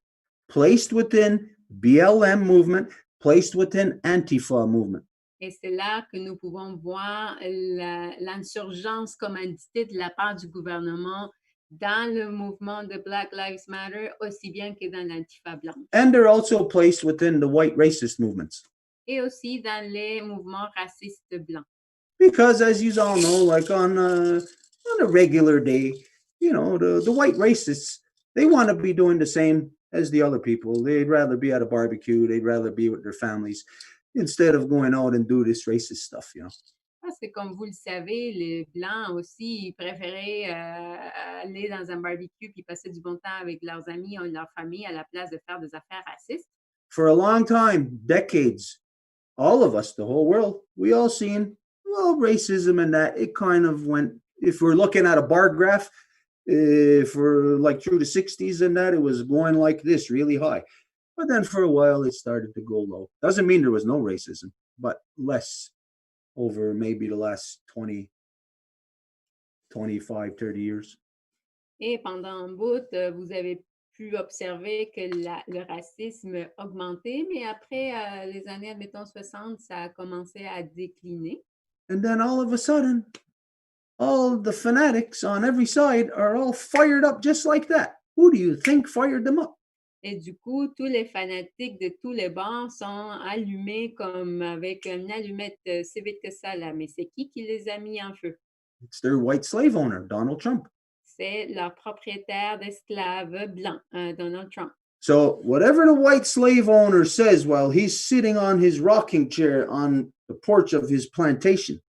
placed within BLM movement, placed within Antifa movement. Et c'est là que nous pouvons voir l'insurgence commanditée de la part du gouvernement dans le mouvement de Black Lives Matter, aussi bien que dans l'Antifa blanche. And they're also placed within the white racist movements. Et aussi dans les mouvements racistes blancs. Because as you all know, like on a regular day, you know, the white racists, they want to be doing the same as the other people. They'd rather be at a barbecue. They'd rather be with their families instead of going out and do this racist stuff, you know. Parce que comme vous le savez, les Blancs aussi, ils préféraient aller dans un barbecue puis passer du bon temps avec leurs amis ou leur famille à la place de faire des affaires racistes. For a long time, decades, all of us, the whole world, we all seen, well, racism and that, it kind of went, if we're looking at a bar graph, for like through the 60s and that, it was going like this, really high. But then for a while, it started to go low. Doesn't mean there was no racism. but less over maybe the last 20, 25, 30 years. Et pendant un bout, vous avez pu observer que le racisme a augmenté, mais après les années, admettons, 60, ça a commencé à décliner. And then all of a sudden, all the fanatics on every side are all fired up just like that. Who do you think fired them up? Et du coup, tous les fanatiques de tous les bords sont allumés comme avec une allumette si vite que ça, là. Mais c'est qui les a mis en feu? It's their white slave owner, Donald Trump. C'est leur propriétaire d'esclaves blanc, Donald Trump. So whatever the white slave owner says while he's sitting on his rocking chair on the porch of his plantation,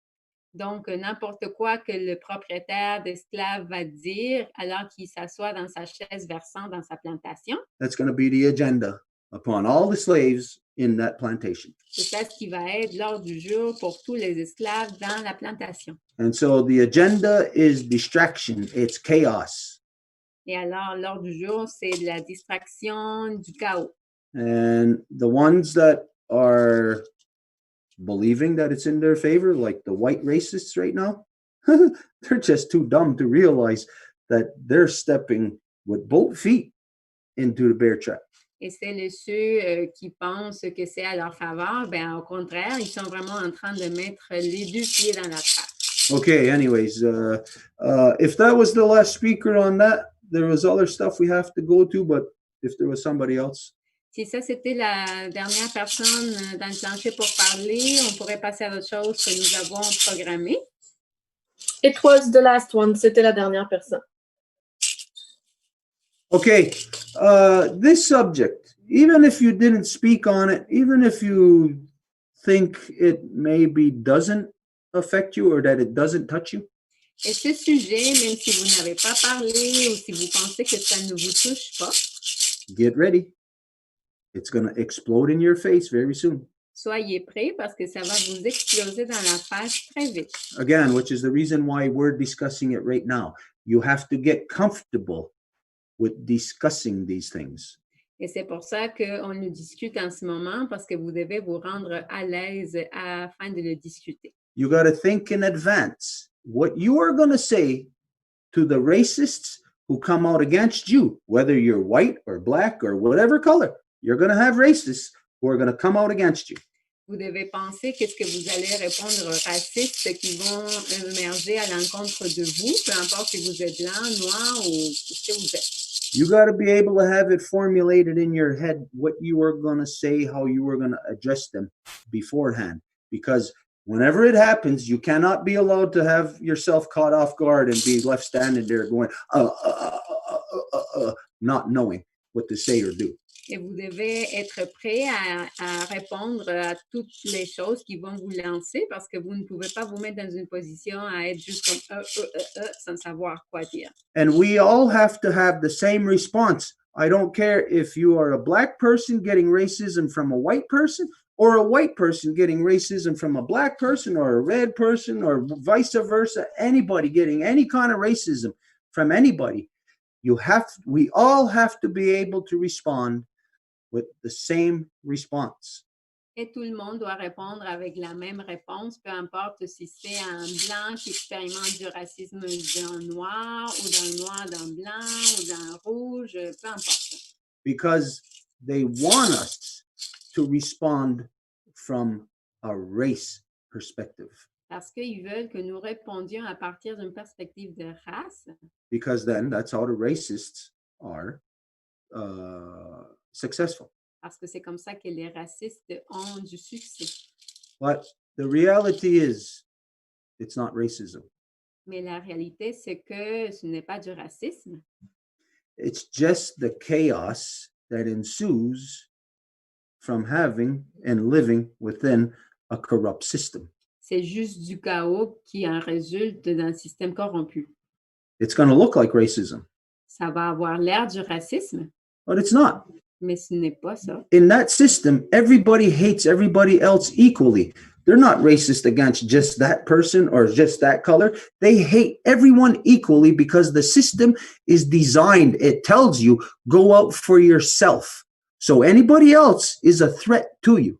Donc, n'importe quoi que le propriétaire d'esclaves va dire alors qu'il s'assoit dans sa chaise versante dans sa plantation, that's going to be the agenda upon all the slaves in that plantation. c'est ça ce qui va être l'ordre du jour pour tous les esclaves dans la plantation. And so the agenda is distraction, it's chaos. Et alors, l'ordre du jour, c'est de la distraction, du chaos. And the ones that are believing that it's in their favor, like the white racists right now, they're just too dumb to realize that they're stepping with both feet into the bear trap. Et c'est ceux qui pensent que c'est à leur faveur, ben au contraire, ils sont vraiment en train de mettre les deux pieds dans la trappe. Okay, anyways, if that was the last speaker on that, there was other stuff we have to go to, but if there was somebody else. Si ça, c'était la dernière personne dans le plancher pour parler, on pourrait passer à autre chose que nous avons programmé. It was the last one. C'était la dernière personne. Okay, this subject, even if you didn't speak on it, even if you think it maybe doesn't affect you or that it doesn't touch you, Et ce sujet, même si vous n'avez pas parlé ou si vous pensez que ça ne vous touche pas, get ready. It's going to explode in your face very soon. soyez prêts parce que ça va vous exploser dans la face très vite. Again, which is the reason why we're discussing it right now. You have to get comfortable with discussing these things. Et c'est pour ça qu'on le discute en ce moment, parce que vous devez vous rendre à l'aise afin de le discuter. You got to think in advance what you are going to say to the racists who come out against you, whether you're white or black or whatever color. You're going to have racists who are going to come out against you. Vous devez penser qu'est-ce que vous allez répondre aux racistes qui vont émerger à l'encontre de vous, peu importe si vous êtes blanc, noir ou ce que vous êtes. You got to be able to have it formulated in your head what you are going to say, how you are going to address them beforehand. Because whenever it happens, you cannot be allowed to have yourself caught off guard and be left standing there going, not knowing what to say or do. Et vous devez être prêt à répondre à toutes les choses qui vont vous lancer parce que vous ne pouvez pas vous mettre dans une position à être juste comme sans savoir quoi dire. And we all have to have the same response. I don't care if you are a black person getting racism from a white person or a white person getting racism from a black person or a red person or vice versa, anybody getting any kind of racism from anybody. We all have to be able to respond with the same response. Et tout le monde doit répondre avec la même réponse, peu importe si c'est un blanc qui expérimente du racisme d'un noir ou d'un noir d'un blanc ou d'un rouge, peu importe. Because they want us to respond from a race perspective. Parce qu'ils veulent que nous répondions à partir d'une perspective de race. Because then that's how the racists are successful. Parce que c'est comme ça que les racistes ont du succès. But the reality is, it's not racism. Mais la réalité, c'est que ce n'est pas du racisme. It's just the chaos that ensues from having and living within a corrupt system. C'est juste du chaos qui en résulte d'un système corrompu. It's going to look like racism. Ça va avoir l'air du racisme, But it's not. mais ce n'est pas ça. In that system, everybody hates everybody else equally. They're not racist against just that person or just that color. They hate everyone equally because the system is designed. It tells you, go out for yourself. So anybody else is a threat to you.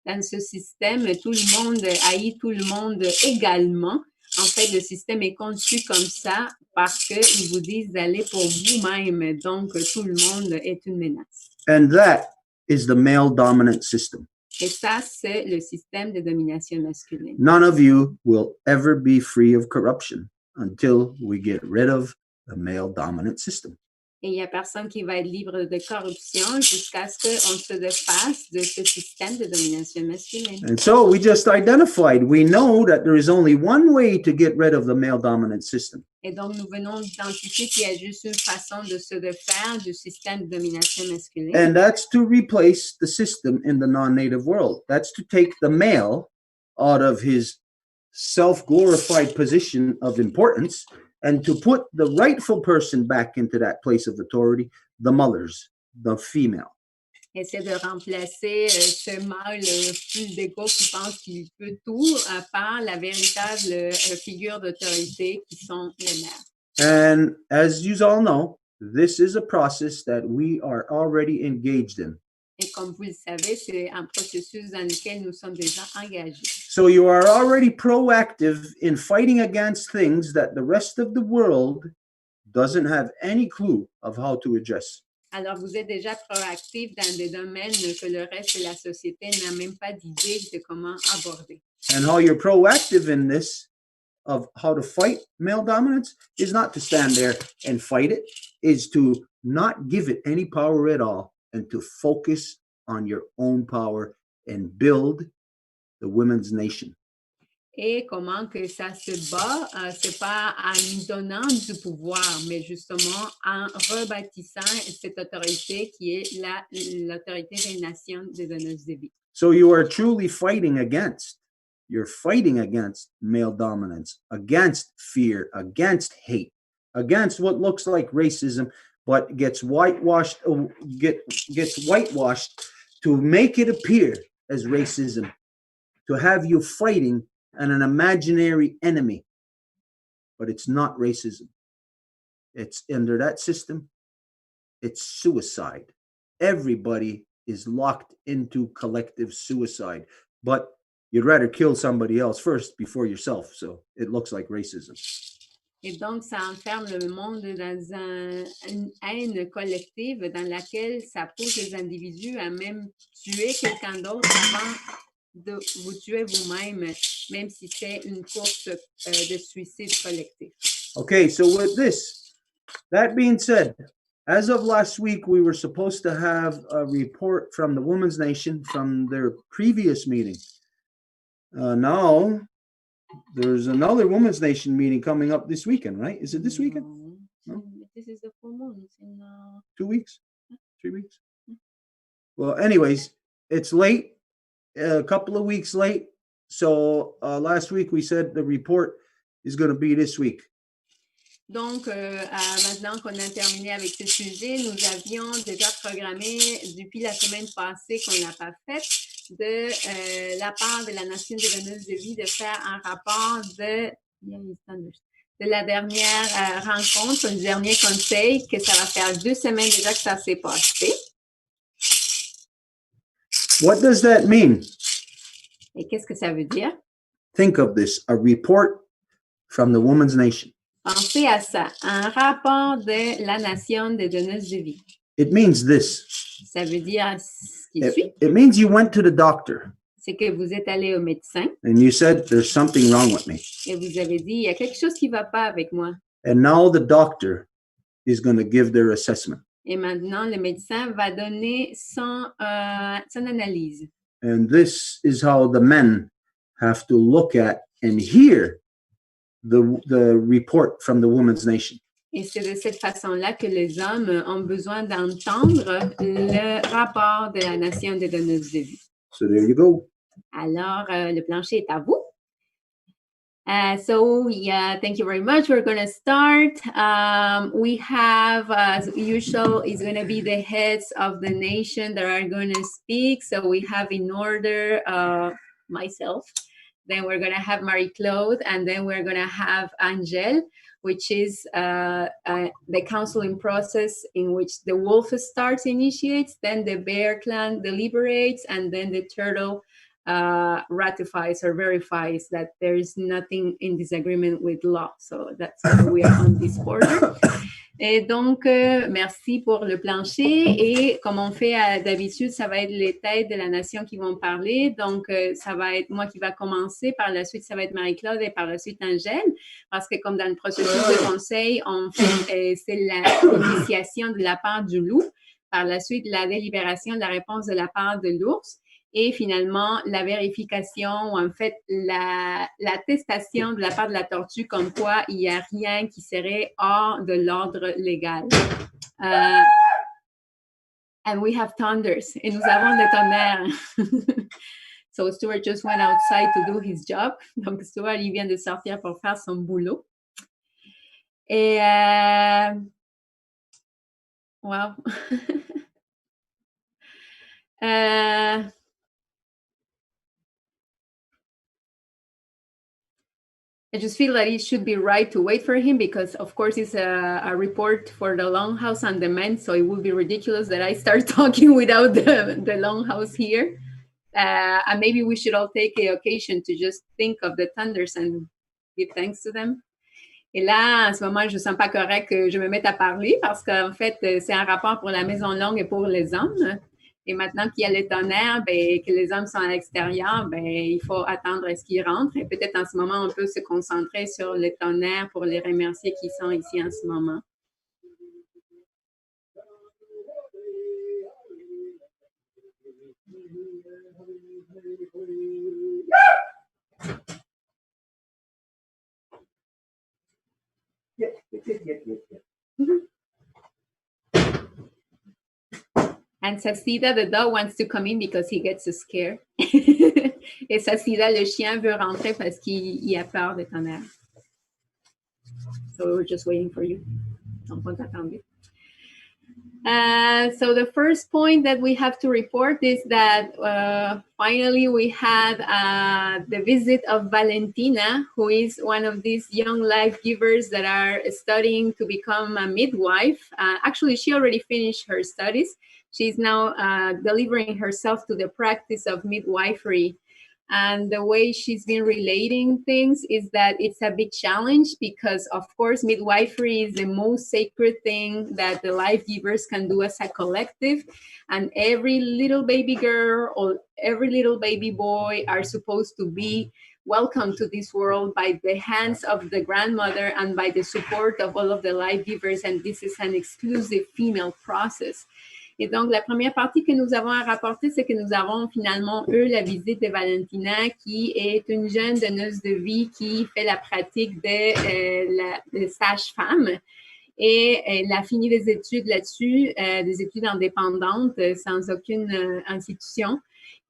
Dans ce système, tout le monde haït tout le monde également. En fait, le système est conçu comme ça parce qu'ils vous disent d'aller pour vous-même. Donc, tout le monde est une menace. And that is the male dominant system. Et ça, c'est le système de domination masculine. None of you will ever be free of corruption until we get rid of the male dominant system. Et il n'y a personne qui va être libre de corruption jusqu'à ce qu'on se défasse de ce système de domination masculine. And so we just identified, we know that there is only one way to get rid of the male dominant system. Et donc, nous venons d'identifier qu'il y a juste une façon de se défaire du système de domination masculine. And that's to replace the system in the non-native world. That's to take the male out of his self-glorified position of importance and to put the rightful person back into that place of authority, the mothers, the female. Et c'est de remplacer ce mâle plus d'égo qui pense qu'il peut tout par la véritable figure d'autorité qui sont les mères. And as you all know, this is a process that we are already engaged in. Et comme vous le savez, c'est un processus dans lequel nous sommes déjà engagés. So you are already proactive in fighting against things that the rest of the world doesn't have any clue of how to address. Alors, vous êtes déjà proactif dans des domaines que le reste de la société n'a même pas d'idée de comment aborder. And how you're proactive in this of how to fight male dominance is not to stand there and fight it, is to not give it any power at all and to focus on your own power and build the women's nation. Et comment que ça se bat, c'est pas en nous donnant du pouvoir, mais justement en rebâtissant cette autorité qui est l'autorité des nations des donneuses de vie. So you are truly fighting against. You're fighting against male dominance, against fear, against hate, against what looks like racism, but gets whitewashed to make it appear as racism, to have you fighting an imaginary enemy. But it's not racism. It's under that system, it's suicide. Everybody is locked into collective suicide, but you'd rather kill somebody else first before yourself. So it looks like racism. Et donc, ça enferme le monde dans une haine collective dans laquelle ça pousse les individus à même tuer quelqu'un d'autre avant de vous tuer vous-même, même si c'est une course de suicide collectif. Okay, so with this, that being said, as of last week, we were supposed to have a report from the Women's Nation from their previous meeting. Now, there's another Women's Nation meeting coming up this weekend, right? Is it this weekend? No? This is the full moon. It's in 2 weeks? 3 weeks? Well, anyways, it's late, a couple of weeks late. So last week we said the report is going to be this week. Donc, maintenant qu'on a terminé avec ce sujet, nous avions déjà programmé depuis la semaine passée qu'on n'a pas fait de la part de la Nation des donneuses de vie de faire un rapport de la dernière rencontre, du dernier conseil, que ça va faire 2 semaines déjà que ça s'est passé. What does that mean? Et qu'est-ce que ça veut dire? Think of this, a report from the Women's Nation. Pensez à ça, un rapport de la Nation des donneuses de vie. It means this. Ça veut dire ce qui suit. It means you went to the doctor C'est que vous êtes allé au médecin and you said, there's something wrong with me. et vous avez dit, il y a quelque chose qui ne va pas avec moi. And now the doctor is going to give their assessment. Et maintenant, le médecin va donner son analyse. And this is how the men have to look at and hear the report from the Women's Nation. Et c'est de cette façon-là que les hommes ont besoin d'entendre le rapport de la Nation des donneuses de vie. So there you go. Alors, le plancher est à vous. So, thank you very much. We're going to start. We have, as usual, it's going to be the heads of the nation that are going to speak. So we have in order myself. Then we're going to have Marie-Claude, and then we're going to have Angel, which is the counseling process in which the wolf starts, initiates, then the bear clan deliberates, and then the turtle ratifies or verifies that there is nothing in disagreement with law. So that's why we are on this border. Et donc, merci pour le plancher. Et comme on fait d'habitude, ça va être les têtes de la nation qui vont parler. Donc, ça va être moi qui va commencer. Par la suite, ça va être Marie-Claude et par la suite Angèle. Parce que comme dans le processus de conseil, on fait, c'est l'initiation de la part du loup. Par la suite, la délibération de la réponse de la part de l'ours. Et finalement, la vérification ou en fait l'attestation de la part de la tortue comme quoi il n'y a rien qui serait hors de l'ordre légal. And we have thunders. Et nous avons des tonnerres. So Stuart just went outside to do his job. Donc Stuart, il vient de sortir pour faire son boulot. Et wow. I just feel that it should be right to wait for him because, of course, it's a report for the Longhouse on demand, so it would be ridiculous that I start talking without the Longhouse here. And maybe we should all take the occasion to just think of the thunders and give thanks to them. Et là, en ce moment, je ne sens pas correct que je me mette à parler parce qu'en fait, c'est un rapport pour la Maison Longue et pour les hommes. Et maintenant qu'il y a les tonnerres, ben, que les hommes sont à l'extérieur, ben, il faut attendre à ce qu'ils rentrent. Et peut-être en ce moment, on peut se concentrer sur les tonnerres pour les remercier qui sont ici en ce moment. And Sasida, the dog, wants to come in because he gets scared. Et Sasida, le chien, veut rentrer parce qu'il a peur des tonnerres. So we're just waiting for you. Donc, on t'attendait. So the first point that we have to report is that finally we had the visit of Valentina, who is one of these young life givers that are studying to become a midwife. Actually, she already finished her studies. She's now delivering herself to the practice of midwifery. And the way she's been relating things is that it's a big challenge because, of course, midwifery is the most sacred thing that the life givers can do as a collective. And every little baby girl or every little baby boy are supposed to be welcomed to this world by the hands of the grandmother and by the support of all of the life givers. And this is an exclusive female process. Et donc, la première partie que nous avons à rapporter, c'est que nous avons finalement eu la visite de Valentina, qui est une jeune donneuse de vie qui fait la pratique de sage-femme. Et elle a fini des études là-dessus, des études indépendantes, sans aucune institution.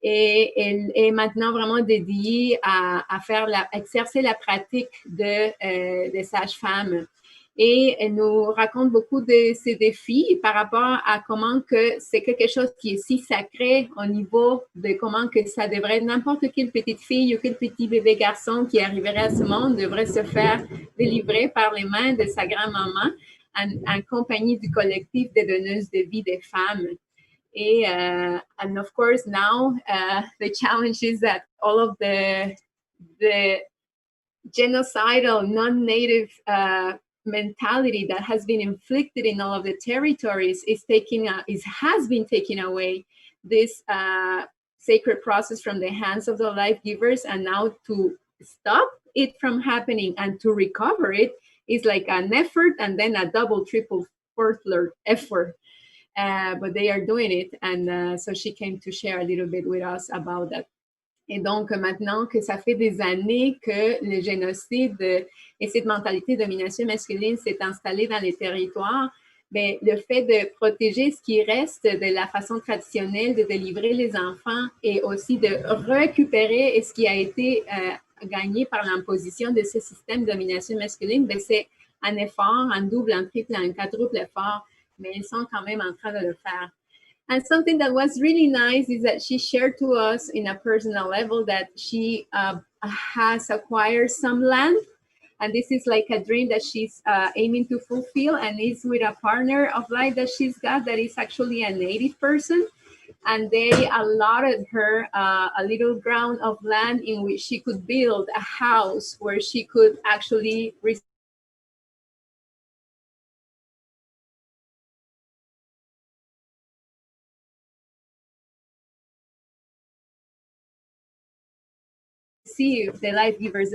Et elle est maintenant vraiment dédiée à exercer la pratique de sage-femme. Et elle nous raconte beaucoup de ses défis par rapport à comment que c'est quelque chose qui est si sacré au niveau de comment que ça devrait, n'importe quelle petite fille ou quel petit bébé garçon qui arriverait à ce monde devrait se faire délivrer par les mains de sa grand-maman en compagnie du collectif des donneuses de vie des femmes. Et, and of course, now the challenge is that all of the genocidal, non-native mentality that has been inflicted in all of the territories has been taking away this sacred process from the hands of the life givers, and now to stop it from happening and to recover it is like an effort and then a double, triple, fourth effort. But they are doing it, and so she came to share a little bit with us about that. Et donc, maintenant que ça fait des années que le génocide et cette mentalité de domination masculine s'est installée dans les territoires, bien, le fait de protéger ce qui reste de la façon traditionnelle de délivrer les enfants et aussi de récupérer ce qui a été gagné par l'imposition de ce système de domination masculine, bien, c'est un effort, un double, un triple, un quadruple effort, mais ils sont quand même en train de le faire. And something that was really nice is that she shared to us in a personal level that she has acquired some land. And this is like a dream that she's aiming to fulfill, and is with a partner of life that she's got that is actually a native person. and they allotted her a little ground of land in which she could build a house where she could actually receive the life givers.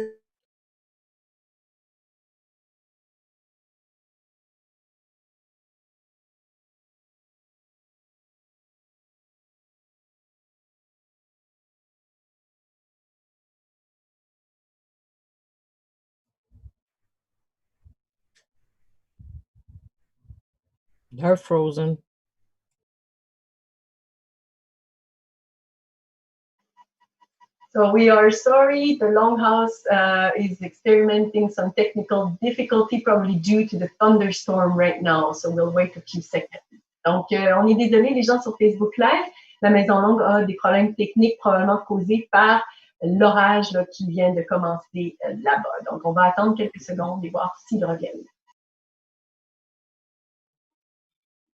They're frozen. So we are sorry, the Longhouse is experimenting some technical difficulty, probably due to the thunderstorm right now. So we'll wait a few seconds. Donc, on est désolé, les gens sur Facebook Live. La Maison Longue a des problèmes techniques probablement causés par l'orage qui vient de commencer là-bas. Donc, on va attendre quelques secondes et voir s'ils reviennent.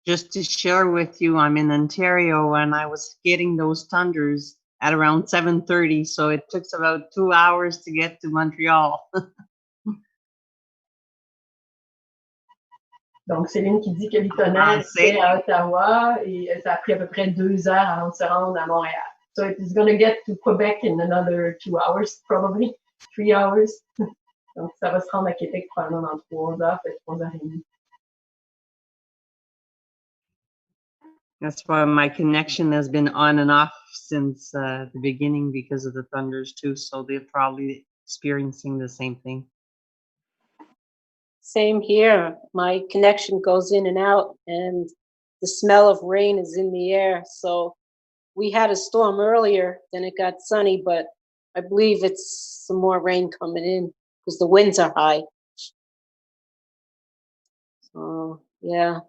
Just to share with you, I'm in Ontario and I was getting those thunders at around 7:30, so it took about 2 hours to get to Montreal. Donc, Céline qui dit que les tonnerres étaient à Ottawa et ça a pris à peu près 2 heures avant de se rendre à Montréal. So it is going to get to Quebec in another 2 hours, probably 3 hours. Donc, ça va se rendre à Québec probablement dans 3 heures, peut-être 3 heures et demie. That's why my connection has been on and off since the beginning because of the thunders too. So they're probably experiencing the same thing. Same here. My connection goes in and out, and the smell of rain is in the air. So we had a storm earlier, then it got sunny, but I believe it's some more rain coming in because the winds are high. So, yeah.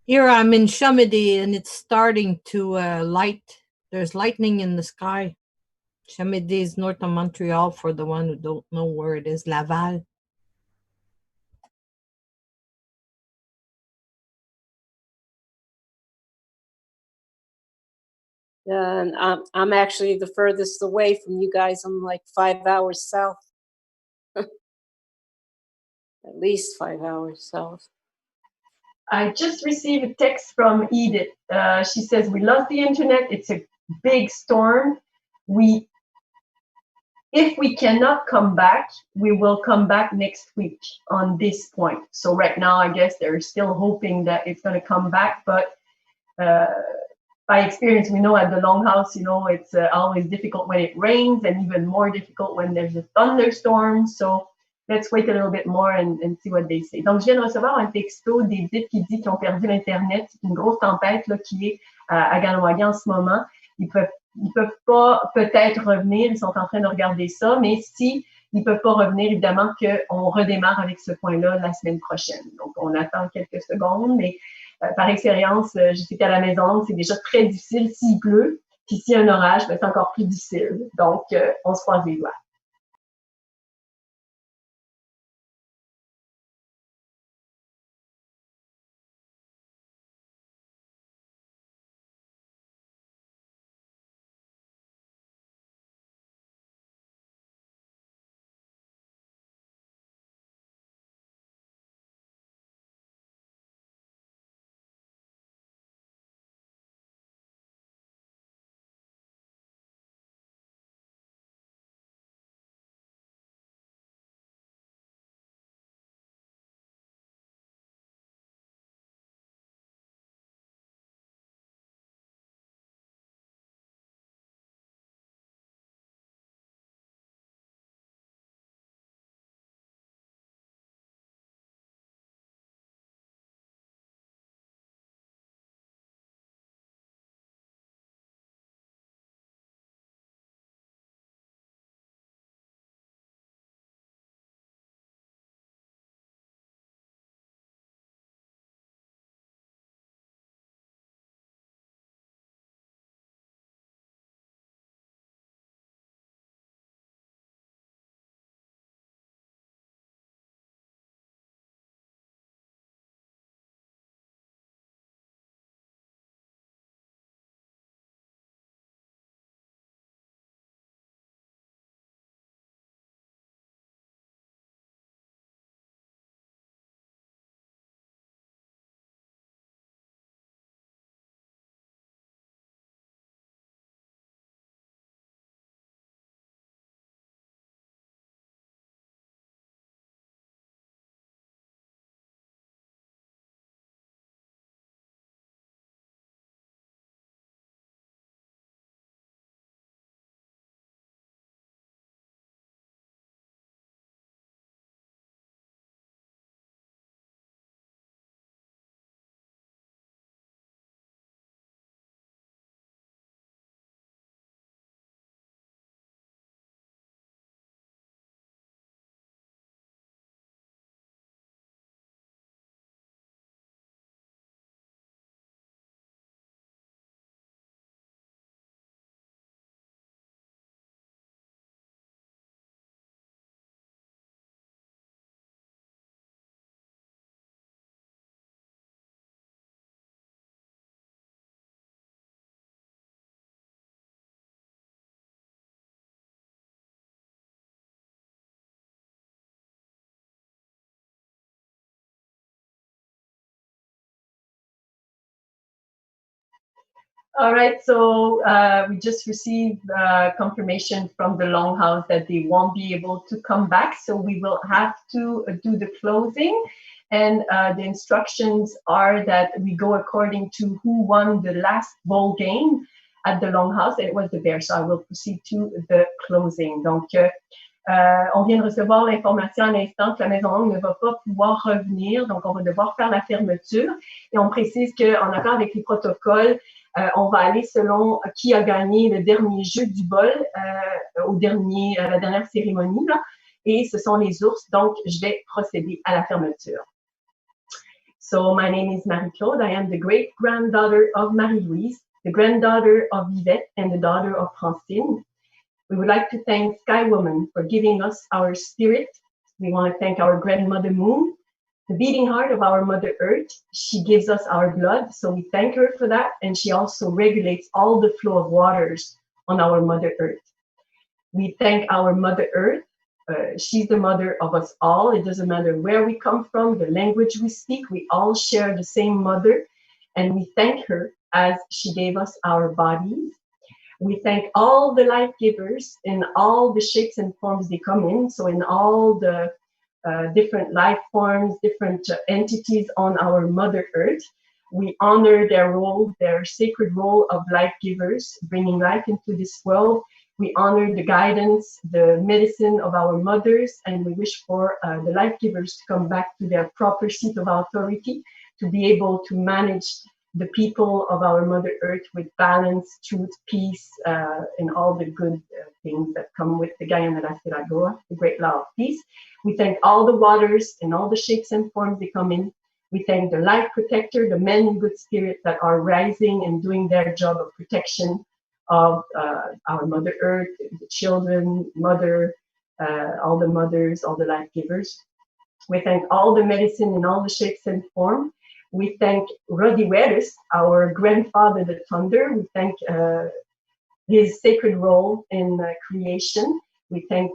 Here I'm in Chamedy and it's starting to light. There's lightning in the sky. Chamedy is north of Montreal for the one who don't know where it is, Laval. Yeah, and I'm actually the furthest away from you guys. I'm like 5 hours south. At least 5 hours south. I just received a text from Edith. She says, we lost the internet. It's a big storm. If we cannot come back, we will come back next week on this point. So right now, I guess they're still hoping that it's going to come back. But by experience, we know at the Longhouse, it's always difficult when it rains and even more difficult when there's a thunderstorm. So let's wait a little bit more and see what they say. Donc, je viens de recevoir un texto d'Edith qui dit qu'ils ont perdu l'Internet. C'est une grosse tempête là, qui est à Ganawagé en ce moment. Ils peuvent pas peut-être revenir. Ils sont en train de regarder ça. Mais si ils peuvent pas revenir, évidemment qu'on redémarre avec ce point-là la semaine prochaine. Donc, on attend quelques secondes. Mais par expérience, je sais qu'à la maison, c'est déjà très difficile s'il pleut. Puis s'il y a un orage, c'est encore plus difficile. Donc, on se croise les doigts. All right, so we just received confirmation from the Longhouse that they won't be able to come back, so we will have to do the closing. And the instructions are that we go according to who won the last bowl game at the Longhouse, and it was the Bears. So I will proceed to the closing. Donc, on vient de recevoir l'information à l'instant que la Maison Longue ne va pas pouvoir revenir, donc on va devoir faire la fermeture. Et on précise qu'en accord avec les protocoles, on va aller selon qui a gagné le dernier jeu du bol à la dernière cérémonie, là, et ce sont les ours, donc je vais procéder à la fermeture. So my name is Marie-Claude. I am the great-granddaughter of Marie-Louise, the granddaughter of Yvette, and the daughter of Francine. We would like to thank Sky Woman for giving us our spirit. We want to thank our grandmother Moon, the beating heart of our Mother Earth. She gives us our blood, so we thank her for that. And she also regulates all the flow of waters on our Mother Earth. We thank our Mother Earth. She's the mother of us all. It doesn't matter where we come from, the language we speak, we all share the same mother. And we thank her as she gave us our bodies. We thank all the life givers in all the shapes and forms they come in. So in all the different life forms, different entities on our Mother Earth, we honor their role, their sacred role of life givers, bringing life into this world. We honor the guidance, the medicine of our mothers, and we wish for the life givers to come back to their proper seat of authority, to be able to manage the people of our Mother Earth with balance, truth, peace, and all the good things that come with the Gaya Nala, the great law of peace. We thank all the waters in all the shapes and forms they come in. We thank the life protector, the men in good spirit that are rising and doing their job of protection of our Mother Earth, the children, mother, all the mothers, all the life givers. We thank all the medicine in all the shapes and forms. We thank Rodiweris, our grandfather, the thunder. We thank his sacred role in creation. We thank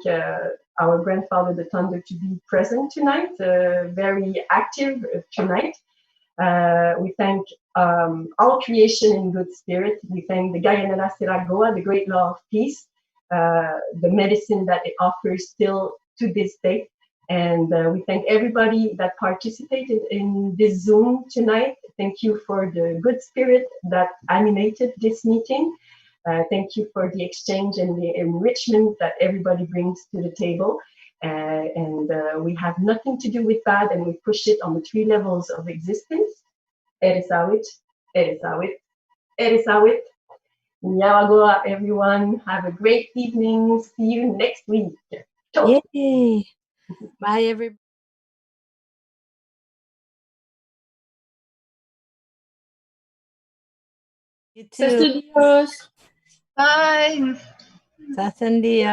our grandfather, the thunder, to be present tonight, very active tonight. We thank all creation in good spirit. We thank the Gayanala Seragoa, the great law of peace, the medicine that it offers still to this day. And we thank everybody that participated in this Zoom tonight. Thank you for the good spirit that animated this meeting. Thank you for the exchange and the enrichment that everybody brings to the table. And we have nothing to do with that, and we push it on the 3 levels of existence. Eresawit, Eresawit, Eresawit. Nyawagoa, everyone. Have a great evening. See you next week. Ciao. Yay! Bye, everybody. You too. Saludos. Bye. Sasandia.